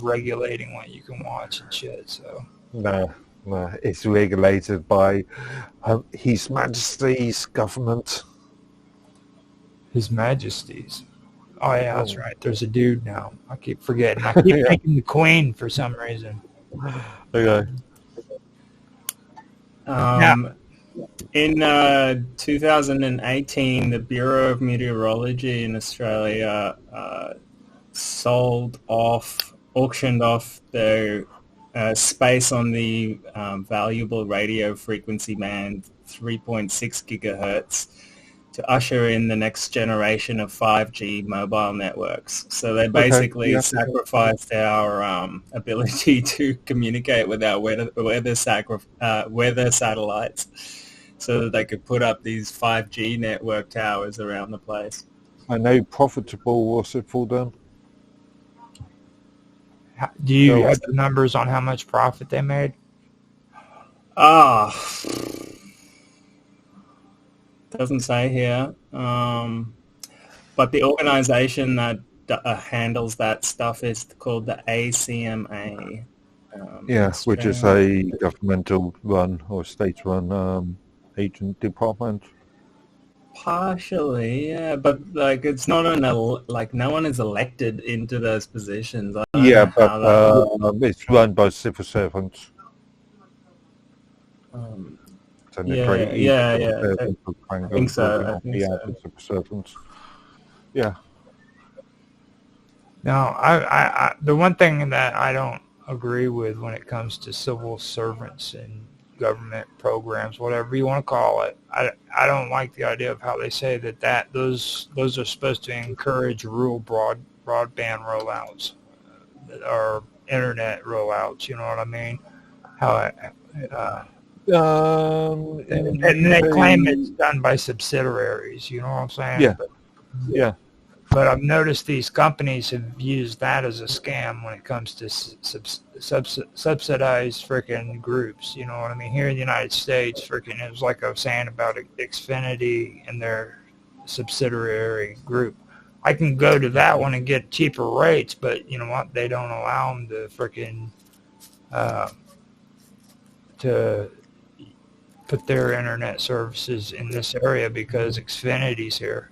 regulating what you can watch and shit. So no, it's regulated by His Majesty's government. His Majesty's. Oh yeah, that's right. There's a dude now. I keep forgetting. I keep thinking the Queen for some reason. Okay. In 2018, the Bureau of Meteorology in Australia auctioned off their space on the valuable radio frequency band 3.6 gigahertz to usher in the next generation of 5G mobile networks. So they basically sacrificed our ability to communicate with our weather satellites so that they could put up these 5G network towers around the place. I know profitable was it for them? Do you have the numbers on how much profit they made? Doesn't say here. But the organization that handles that stuff is called the ACMA. Which is a governmental run or state run agent department. Partially, yeah, but like it's not no one is elected into those positions. But it's run by civil servants. I think so. Yeah. Now, I the one thing that I don't agree with when it comes to civil servants and government programs, whatever you want to call it, I don't like the idea of how they say that those are supposed to encourage rural broadband rollouts or internet rollouts. You know what I mean? And they claim it's done by subsidiaries. You know what I'm saying? Yeah. But I've noticed these companies have used that as a scam when it comes to subsidized freaking groups. You know what I mean? Here in the United States, freaking, it was like I was saying about Xfinity and their subsidiary group. I can go to that one and get cheaper rates, but you know what? They don't allow them to freaking to put their internet services in this area because Xfinity's here.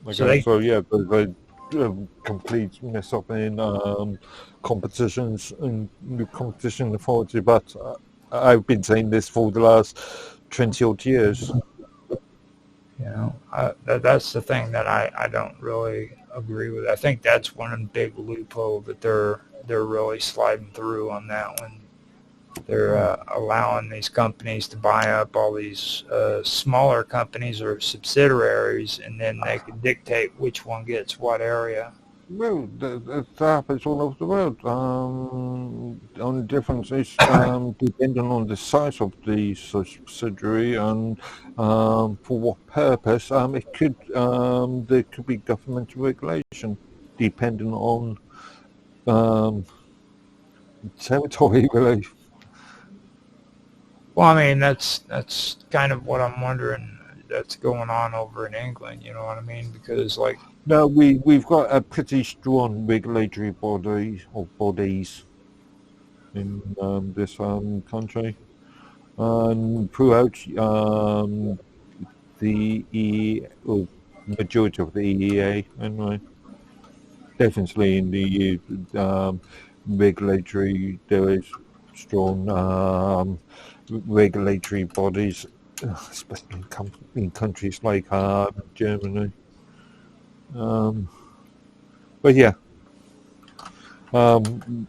Okay, so they complete mess up in competitions and the competition authority, but I've been saying this for the last 20 odd years. You know, that's the thing that I don't really agree with. I think that's one big loophole that they're really sliding through on that one. They're allowing these companies to buy up all these smaller companies or subsidiaries, and then they can dictate which one gets what area. Well, that happens all over the world. The only difference is depending on the size of the subsidiary and for what purpose. It could there could be government regulation depending on territory, really. Well, I mean, that's kind of what I'm wondering that's going on over in England, you know what I mean? Because, like... No, we've got a pretty strong regulatory bodies in this country. And throughout the majority of the EEA, anyway. Definitely in the EU, regulatory, there is strong... regulatory bodies, especially in countries like Germany. But yeah. Remember,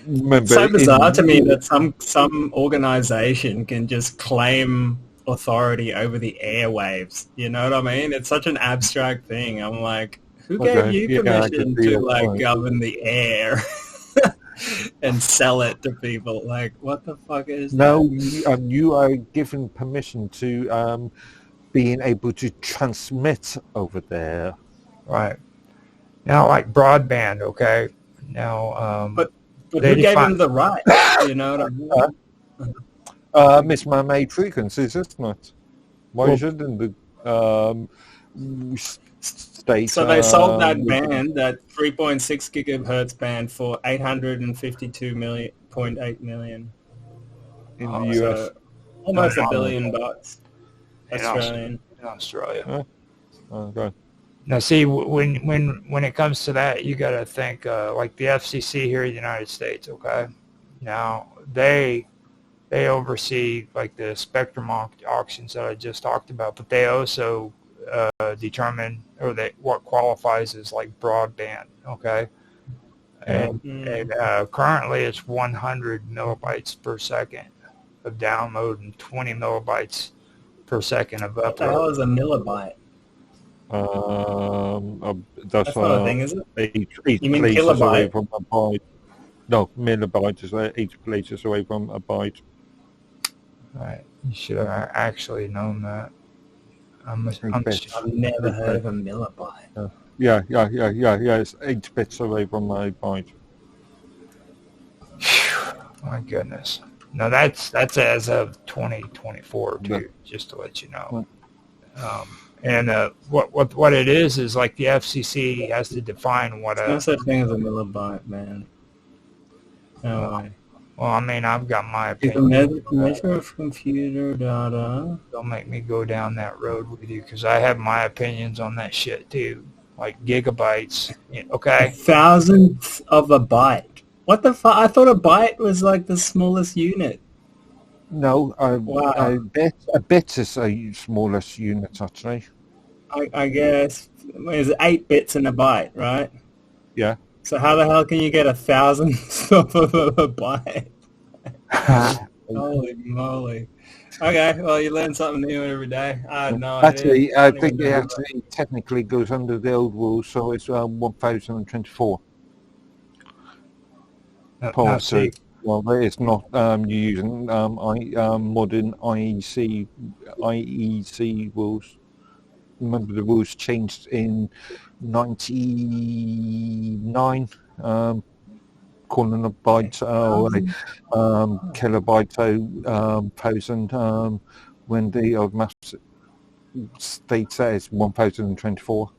it's so bizarre to me that some organization can just claim authority over the airwaves. You know what I mean? It's such an abstract thing. I'm like, who gave you permission to govern the air? And sell it to people. Like, what the fuck is that? No, you are given permission to being able to transmit over there. Right. Now, like broadband, okay? Now, but But They who gave define- him the right? You know what I mean? It's man-made frequencies, isn't it? Why shouldn't the state... So they sold that band, that 3.6 gigahertz band, for 852.8 million in the US. So almost $1 billion In Australian. in Australia. Huh? Okay. Now, see, when it comes to that, you got to think like the FCC here in the United States. Okay, now they oversee like the spectrum auctions that I just talked about, but they also determine what qualifies as like broadband. Okay, and currently it's 100 millibytes per second of download and 20 millibytes per second of upload. What the hell is a millibyte? That's not a thing, is it? Each You mean place is away kilobyte? from a byte. No, millibyte is each place is away from a byte. Right, you should have actually known that. I've never heard of a millibyte. Yeah. It's 8 bits away from a byte. My goodness. No, that's as of 2024 too. Yeah. Just to let you know. And what it is like the FCC has to define what There's no such thing as a millibyte, man. No way. Well, I mean, I've got my It's a opinion. measure of computer data. Don't make me go down that road with you because I have my opinions on that shit too. Like gigabytes. Okay. 1,000th of a byte. What the fuck? I thought a byte was like the smallest unit. No, Wow. a bit is a smallest unit actually. I guess it's 8 bits in a byte, right? Yeah. So how the hell can you get 1,000th of a byte? Holy moly. Okay, well, you learn something new every day. I had no Actually, idea. I think it actually technically goes under the old rules, so it's 1024. Now, see, Well, it's not you're using modern IEC rules. Remember, the rules changed in 99, calling a byte or a kilobyte thousand when the mass state says 1024.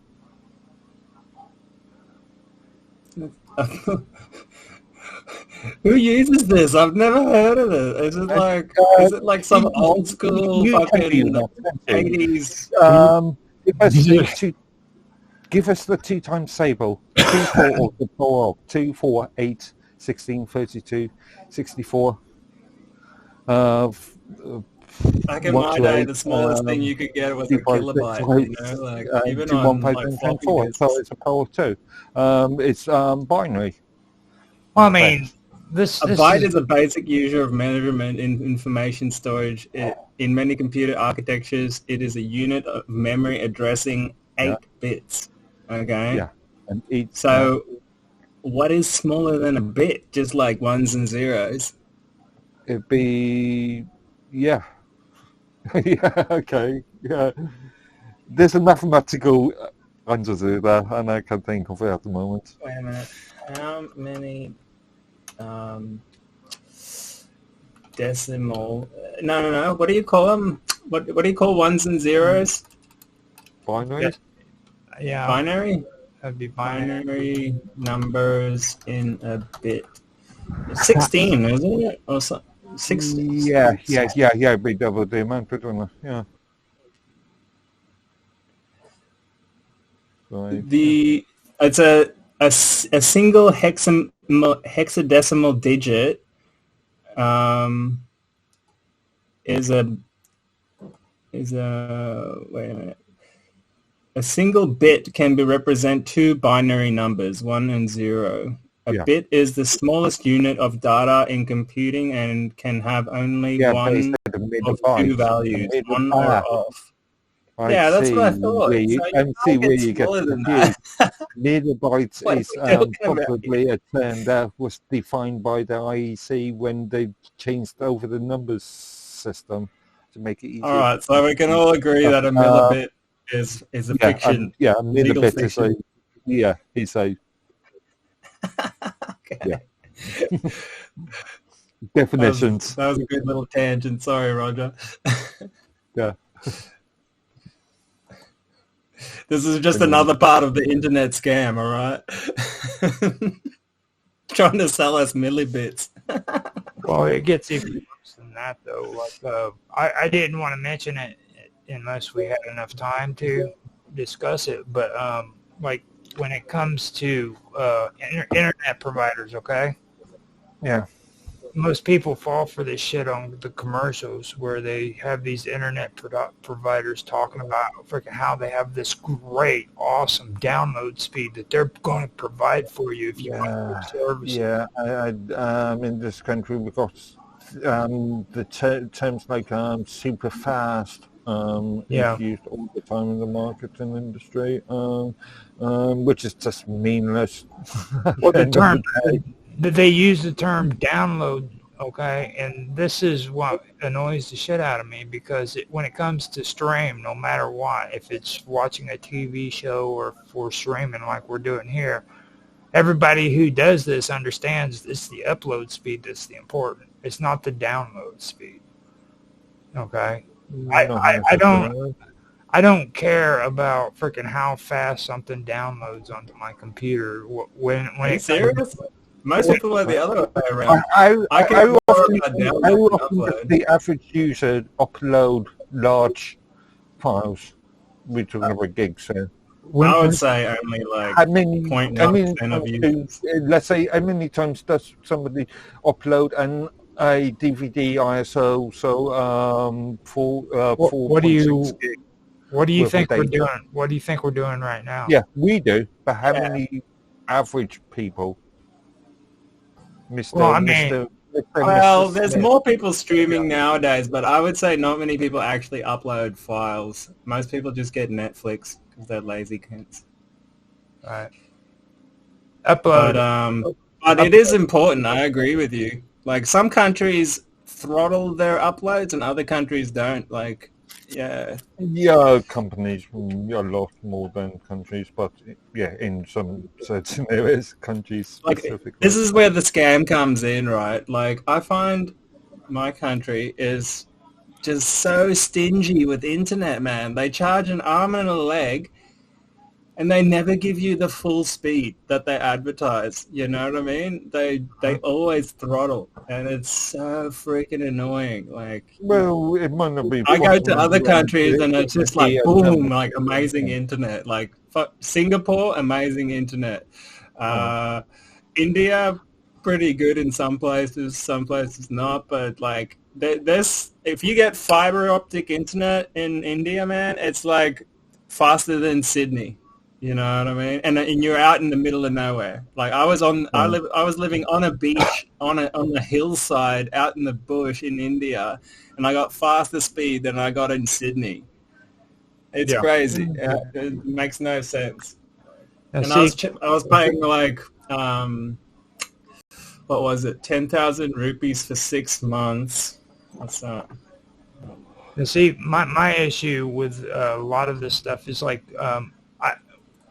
Who uses this? I've never heard of it. Is it like some old school fucking 80s? Give us the 2 times table. 2, 4, or the 4, 2, 4, 8, 16, 32, 64. Back in 1 my to day, 8, the smallest thing you could get was a 2, 5, 6, kilobyte. You know, like even to on 1, like 5, floppy 4. disks. So it's a power of 2. It's binary. well, I mean, this A byte is is a basic user of measurement in information storage. In many computer architectures, it is a unit of memory addressing 8 bits. Okay? Yeah. And each, So what is smaller than a bit? Just like ones and zeros? it'd be, yeah. Yeah, okay. Yeah. There's a mathematical answer to that, and I can't think of it at the moment. Wait a minute. How many decimal... No. What do you call them? What do you call ones and zeros? Binary? yeah, Binary? that'd be binary. Binary numbers in a bit. 16, isn't it? Or so, 16? Yeah. Be double the amount, wouldn't it? Yeah. Right. It's a single hexadecimal digit is a wait a minute. A single bit can represent 2 binary numbers, 1 and 0. A bit is the smallest unit of data in computing and can have only one of 2 values, on or off. Yeah, that's what I thought. Where you, So and see where you get smaller than confused. that. Megabytes What is are we talking about probably a term that was defined by the IEC when they changed over the numbers system to make it easier. All right, so we can all agree that a millibit is a fiction. A millibit is fiction. it's a Okay. yeah. Definitions. That was a good little tangent. Sorry, Roger. Yeah. This is just another part of the internet scam, all right? Trying to sell us millibits. Well, it gets even worse than that, though. Like, I didn't want to mention it unless we had enough time to discuss it, but like when it comes to internet providers, okay? Yeah. Most people fall for this shit on the commercials where they have these internet providers talking about freaking how they have this great, awesome download speed that they're going to provide for you if you want their service. Yeah, in this country we've got the terms like super fast is used all the time in the marketing industry, which is just meaningless. Well, the term they use the term download, okay, and this is what annoys the shit out of me because when it comes to stream, no matter what, if it's watching a TV show or for streaming like we're doing here, everybody who does this understands it's the upload speed that's the important. It's not the download speed. Okay, I don't care about freaking how fast something downloads onto my computer. When Are you it serious? Most people are the other way around. How often does the average user upload large files? We're talking about gigs, so. I would say only like 0.9% of users. Let's say, how many times does somebody upload a DVD ISO? So what do you think we're doing? What do you think we're doing right now? Yeah, we do. But how many average people? Well, there's more people streaming nowadays, but I would say not many people actually upload files. Most people just get Netflix because they're lazy cunts. Right. Upload. But it is important. I agree with you. Like some countries throttle their uploads and other countries don't. Like, yeah. Yeah, companies a lot more than countries, but yeah, in some certain areas, countries specifically. Like, this is where the scam comes in, right? Like, I find my country is just so stingy with internet, man. They charge an arm and a leg, and they never give you the full speed that they advertise. You know what I mean? They always throttle, and it's so freaking annoying. Like, well, it might not be. I go to other countries, and it's just like boom, like amazing internet. Like Singapore, amazing internet. India, pretty good in some places not. But like this, if you get fiber optic internet in India, man, it's like faster than Sydney. You know what I mean? And you're out in the middle of nowhere. Like I was living on a beach on the hillside out in the bush in India, and I got faster speed than I got in Sydney. It's crazy. It makes no sense. And I was paying like what was it? 10,000 rupees for 6 months. What's that? And see, my issue with a lot of this stuff is like.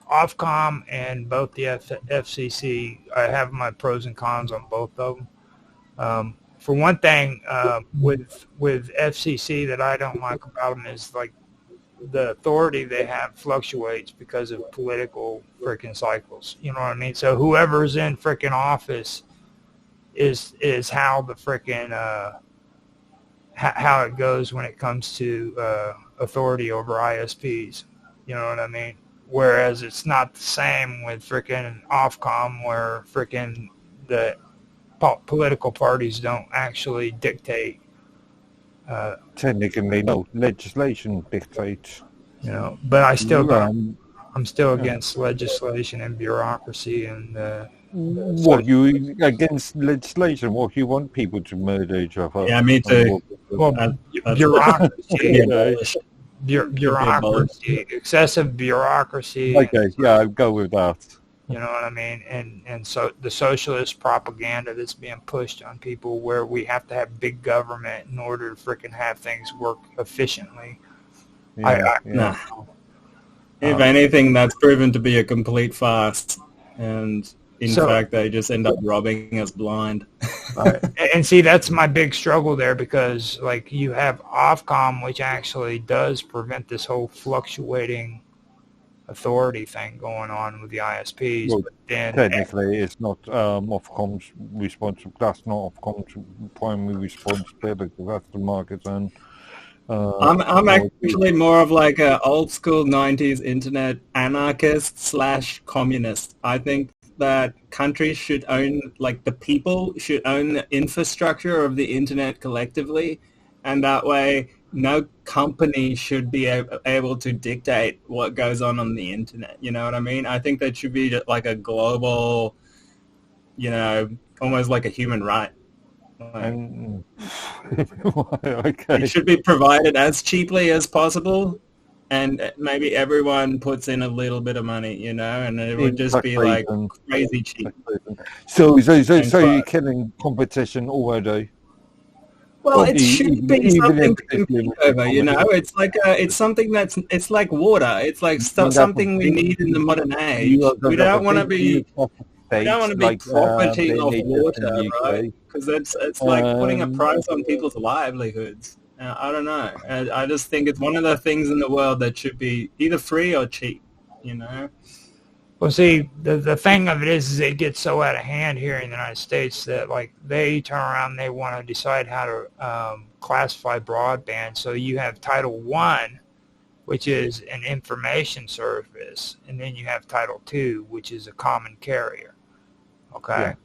Ofcom and both the FCC, I have my pros and cons on both of them. For one thing, with FCC that I don't like about them is like the authority they have fluctuates because of political freaking cycles. You know what I mean? So whoever's in freaking office is how the freaking how it goes when it comes to authority over ISPs. You know what I mean? Whereas it's not the same with freaking Ofcom, where freaking the political parties don't actually dictate. Technically, no, legislation dictates. You know, but I'm still against legislation and bureaucracy and. What you against legislation? What you want people to murder each other? Yeah, me too. Well, bureaucracy. Bureaucracy, excessive bureaucracy. Okay, yeah, I'll go with that. You know what I mean? And so the socialist propaganda that's being pushed on people where we have to have big government in order to freaking have things work efficiently. If anything, that's proven to be a complete farce. And in fact, they just end up robbing us blind. Right. And see, that's my big struggle there, because like you have Ofcom, which actually does prevent this whole fluctuating authority thing going on with the ISPs. Well, but then technically, it's not Ofcom's responsibility. That's not Ofcom's primary responsibility. That's the market. And I'm actually more of like a old school 90s internet anarchist / communist. I think that countries should own, like the people should own the infrastructure of the internet collectively, and that way no company should be able to dictate what goes on the internet. You know what I mean? I think that should be just like a global, you know, almost like a human right. okay. It should be provided as cheaply as possible, and maybe everyone puts in a little bit of money, you know, and it would just be like crazy cheap. So you're killing competition already. Well, it should be something to compete over, you know. It's like it's something it's like water. It's like something we need in the modern age. We don't want to be profiting off water, right? Because it's like putting a price on people's livelihoods. I don't know. I just think it's one of the things in the world that should be either free or cheap, you know? Well, see, the thing of it is it gets so out of hand here in the United States that, like, they turn around and they want to decide how to classify broadband. So you have Title I, which is an information service, and then you have Title II, which is a common carrier, okay?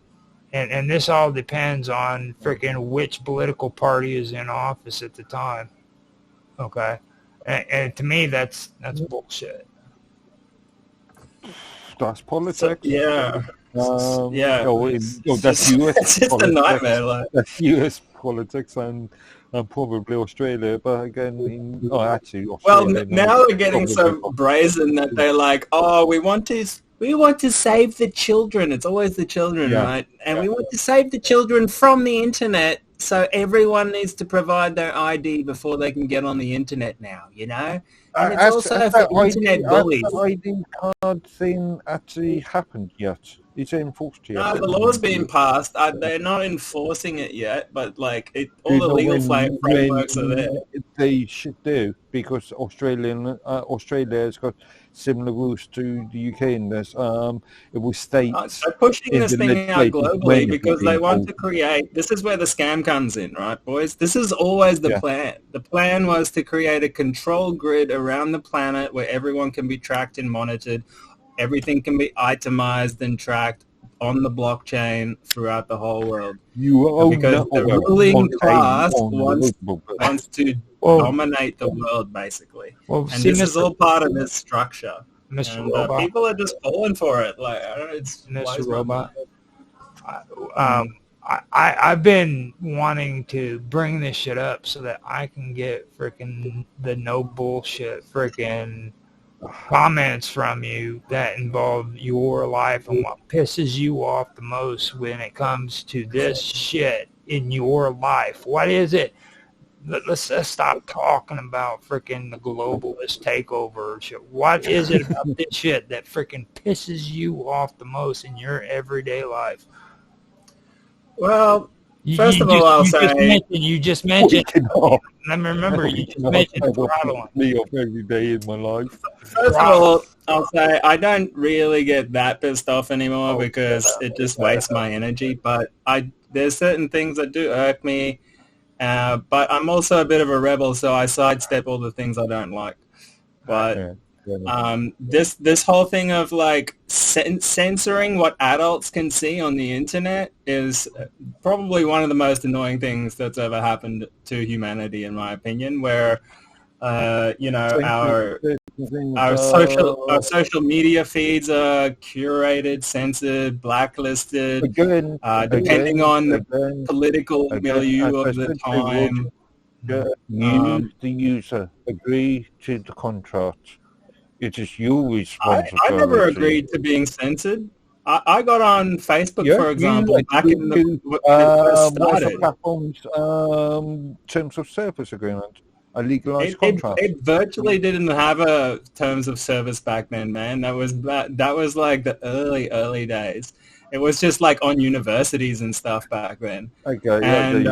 Yeah. And this all depends on freaking which political party is in office at the time, okay? And to me, that's bullshit. That's politics. So, yeah. Yeah. That's US. It's just politics. A nightmare. Like. That's US politics and probably Australia, but again, actually, Australia. Well, now they're getting so brazen that they're like, "Oh, we want to save the children." It's always the children, right? And we want to save the children from the internet. So everyone needs to provide their ID before they can get on the internet now, you know? And it's also for internet bullies. The ID card thing actually happened yet? Is it enforced yet? No, the law's been passed. They're not enforcing it yet, but like all the legal frameworks are there. They should do, because Australia has got similar rules to the UK in this. It was states. They're pushing this thing out globally because they want to create. This is where the scam comes in, right, boys? This is always the plan. The plan was to create a control grid around the planet where everyone can be tracked and monitored. Everything can be itemized and tracked on the blockchain throughout the whole world. Because the ruling class wants to dominate the world, basically. And this is all part of this structure. Mr. And Robot. people are just falling for it. Like, I don't know, it's Mr. Robot. I've been wanting to bring this shit up so that I can get freaking the no bullshit freaking comments from you that involve your life and what pisses you off the most when it comes to this shit in your life. What is it? Let's stop talking about freaking the globalist takeover shit. What is it about this shit that freaking pisses you off the most in your everyday life? Well, first of all, I'll say... You just mentioned... Let me remember, you just mentioned throttling. Me off every day in my life. First of all, I'll say I don't really get that pissed off anymore because it just wastes my energy. But there's certain things that do irk me. But I'm also a bit of a rebel, so I sidestep all the things I don't like. But this whole thing of like censoring what adults can see on the internet is probably one of the most annoying things that's ever happened to humanity, in my opinion. Where our social media feeds are curated, censored, blacklisted, depending on the political milieu of the time. You, the user, agree to the contract. It is your responsibility. I never agreed to being censored. I got on Facebook, for example, back in when it first started. Platform's terms of service agreement, a legalized contract. It virtually didn't have a terms of service back then, man. That was like the early days. It was just like on universities and stuff back then. Okay, and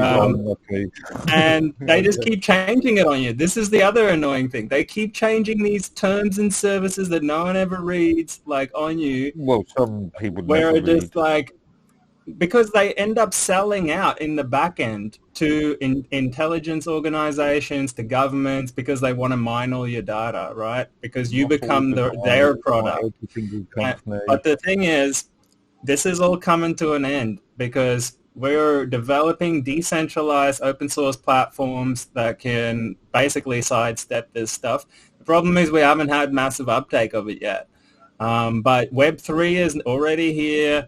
and they just Okay. keep changing it on you. This is the other annoying thing. They keep changing these terms and services that no one ever reads, like on you, Well, some people where never it just read. like because they end up selling out in the back end to intelligence organizations, to governments, because they want to mine all your data, right? Because you Not all become the their time, not product. every single company. But the thing is, this is all coming to an end because we're developing decentralized open source platforms that can basically sidestep this stuff. The problem is we haven't had massive uptake of it yet. But Web3 is already here.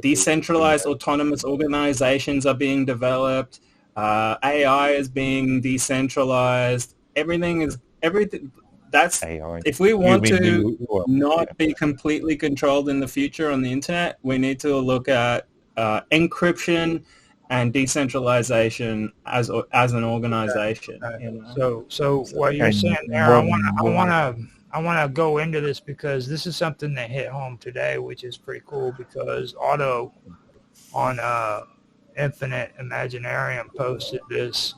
Decentralized autonomous organizations are being developed. AI is being decentralized. Everything. That's AI. if we You want mean to well, not yeah. be completely controlled in the future on the internet, we need to look at encryption and decentralization as an organization. You know? So what you're And saying there, I wanna go into this because this is something that hit home today, which is pretty cool because Otto on Infinite Imaginarium posted this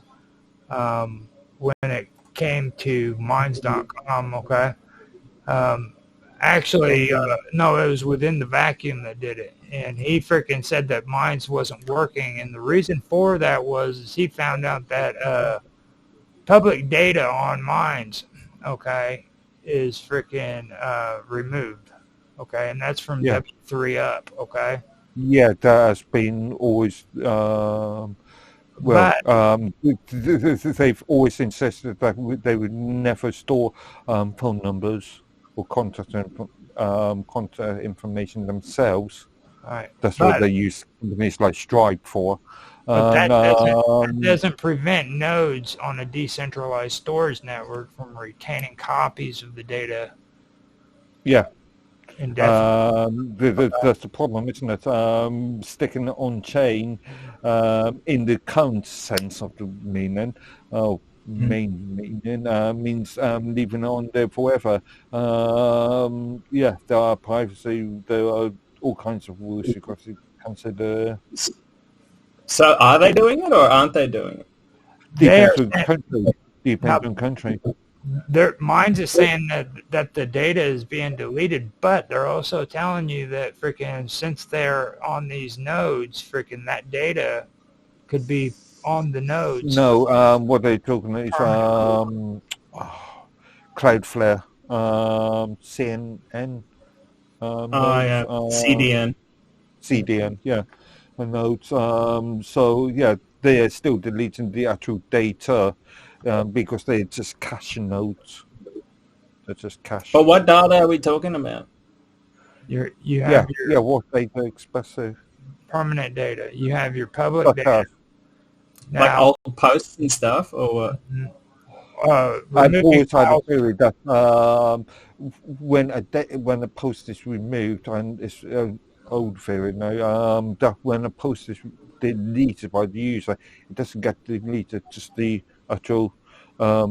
when it came to Minds.com. Okay, um, actually, no, it was within the vacuum that did it, and he freaking said that Minds wasn't working, and the reason for that was he found out that public data on Minds, okay, is freaking removed, okay, and that's from Yeah. W3 up, okay. Yeah, that has been always, But they've always insisted that they would never store phone numbers or contact information themselves. all right, That's what they use companies like Stripe for. but And, that doesn't prevent nodes on a decentralized storage network from retaining copies of the data yeah, indefinitely. that's the problem, isn't it? Sticking it on chain in the current sense of the meaning, main meaning, means leaving it on there forever. Yeah, there are privacy, there are all kinds of rules you've got to consider. So are they doing it or aren't they doing it? Depends on country. Depends on country. Mine's is saying that the data is being deleted, but they're also telling you that freaking since they're on these nodes, freaking that data could be on the nodes. No, what they're talking is Cloudflare, CNN, Yeah, CDN. CDN, yeah, nodes. So yeah, they are still deleting the actual data because they're just caching nodes. They're just caching. But what data are we talking about? You have your what data expressive. permanent data. You have your public data. Now, like old posts and stuff, or what? I've always had a theory that when a post is removed, and it's old theory now, that when a post is deleted by the user, it doesn't get deleted, just the actual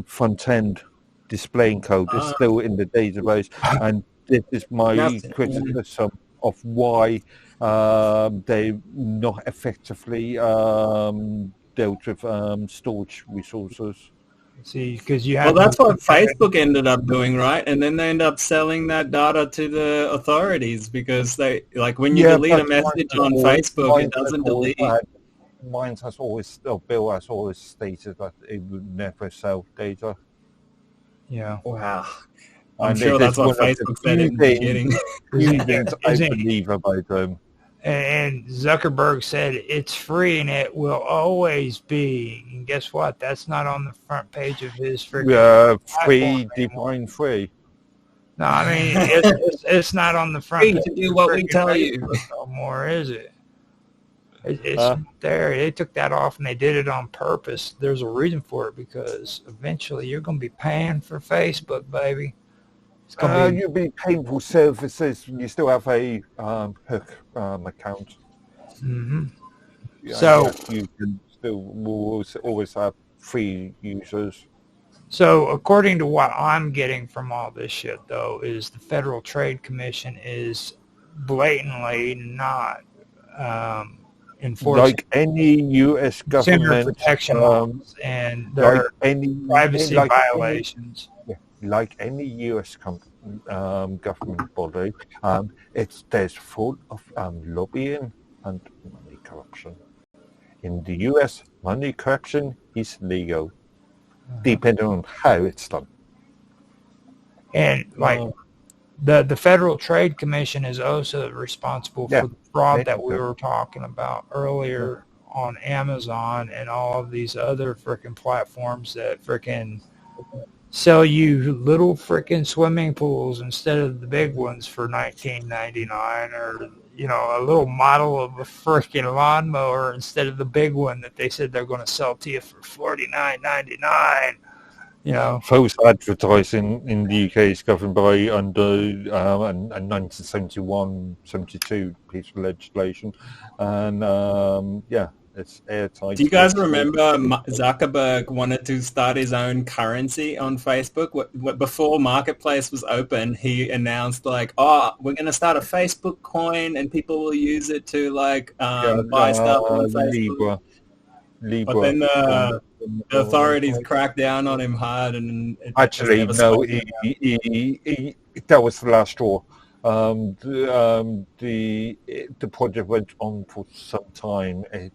front end displaying code is still in the database. And this is my criticism of why they not effectively dealt with storage resources. See, because you have. Well, that's what Facebook ended up doing, right? And then they end up selling that data to the authorities because they, like, when you delete a message on Facebook, it doesn't delete. Mine has always, Bill has always stated that it would never sell data. Yeah. Wow. I'm sure that's what Facebook said in the beginning. I believe about them. And Zuckerberg said it's free and it will always be. And guess what? That's not on the front page of his freaking free, define free. No, I mean it's not on the front Free page to do what we tell you. No more, is it? It's there. They took that off and they did it on purpose. There's a reason for it because eventually you're going to be paying for Facebook, baby. You'll be paying for services. You still have a hook account. Mm-hmm. Yeah, so you can still always have free users. So according to what I'm getting from all this shit, though, is the Federal Trade Commission is blatantly not enforcing like any U.S. consumer government, protection laws, and there like are any privacy like violations. like any U.S. government body, there's full of lobbying and money corruption. In the U.S., money corruption is legal, depending on how it's done. And like the Federal Trade Commission is also responsible for the fraud that we were talking about earlier on Amazon and all of these other freaking platforms that freaking sell you little freaking swimming pools instead of the big ones for $19.99, or a little model of a freaking lawnmower instead of the big one that they said they're going to sell to you for $49.99. False advertising in the UK is governed by under a 1971-72 piece of legislation, and it's airtight. Do you guys remember Zuckerberg wanted to start his own currency on Facebook? Before Marketplace was open, he announced like, "Oh, we're going to start a Facebook coin, and people will use it to like buy stuff on Facebook." Libra. But then the authorities cracked down on him hard, and actually, no, that was the last straw. The project went on for some time. It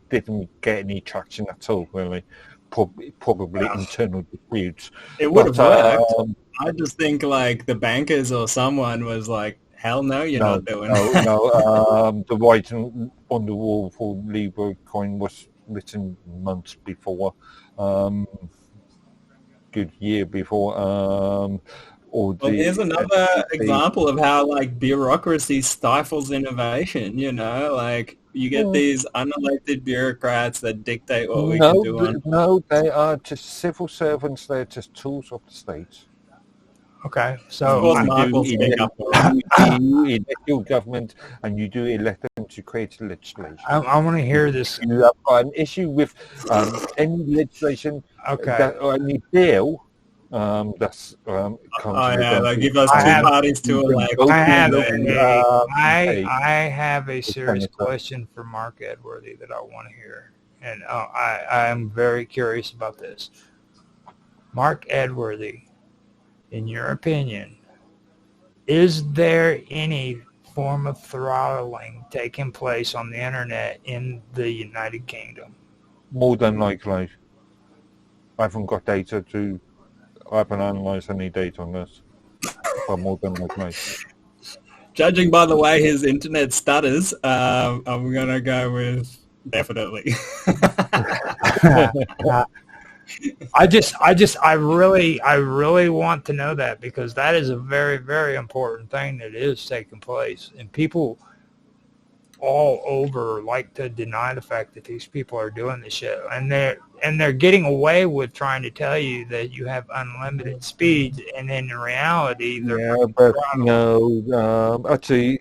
didn't get any traction at all, really. Probably internal disputes. It would have worked. I just think like the bankers or someone was like, "Hell no, you're not doing it." No. The writing on the wall for Libra coin was written months before, good year before. Here's another example of how like bureaucracy stifles innovation. Like you get these unelected bureaucrats that dictate what we can do. No, they are just civil servants. They're just tools of the state. Okay, so you elect your government, and you do elect them to create legislation. I want to hear this. You have an issue with any legislation, or any bill. That's like give us two parties to elect. I have a serious question for Mark Edworthy that I want to hear, and I am very curious about this. Mark Edworthy, in your opinion, is there any form of throttling taking place on the internet in the United Kingdom? More than likely. I haven't got data to... I haven't analysed any data on this, but more than likely. Judging by the way his internet stutters, I'm going to go with definitely. I really want to know that, because that is a very, very important thing that is taking place, and people all over like to deny the fact that these people are doing this shit, and they're getting away with trying to tell you that you have unlimited speeds, and in reality actually,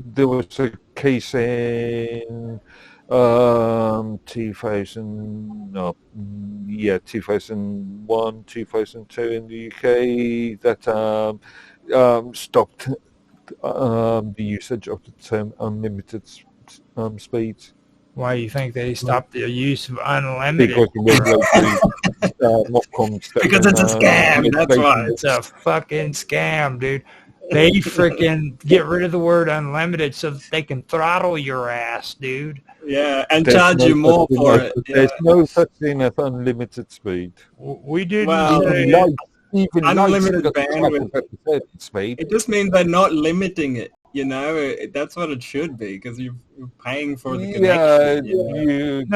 there was a case in 2001, 2002 in the UK that stopped the usage of the term unlimited speeds. Why do you think they stopped the use of unlimited? Because it's a scam. That's why. It's a fucking scam, dude. They freaking get rid of the word unlimited so that they can throttle your ass, dude. Yeah, and charge you more for it. There's no such thing as unlimited speed. We didn't even unlimited bandwidth. Speed. It just means they're not limiting it. That's what it should be, because you're paying for the connection.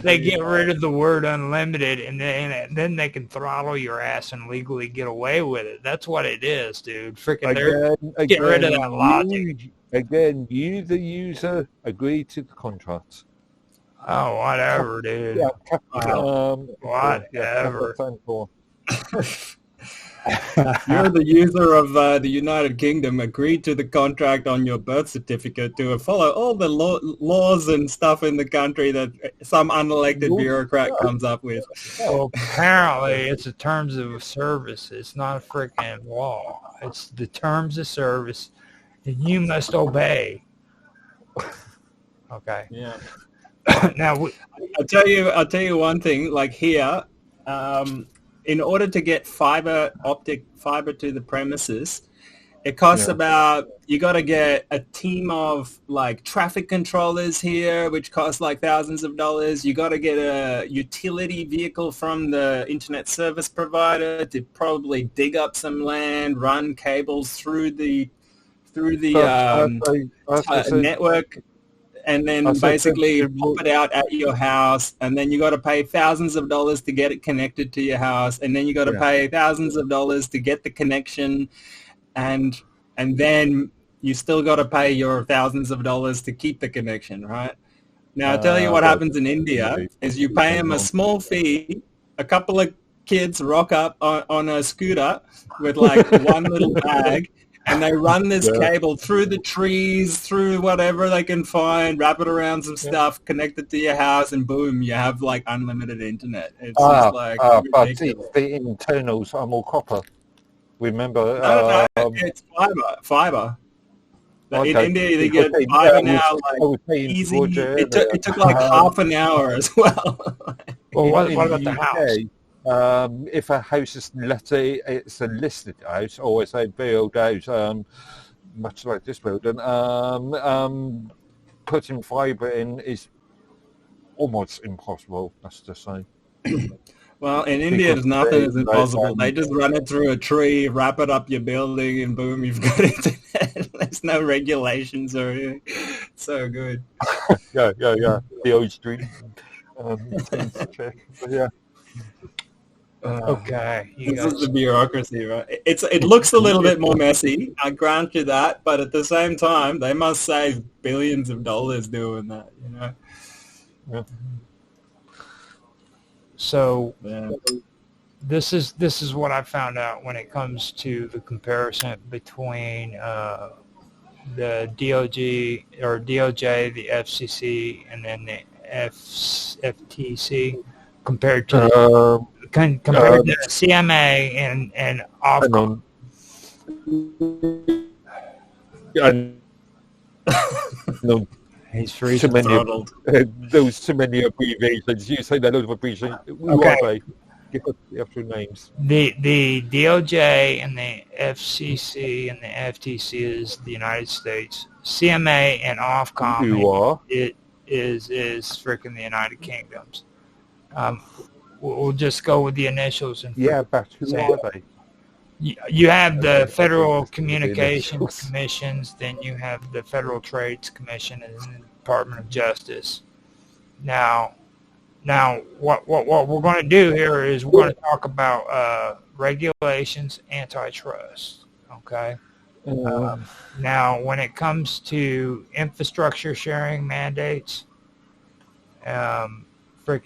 They get rid of the word unlimited, and then they can throttle your ass and legally get away with it. That's what it is, dude. Get rid of that logic. Again, you, the user, agree to the contract. Oh, whatever, dude. Whatever. You're the user of the United Kingdom, agreed to the contract on your birth certificate to follow all the laws and stuff in the country that some unelected bureaucrat comes up with. Well, apparently it's the terms of service. It's not a freaking law. It's the terms of service. then you must obey. Okay. Yeah. Now, I'll tell you one thing. Like here, in order to get optic fiber to the premises, it costs about, you got to get a team of like traffic controllers here, which costs like thousands of dollars. You got to get a utility vehicle from the internet service provider to probably dig up some land, run cables through the network, and then basically pop it out at your house. And then you got to pay thousands of dollars to get it connected to your house. And then you got to pay thousands of dollars to get the connection. And then you still got to pay your thousands of dollars to keep the connection, right? Now, I'll tell you what happens in India is you pay them a small fee. A couple of kids rock up on a scooter with like one little bag, and they run this cable through the trees, through whatever they can find, wrap it around some stuff, connect it to your house, and boom, you have like unlimited internet. It's just like but the internals are more copper. Remember? No, it's fiber. In India, they get fiber now, like easy. It took like half an hour as well. Well, what about the house? If a house is it's a listed house, or it's a built house, much like this building, putting fibre in is almost impossible, that's to say. Well, in India, nothing is impossible. They just run it through a tree, wrap it up your building, and boom, you've got internet. There's no regulations or anything. So good. Yeah. The old street. Yeah. Okay. This is the bureaucracy, right? It looks a little bit more messy. I grant you that, but at the same time, they must save billions of dollars doing that. You know. Yeah. So this is what I found out when it comes to the comparison between the DOJ, the FCC, and then the FTC compared to the CMA and Ofcom. No. He's freezing throttled. Those too many abbreviations. You say that load of abbreviations. Okay. Give us the actual names. The DOJ and the FCC and the FTC is the United States. CMA and Ofcom is freaking the United Kingdoms. We'll just go with the initials. And but who are they? You have the Federal Communications Commissions, then you have the Federal Trade Commission and the Department of Justice. Now, what we're going to do here is we're going to talk about regulations, antitrust. Okay. Now, when it comes to infrastructure sharing mandates, and the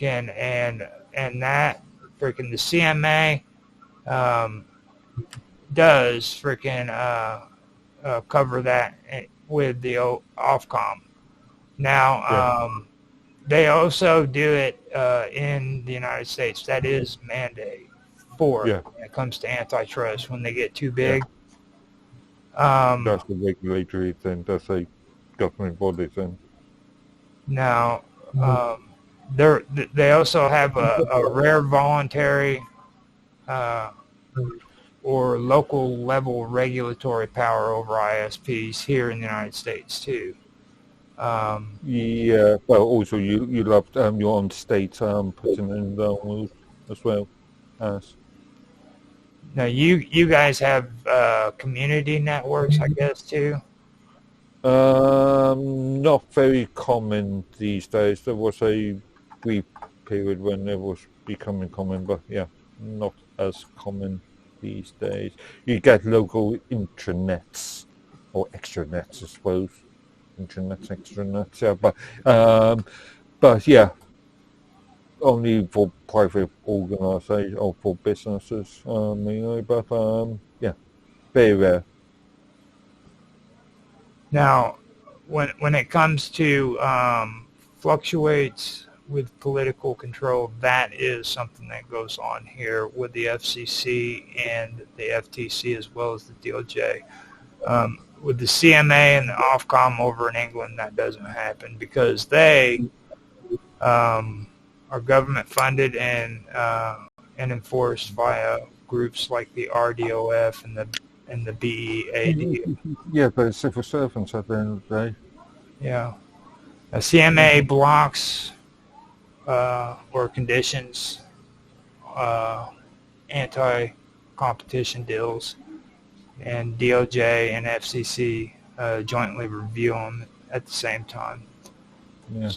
CMA does cover that with the Ofcom. Now, they also do it in the United States. That is mandate when it comes to antitrust when they get too big. That's the regulatory thing. That's a government body thing. Now, they also have a rare voluntary or local level regulatory power over ISPs here in the United States too. Well, also you love your own state putting in the rules as well as. Now you guys have community networks, I guess too. Not very common these days. There was a brief period when it was becoming common, but not as common these days. You get local intranets or extranets, I suppose. Intranets, but only for private organisations or for businesses, mainly. But very rare. Now, when it comes to fluctuates with political control, that is something that goes on here with the FCC and the FTC as well as the DOJ. with the CMA and the Ofcom over in England, that doesn't happen because they are government funded and enforced via groups like the RDOF and the BEAD. Yeah, but it's civil servants at the end of the day. Yeah. A CMA blocks or conditions anti-competition deals, and DOJ and FCC jointly review them at the same time. Yeah.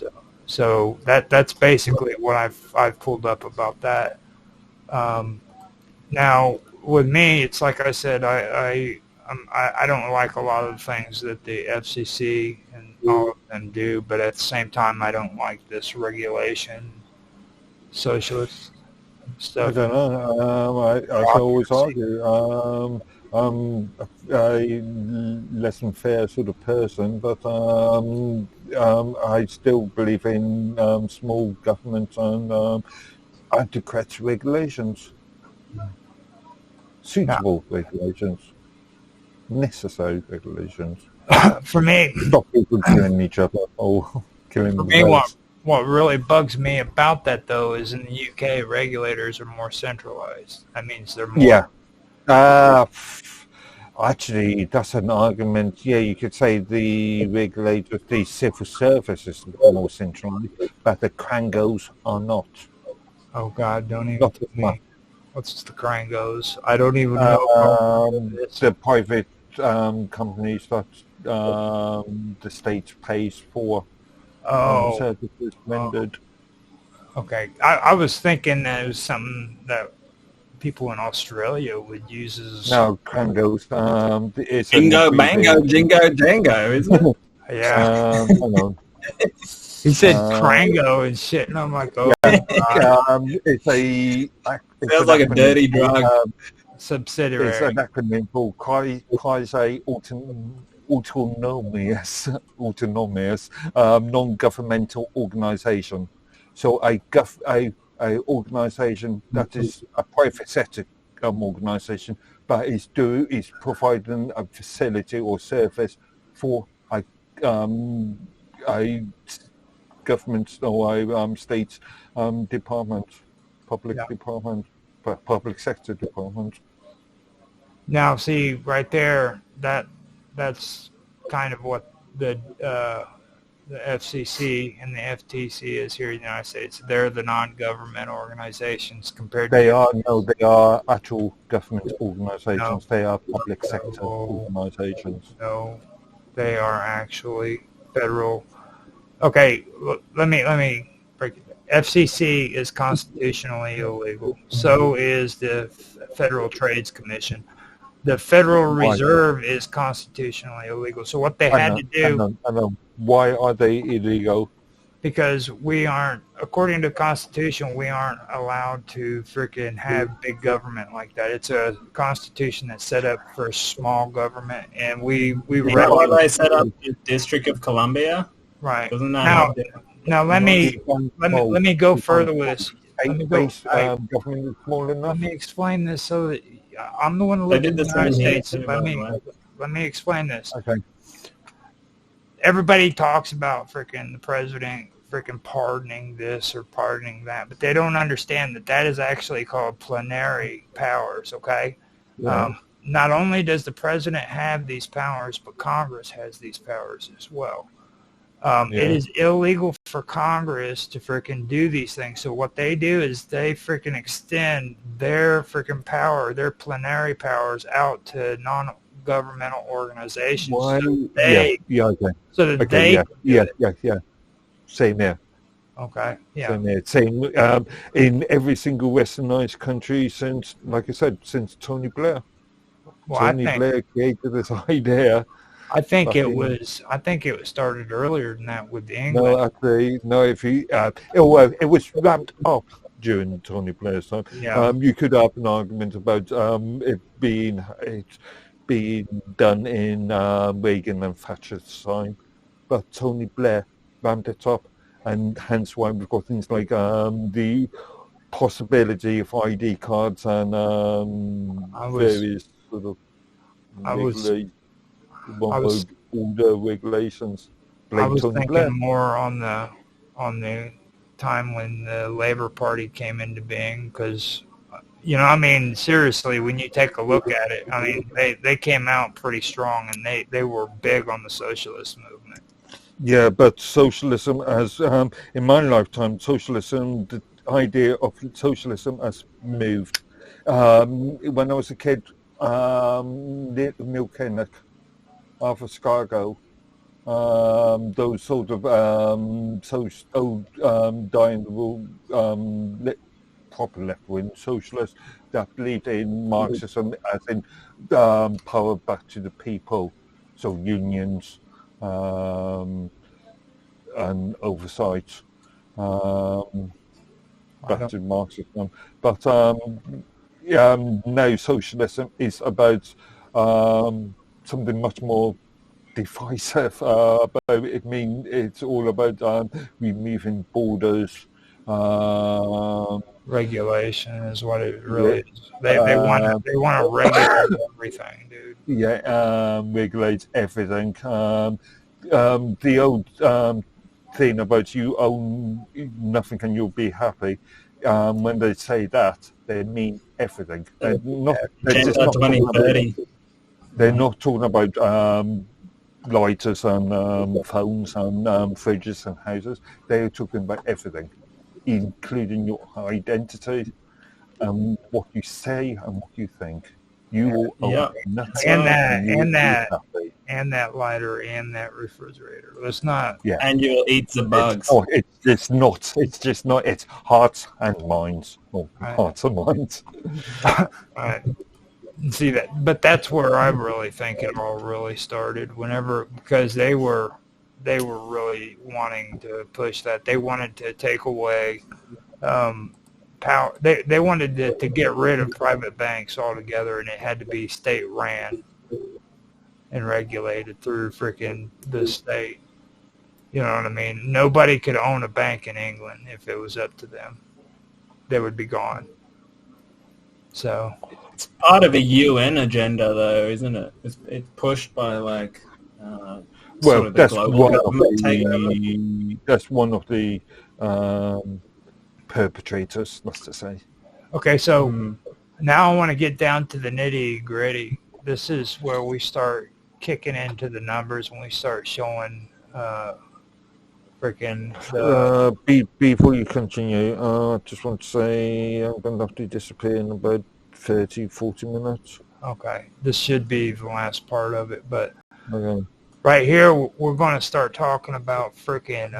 So that's basically what I've pulled up about that. Now with me, it's like I said, I don't like a lot of the things that the FCC and all of them do, but at the same time, I don't like this regulation, socialist stuff. I don't know. I can always argue. I'm a less than fair sort of person, but I still believe in small government and adequate regulations, suitable regulations, necessary regulations. For me, Stop people killing each other or killing for themselves. me, what really bugs me about that though is in the UK, regulators are more centralized. That means they're more. Yeah. Actually, that's an argument. Yeah, you could say the regulators, the civil services are more centralized, but the Krangos are not. Oh God, don't even Not tell as much. me. What's the Krangos? I don't even know. The private companies that the state pays for Oh, services rendered. okay. I was thinking that it was something that people in Australia would use as. No, Krangos. It's Bingo, bango, jingo, jango, isn't it? Yeah. hang on. He said Krango and shit, and I'm like, oh, It's a. Sounds like a dirty drug. subsidiary. It's an acronym for quasi autonomous non-governmental organisation. So a organisation that is a private sector organisation, but is providing a facility or service for a government or a state department, public department, public sector department. Now, see, right there, that's kind of what the FCC and the FTC is here in the United States. They're the non-government organizations compared to... They are actual government organisations. No. They are public sector organisations. No, they are actually federal. Okay, let me break it down. FCC is constitutionally illegal. So is the Federal Trades Commission. The Federal Reserve is constitutionally illegal. So what they had to do... I know. Why are they illegal? Because we aren't, according to the Constitution, we aren't allowed to freaking have big government like that. It's a Constitution that's set up for a small government, and we why they set up the District of Columbia? Right. Doesn't that now let me go further with this. Let me explain this so that I'm the one who lived in the United States. Let me explain this. Okay. Everybody talks about freaking the president freaking pardoning this or pardoning that, but they don't understand that is actually called plenary powers, okay? Yeah. Not only does the president have these powers, but Congress has these powers as well. It is illegal for Congress to freaking do these things. So what they do is they freaking extend their freaking power, their plenary powers out to non-governmental organizations. Why? So that they Same here. Okay. Yeah. Same in every single westernized country since, like I said, since Tony Blair. Well, Blair created this idea. I think it was started earlier than that with England. It was ramped up during Tony Blair's time. Yeah. You could have an argument about it being done in Reagan and Thatcher's time, but Tony Blair ramped it up, and hence why we've got things like the possibility of ID cards and various sort of all the regulations. I was thinking more on the time when the Labor Party came into being, because I mean, seriously, when you take a look at it, I mean, they came out pretty strong, and they were big on the socialist movement. Yeah, but socialism has, in my lifetime, the idea of socialism has moved. When I was a kid, near Milkennick, Arthur Scargo, those sort of dying proper left-wing socialists that believed in Marxism as in power back to the people, so unions and oversight back to Marxism. But now socialism is about something much more divisive about it. It's all about removing borders. Regulation is what it really is. They want to regulate everything, dude. Yeah, regulate everything. The old thing about you own nothing and you'll be happy. When they say that, they mean everything. They're not. They're just not 2030. They're not talking about lighters and phones and fridges and houses. They're talking about everything, including your identity and what you say and what you think. You will own nothing. And that lighter and that refrigerator. Let's not. Yeah. And you'll eat the bugs. It's not. It's just not. It's hearts and minds. Hearts and minds. Right. See that, but that's where I really think it all really started. Because they were really wanting to push that. They wanted to take away power. They wanted to get rid of private banks altogether, and it had to be state ran and regulated through freaking the state. You know what I mean? Nobody could own a bank in England if it was up to them. They would be gone. So it's part of a UN agenda, though, isn't it? It's pushed by that's one of the perpetrators, let's just say. Okay, so now I want to get down to the nitty gritty. This is where we start kicking into the numbers when we start showing before you continue, I just want to say I'm going to have to disappear in about 30-40 minutes. Okay, this should be the last part of it, but okay. Right here we're going to start talking about freaking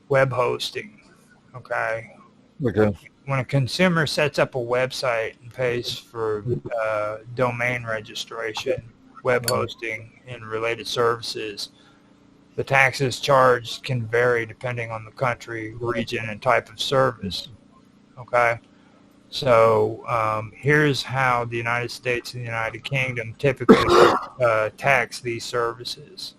web hosting. Okay. When a consumer sets up a website and pays for domain registration, web hosting, and related services, the taxes charged can vary depending on the country, region, and type of service. Okay? So here's how the United States and the United Kingdom typically tax these services.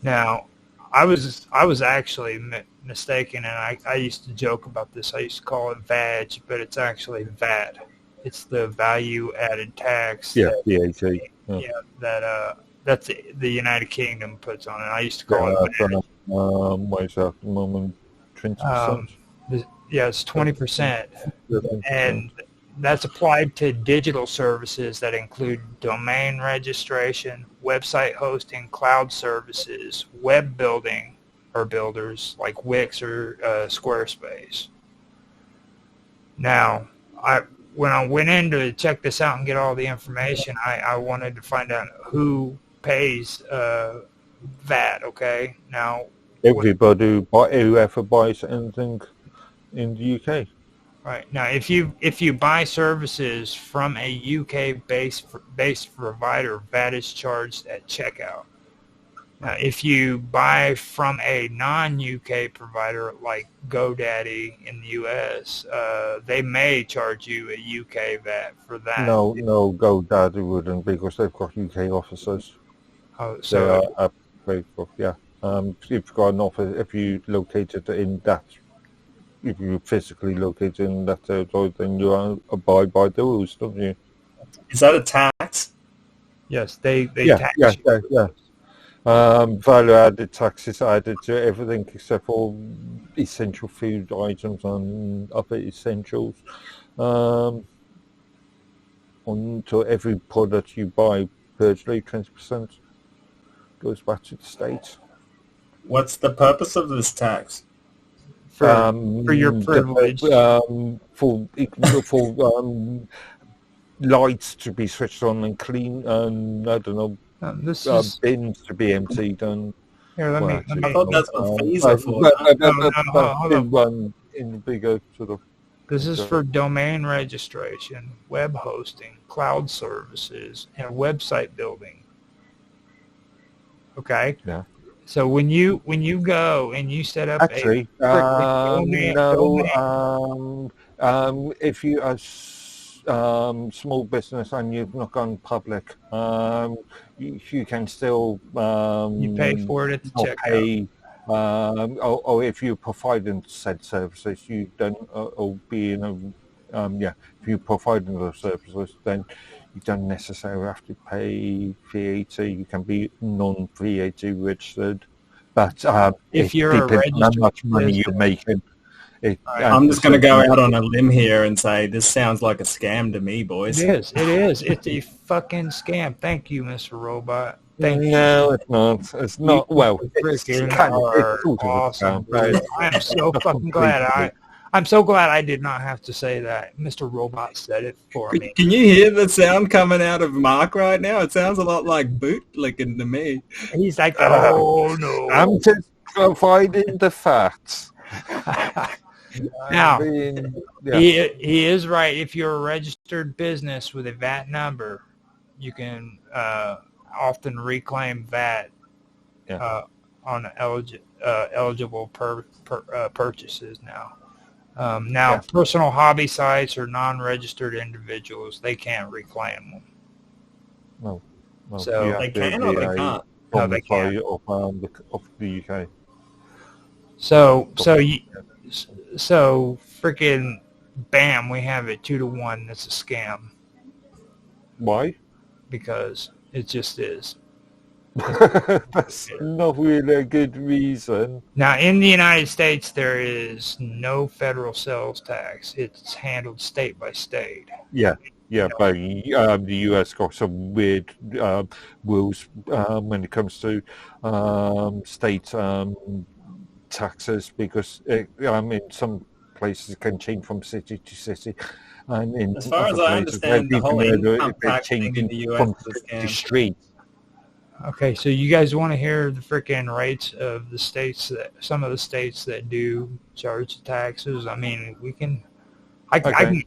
Now, I was actually mistaken, and I used to joke about this. I used to call it VAG, but it's actually VAT. It's the value-added tax. Yeah, VAT. That's the United Kingdom puts on it. I used to call it VAT. What is that at the moment? 20%? Yeah, it's 20%. And that's applied to digital services that include domain registration, website hosting, cloud services, web building, or builders like Wix or Squarespace. Now, when I went in to check this out and get all the information, I wanted to find out who pays VAT, okay? Now, everybody, whoever buys anything in the UK. Right. Now, if you buy services from a UK-based provider, VAT is charged at checkout. Now, if you buy from a non-UK provider like GoDaddy in the US, they may charge you a UK VAT for that. No, GoDaddy wouldn't, because they've got UK offices. Oh, so if you've got an office, if you located in that. If you're physically located in that territory, then you abide by the rules, don't you? Is that a tax? Yes, they Yeah, tax yeah, you. yeah, yeah. Value-added taxes added to everything except for essential food items and other essentials. Um, onto every product you buy, virtually 20% goes back to the state. What's the purpose of this tax? For your privilege. For lights to be switched on and clean, and I don't know, This is bins to be emptied, and here. well, Let actually, I me. thought that's what fees are for. No? No, no, hold on. in the bigger sort of This is picture. for domain registration, web hosting, cloud services, and website building. Okay. Yeah. So when you go and you set up Actually, a frickin' no. If you are small business and you've not gone public, you can still you pay for it at the not checkout. pay. Or if you're providing said services, you don't, or being if you're providing those services, then you don't necessarily have to pay VAT. You can be non-VAT registered, but If it you're a depends on how registered much money business. you're making. I'm just going to go out on a limb here and say this sounds like a scam to me, boys. It is. It is. It's a fucking scam. Thank you, Mr. Robot. Thank you. No, it's not. It's not. Well, it's Freaking kind of are sort of awesome. a scam, but I'm so fucking glad. I'm so glad I did not have to say that. Mr. Robot said it for me. Can you hear the sound coming out of Mark right now? It sounds a lot like bootlicking to me. He's like, oh no. I'm just providing the facts. Now, Yeah. he is right. If you're a registered business with a VAT number, you can often reclaim VAT on eligible purchases now. Personal hobby sites or non-registered individuals, they can't reclaim them. No. So they can or they can't? No, they can't. Of the UK. So freaking bam, we have it 2-1. That's a scam. Why? Because it just is. That's not really a good reason. Now, in the United States, there is no federal sales tax. It's handled state by state. Yeah, but the US got some weird rules when it comes to state taxes, because in some places it can change from city to city, and in as far as I understand, the whole income tax thing in the US is a scam. Street. Okay, so you guys want to hear the freaking rates of the states some of the states that do charge taxes? I mean, we can. Okay.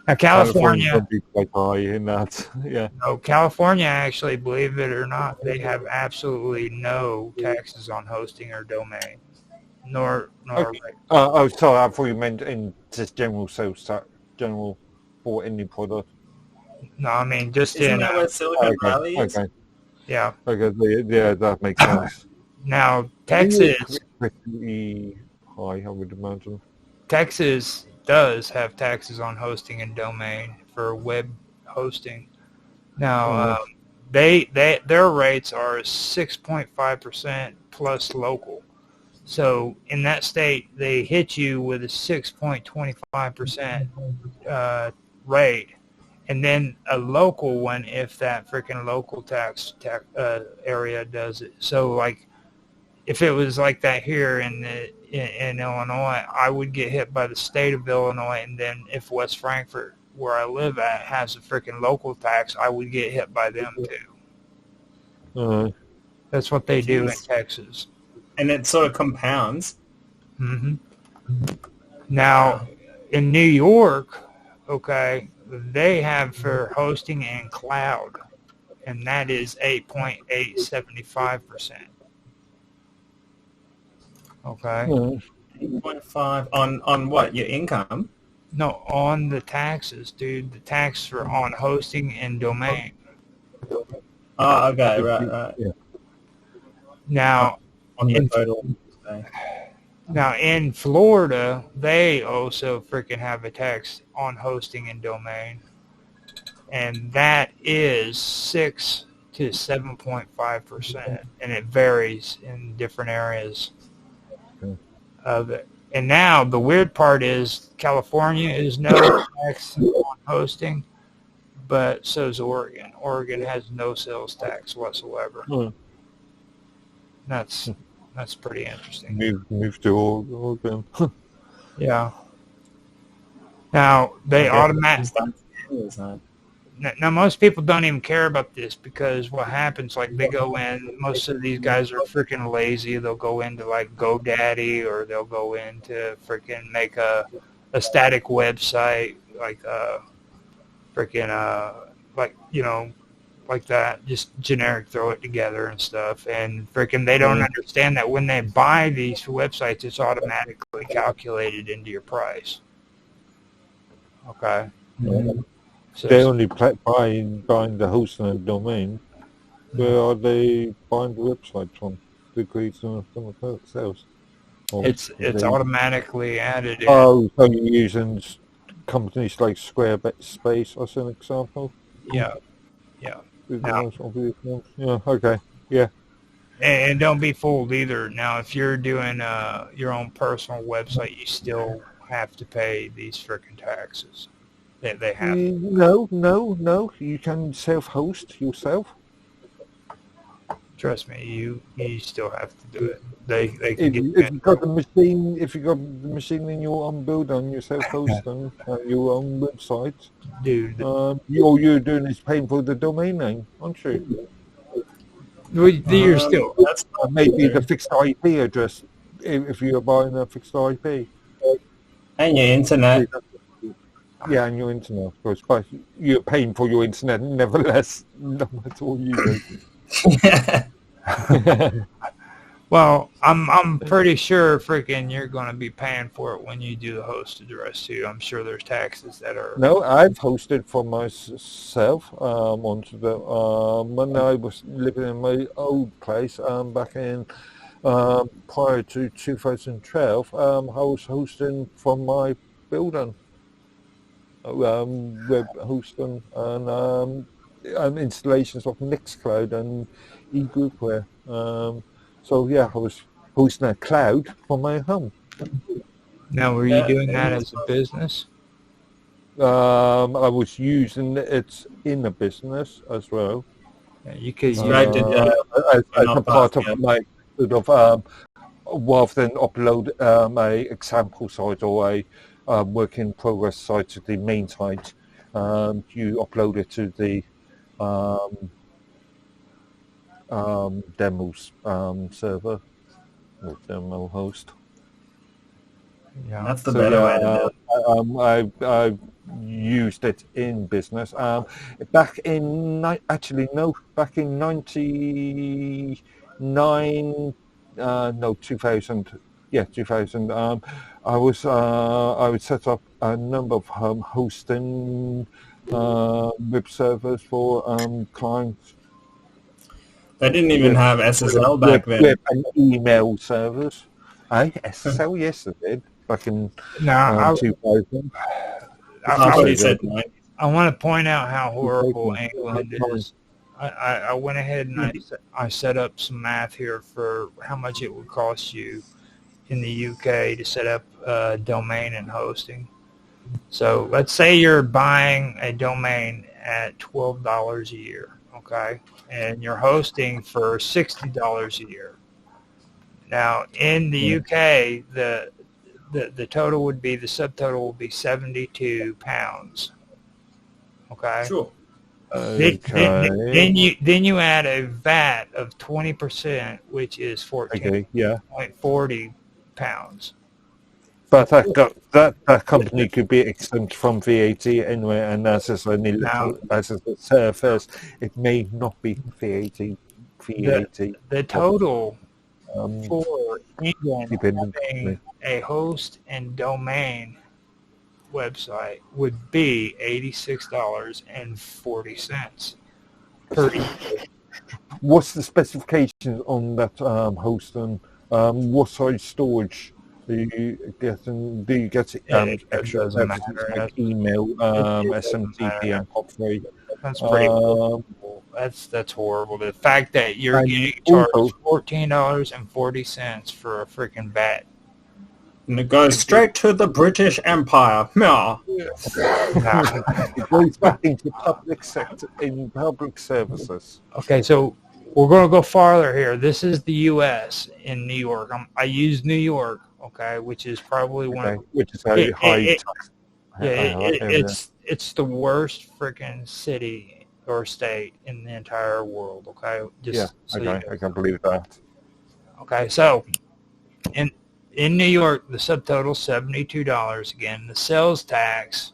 Now, California would be quite high in that. Yeah. No, California actually, believe it or not, they have absolutely no taxes on hosting or domain, nor. Okay. Oh, sorry. I thought you meant in just general sales tax, general for any product. No, I mean just Isn't that where Silicon Valley is? Okay. Yeah. Okay. Yeah, that makes sense. Now, Texas. Pretty high, I would imagine. Texas does have taxes on hosting and domain for web hosting. Now, their rates are 6.5% plus local. So in that state, they hit you with a 6.25% rate, and then a local one if that freaking local tax area does it. So like, if it was like that here in Illinois, I would get hit by the state of Illinois, and then if West Frankfort, where I live at, has a freaking local tax, I would get hit by them too. That's what they do in Texas. And it sort of compounds. Mm-hmm. Now, in New York, okay, they have for hosting and cloud, and that is 8.875%. Okay. 8.5 on what? Your income? No, on the taxes, dude. The tax for on hosting and domain. Oh, okay, right. Yeah. Now, on the total. Now in Florida, they also freaking have a tax on hosting and domain. and that is 6 to 7.5%, and it varies in different areas of it. And now the weird part is California is no tax on hosting, but so is Oregon. Oregon has no sales tax whatsoever. That's pretty interesting. Move to Oregon. Yeah. Now they automatically. Now most people don't even care about this because what happens, like they go in, most of these guys are freaking lazy. They'll go into like GoDaddy, or they'll go into freaking make a static website, like like, you know, like that, just generic, throw it together and stuff. And freaking they don't understand that when they buy these websites, it's automatically calculated into your price. Okay. So They only buying the host and the domain. Where are they buying the website from? To create some themselves. It's automatically added in. Oh, so you're using companies like Squarespace as an example? Yeah. Now, yeah, okay. Yeah. And don't be fooled either. Now, if you're doing your own personal website, you still have to pay these freaking taxes. They have. No. You can self-host yourself. Trust me, you still have to do it. They can if you got the machine, in your own building, you self-hosting your own website, dude. All you're doing is paying for the domain name, aren't you? You're still. That's maybe the fixed IP address if you're buying a fixed IP. And your internet. Yeah, and your internet, of course, but you're paying for your internet nevertheless. That's all you do. Well, I'm pretty sure freaking you're going to be paying for it when you do the host address too. I'm sure there's taxes that are. No, I've hosted for myself onto the when I was living in my old place back in prior to 2012. I was hosting from my building, web hosting and installations of Nextcloud and eGroupware. So yeah, I was hosting a cloud for my home. Now, were you doing that as a business? I was using it in a business as well. Yeah, you could use as a part of my sort of rather than upload a example site or a work in progress site to the main site, you upload it to the demos server or demo host. Yeah, that's the better way to do it. I used it in business. Back in 99, 2000. Yeah, 2000. I would set up a number of hosting web servers for clients. They didn't even have SSL back then. Web and email servers. SSL, yes, they did. Back in 2000. I want to point out how horrible England is. I went ahead and I set up some math here for how much it would cost you in the UK to set up a domain and hosting. So let's say you're buying a domain at $12 a year, okay? And you're hosting for $60 a year. Now, in the UK, the total would be, the subtotal would be £72. Okay? Sure. Okay. Then you add a VAT of 20%, which is £14.40. But that company could be exempt from VAT anyway, and as a surface, it may not be VAT. The total for England having a host and domain website would be $86.40 per year. What's the specifications on that hosting? What size storage do you get? And do you get extra services like email, SMTP, and POP3? That's pretty Um, horrible. That's horrible. The fact that you're and getting also, charged $14.40 for a freaking bat. And it goes straight to the British Empire. Meow. Nah. it goes back into public sector, in public services. Okay, so we're going to go farther here. This is the U.S. in New York. I use New York, okay, which is probably one of Which is a high tax. it's the worst freaking city or state in the entire world. Okay, I can believe that. Okay, so in New York, the subtotal $72 again. The sales tax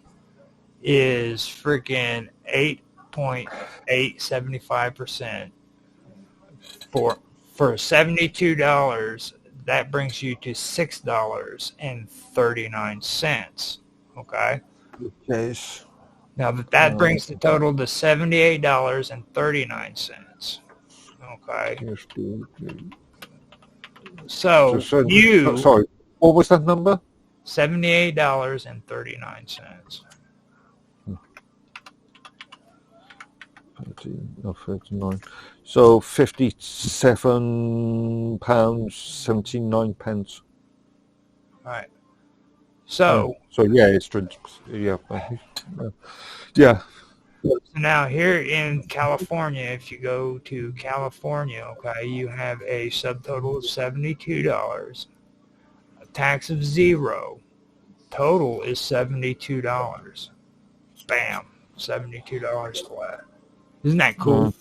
is freaking 8.875%. For $72, that brings you to $6.39. Okay. Yes. Now that brings the total to $78.39. Okay. So sorry, what was that number? $78.39. 39. So £57.79. All right. So yeah, it's yeah. So now here in California, if you go to California, okay, you have a subtotal of $72, a tax of $0. Total is $72. Bam, $72 flat. Isn't that cool?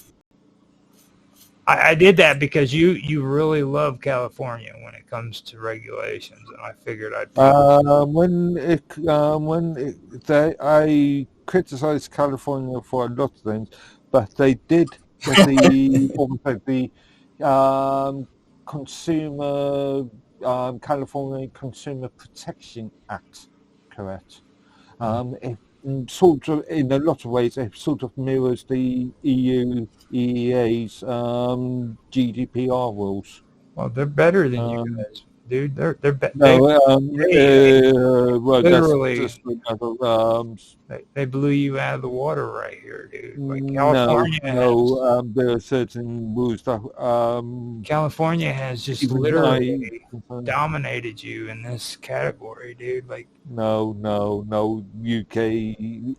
I did that because you really love California when it comes to regulations, and I figured I'd. I criticized California for a lot of things, but they did get the consumer California Consumer Protection Act correct. It sort of, in a lot of ways, it sort of mirrors the EU EEA's GDPR rules. Well, they're better than you guys, dude. They're better. Literally, that's just another, they blew you out of the water right here, dude. Like California there are certain rules that California has just literally dominated you in this category, dude. Like no, UK, the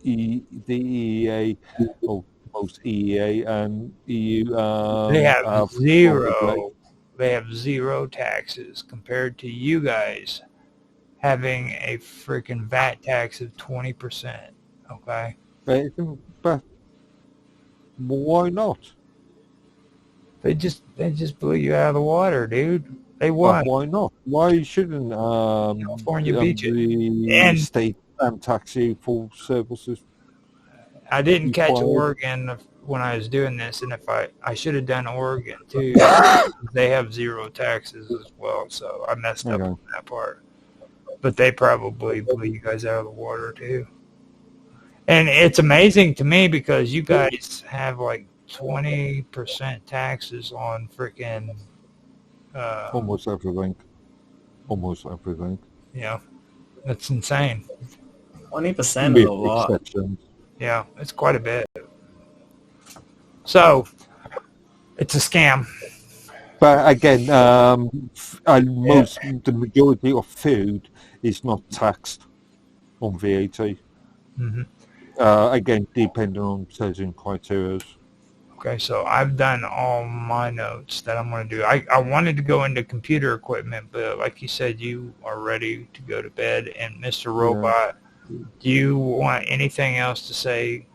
EEA, or most EEA and EU. They have zero. They have zero taxes compared to you guys having a freaking VAT tax of 20%. Okay. But why not? They just blew you out of the water, dude. They won. But why not? Why shouldn't California beat you? The state tax you for services? I didn't catch Oregon when I was doing this, and if I should have done Oregon too. They have zero taxes as well, so I messed up on that part. But they probably blew you guys out of the water too. And it's amazing to me because you guys have like 20% taxes on freaking almost everything. Yeah, that's insane. 20% is a lot. Exceptions. Yeah, it's quite a bit. So, it's a scam. But again, the majority of food is not taxed on VAT. Mm-hmm. Again, depending on certain criteria. Okay, so I've done all my notes that I'm going to do. I wanted to go into computer equipment, but like you said, you are ready to go to bed. And Mr. Robot, do you want anything else to say?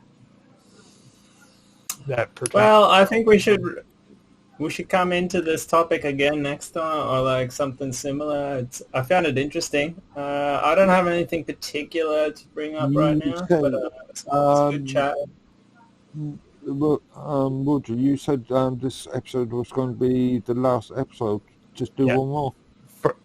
Well, I think we should come into this topic again next time, or like something similar. I found it interesting. I don't have anything particular to bring up right now, but it's a good chat. Roger, you said this episode was going to be the last episode. Just do one more.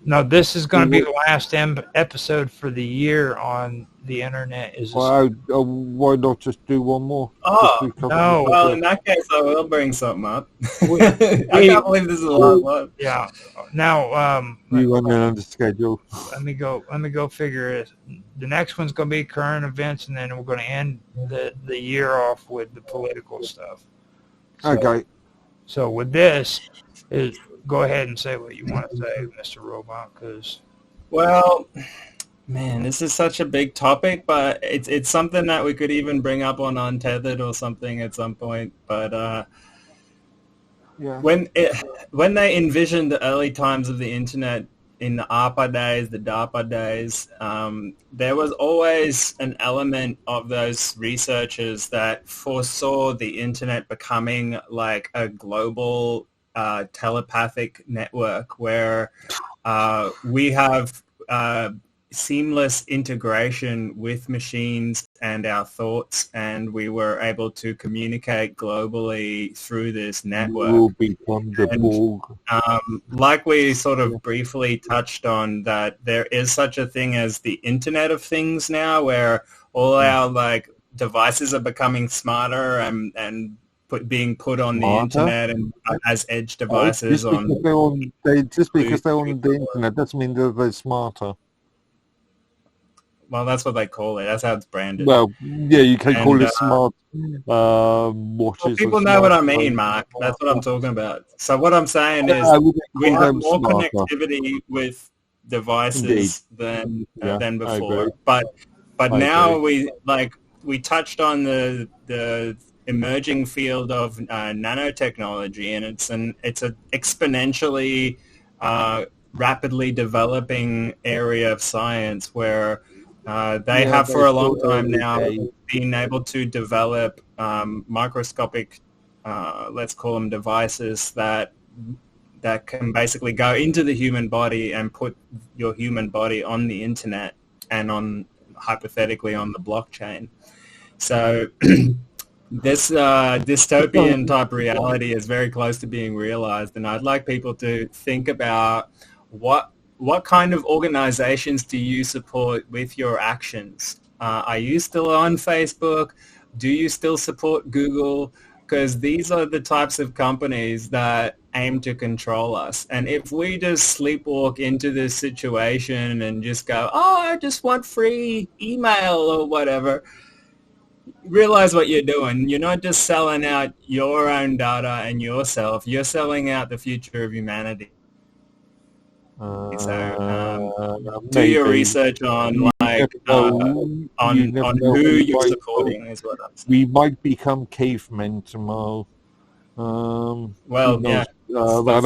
No, this is going to be the last episode for the year on the internet. Why not just do one more? Oh, no. Well, in that case, I will bring something up. I can't believe this is the last one. Yeah. Now, you run under schedule. Let me go figure it. The next one's going to be current events, and then we're going to end the year off with the political stuff. Okay. So with this, go ahead and say what you want to say, Mr. Robot, because... Well, man, this is such a big topic, but it's something that we could even bring up on Untethered or something at some point. But when they envisioned the early times of the internet in the ARPA days, the DARPA days, there was always an element of those researchers that foresaw the internet becoming like a global telepathic network where we have seamless integration with machines and our thoughts, and we were able to communicate globally through this network. Like we sort of briefly touched on, that there is such a thing as the Internet of Things now, where all our like devices are becoming smarter and being put on the internet and as edge devices just because they're on the internet doesn't mean that they're smarter. Well, that's what they call it. That's how it's branded. Well, yeah, you can call it smart watches. Well, people know what I mean, Mark. That's what I'm talking about. So what I'm saying is we have more connectivity with devices than before. But now we touched on the emerging field of nanotechnology, and it's an exponentially rapidly developing area of science where they have for a long time now been able to develop microscopic, let's call them devices that can basically go into the human body and put your human body on the internet and hypothetically on the blockchain. So this dystopian type reality is very close to being realized, and I'd like people to think about what kind of organizations do you support with your actions? Are you still on Facebook? Do you still support Google? Because these are the types of companies that aim to control us. And if we just sleepwalk into this situation and just go, I just want free email or whatever, realize what you're doing. You're not just selling out your own data and yourself. You're selling out the future of humanity. Do your research on who you're supporting is what I'm saying. We might become cavemen tomorrow. Yeah. You know why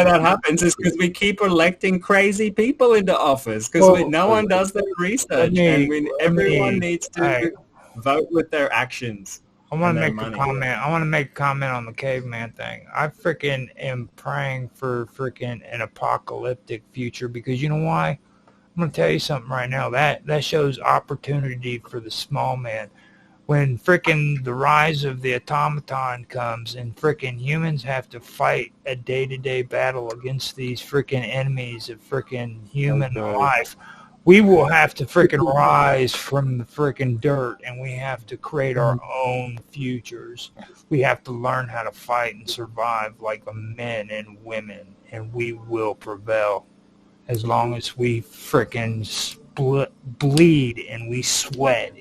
that happens is because we keep electing crazy people into office because no one does their research, and everyone needs to vote with their actions. I want to make a comment. I want to make a comment on the caveman thing. I freaking am praying for freaking an apocalyptic future because you know why? I'm going to tell you something right now. That shows opportunity for the small man. When freaking the rise of the automaton comes and freaking humans have to fight a day-to-day battle against these freaking enemies of freaking human life, we will have to freaking rise from the freaking dirt, and we have to create our own futures. We have to learn how to fight and survive like men and women, and we will prevail as long as we freaking bleed and we sweat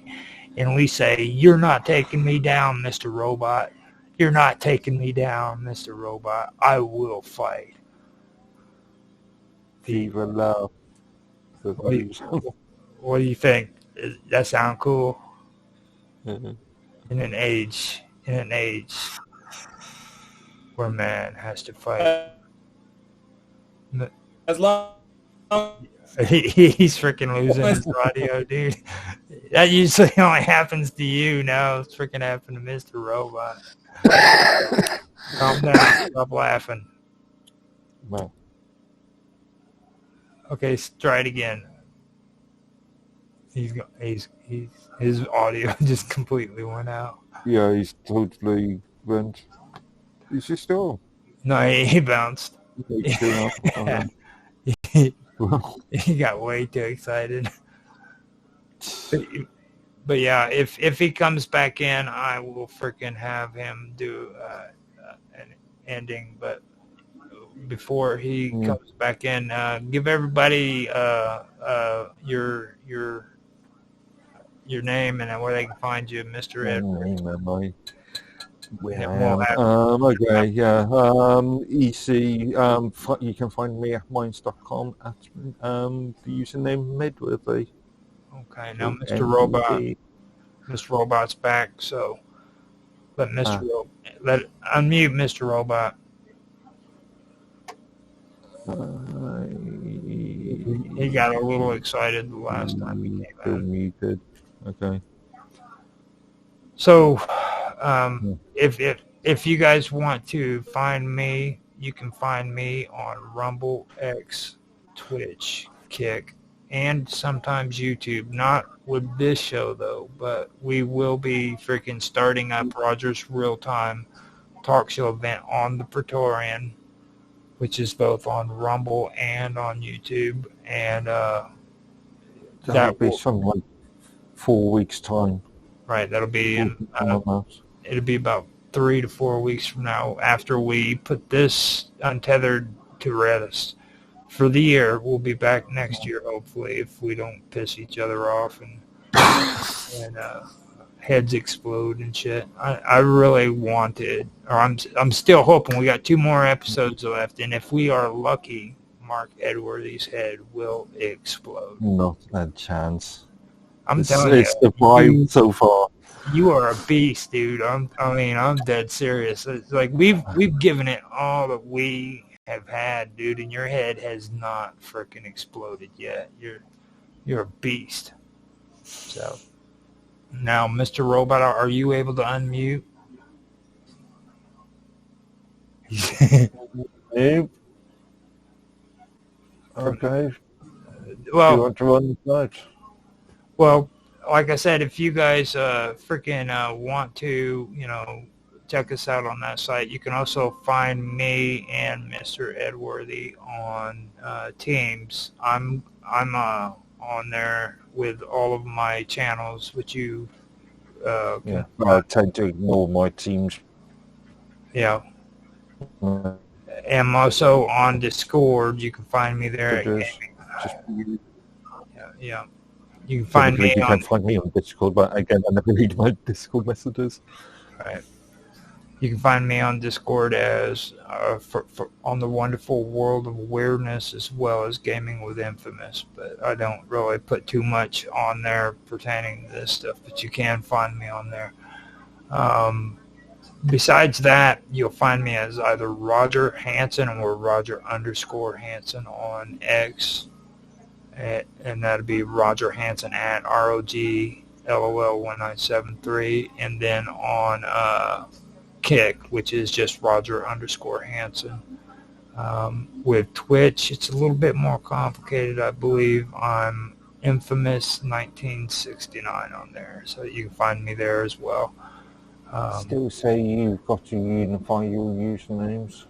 and we say, "You're not taking me down, Mr. Robot. You're not taking me down, Mr. Robot. I will fight." Viva love. What do you think? Does that sound cool? Mm-hmm. In an age where man has to fight. As long he's freaking losing his audio, dude. That usually only happens to you. Now it's freaking happened to Mr. Robot. Calm down. Stop laughing. No. Okay, try it again. His audio just completely went out. Yeah, he's totally went. Is he still? No, he bounced. He got way too excited. But yeah, if he comes back in, I will freaking have him do an ending. But before he comes back in, give everybody your name and where they can find you, Mr. Edward. Okay, yeah. EC, you can find me at minds.com at the username Medworthy. Okay, now Mr. Robot's back, so let unmute Mr. Robot. He got a little excited the last time he came out. Muted. Okay. So, if you guys want to find me, you can find me on Rumble, X, Twitch, Kick, and sometimes YouTube. Not with this show though, but we will be freaking starting up Roger's Real Time Talk Show event on the Praetorian, which is both on Rumble and on YouTube, and that'll be something like 4 weeks' time. Right, that'll be in. It'll be about 3 to 4 weeks from now after we put this Untethered to rest for the year. We'll be back next year, hopefully, if we don't piss each other off and heads explode and shit. I really wanted, or I'm still hoping. We got 2 more episodes left, and if we are lucky, Mark Edworthy's head will explode. Not a chance. I'm telling you, it's the vibe so far. You are a beast, dude. I'm dead serious. It's like we've given it all that we have had, dude, and your head has not freaking exploded yet. You're a beast. So now, Mr. Robot, are you able to unmute? Nope. Okay. Well, you want to run the site? Well, like I said, if you guys freaking want to, check us out on that site, you can also find me and Mr. Edworthy on Teams. I'm on there with all of my channels, which you I tend to ignore my Teams. Yeah. I'm also on Discord. You can find me there. Yeah. You can find me. You can find me on Discord, but again, I never read my Discord messages. Right. You can find me on Discord as on the wonderful world of awareness, as well as gaming with Infamous. But I don't really put too much on there pertaining to this stuff. But you can find me on there. Besides that, you'll find me as either Roger Hansen or Roger_Hansen on X. And that'd be Roger Hansen at ROGLOL1973, and then on Kick, which is just Roger_Hansen. With Twitch, it's a little bit more complicated. I believe I'm Infamous 1969 on there, so you can find me there as well. Still say you've got to unify your usernames.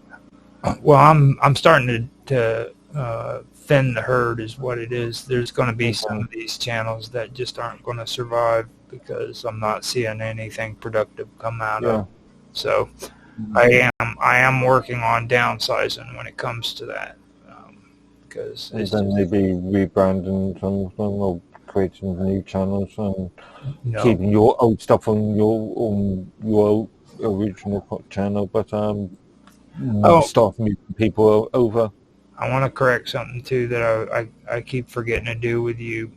Well, I'm starting to thin the herd is what it is. There's going to be some of these channels that just aren't going to survive because I'm not seeing anything productive come out of. So I am working on downsizing when it comes to that. Because and then maybe rebranding some of them or creating new channels and keeping your old stuff on your original channel, but start moving people over. I want to correct something too that I keep forgetting to do with you.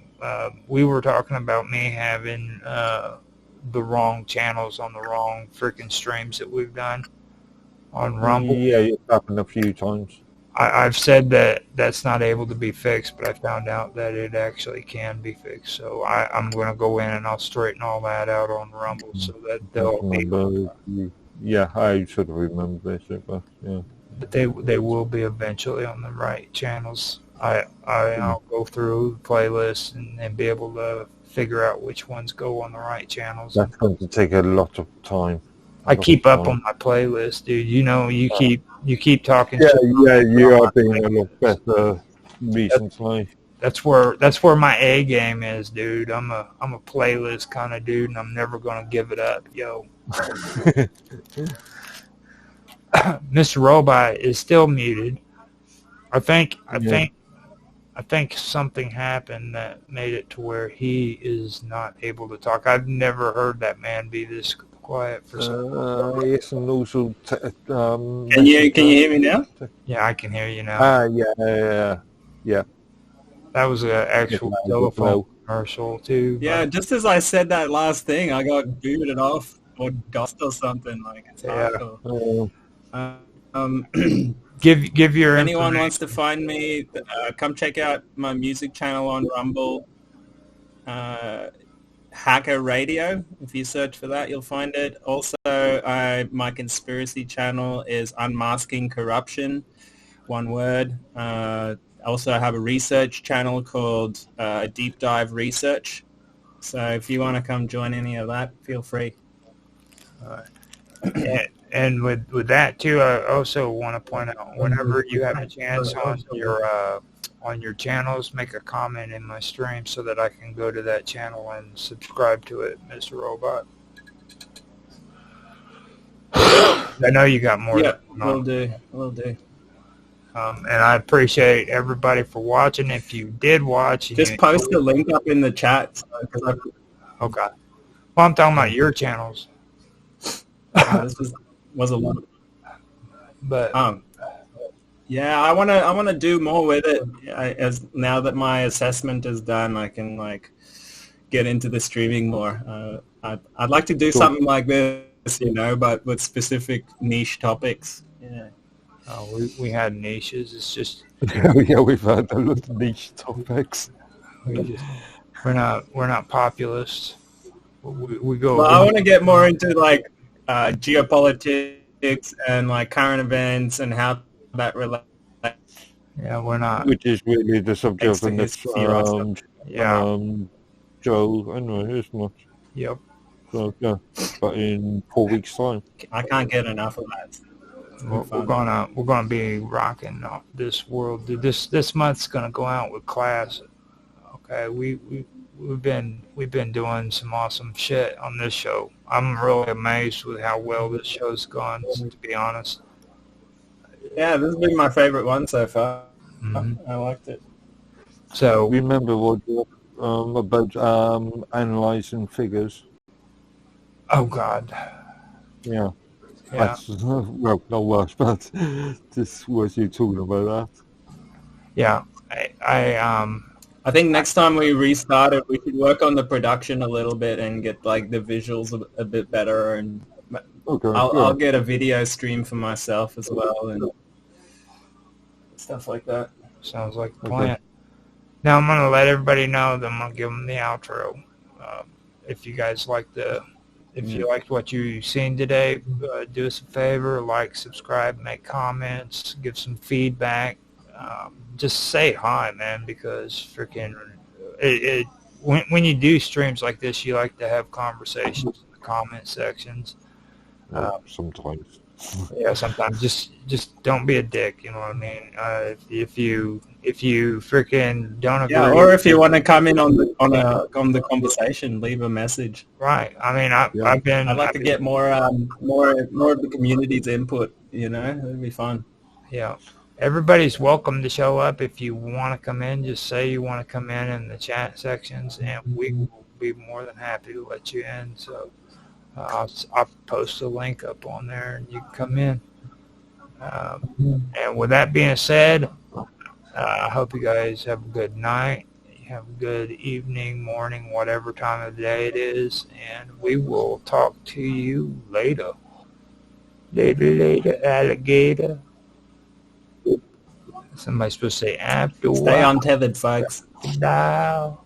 We were talking about me having the wrong channels on the wrong freaking streams that we've done on Rumble. Yeah, it's happened a few times. I've said that that's not able to be fixed, but I found out that it actually can be fixed. So I'm going to go in and I'll straighten all that out on Rumble so that they'll be... Yeah, I should have remembered this, but yeah. But they will be eventually on the right channels. I'll go through the playlist and be able to figure out which ones go on the right channels. That's going to take a lot of time. I keep up on my playlist, dude. You know, you keep talking. Yeah, you are being a lot better recently. That's where my A game is, dude. I'm a playlist kind of dude, and I'm never gonna give it up, yo. Mr. Robot is still muted. I think something happened that made it to where he is not able to talk. I've never heard that man be this quiet for so long. Yes, and also can you hear me now? Yeah, I can hear you now. Yeah. That was an actual telephone commercial too. Yeah, just as I said that last thing, I got booted off or dust or something. Like, it's hardcore. Give your anyone wants to find me, come check out my music channel on Rumble, Hacker Radio. If you search for that, you'll find it. Also, my conspiracy channel is Unmasking Corruption, one word. Also, I have a research channel called Deep Dive Research. So if you want to come join any of that, feel free. And with that too, I also want to point out, whenever you have a chance on your channels, make a comment in my stream so that I can go to that channel and subscribe to it, Mr. Robot. I know you got more. Yeah, will do. And I appreciate everybody for watching. If you did watch, just post the link up in the chat. Okay. Well, I'm talking about your channels. This was a lot. But yeah, I wanna do more with it. As now that my assessment is done, I can like get into the streaming more. I'd like to do something like this, but with specific niche topics. Yeah. Oh, we had niches. It's just yeah, we've had a lot of niche topics. We're not populists. We go. Well, I want to get more into like geopolitics and like current events and how that relates. Yeah, we're not. Which is really the subject of the next Joe. Anyway, it's much. Yep. So yeah, but in 4 weeks' time. I can't get enough of that. We're gonna be rocking this world. This month's gonna go out with class. Okay, we've been doing some awesome shit on this show. I'm really amazed with how well this show's gone, to be honest. Yeah, this has been my favorite one so far. Mm-hmm. I liked it. So remember what about analyzing figures? Oh God. Yeah. That's, well, not worse, but this was you talking about that. Yeah, I think next time we restart it, we should work on the production a little bit and get like the visuals a bit better, and I'll get a video stream for myself as well and stuff like that. Sounds like a plan. Now I'm gonna let everybody know that I'm gonna give them the outro. If you guys if you liked what you've seen today, do us a favor, like, subscribe, make comments, give some feedback. Just say hi, man, because freaking when you do streams like this, you like to have conversations in the comment sections. Sometimes. Yeah, sometimes. Just don't be a dick. You know what I mean? If you freaking don't agree, or if you want to come in on the conversation, leave a message. Right. I mean, I'd like to get more of the community's input. It'd be fun. Yeah. Everybody's welcome to show up. If you want to come in, just say you want to come in the chat sections, and we will be more than happy to let you in. So I'll post a link up on there, and you can come in. And with that being said, I hope you guys have a good night. You have a good evening, morning, whatever time of the day it is, and we will talk to you later. Later, alligator. Somebody's supposed to say after. Stay untethered, folks. Now.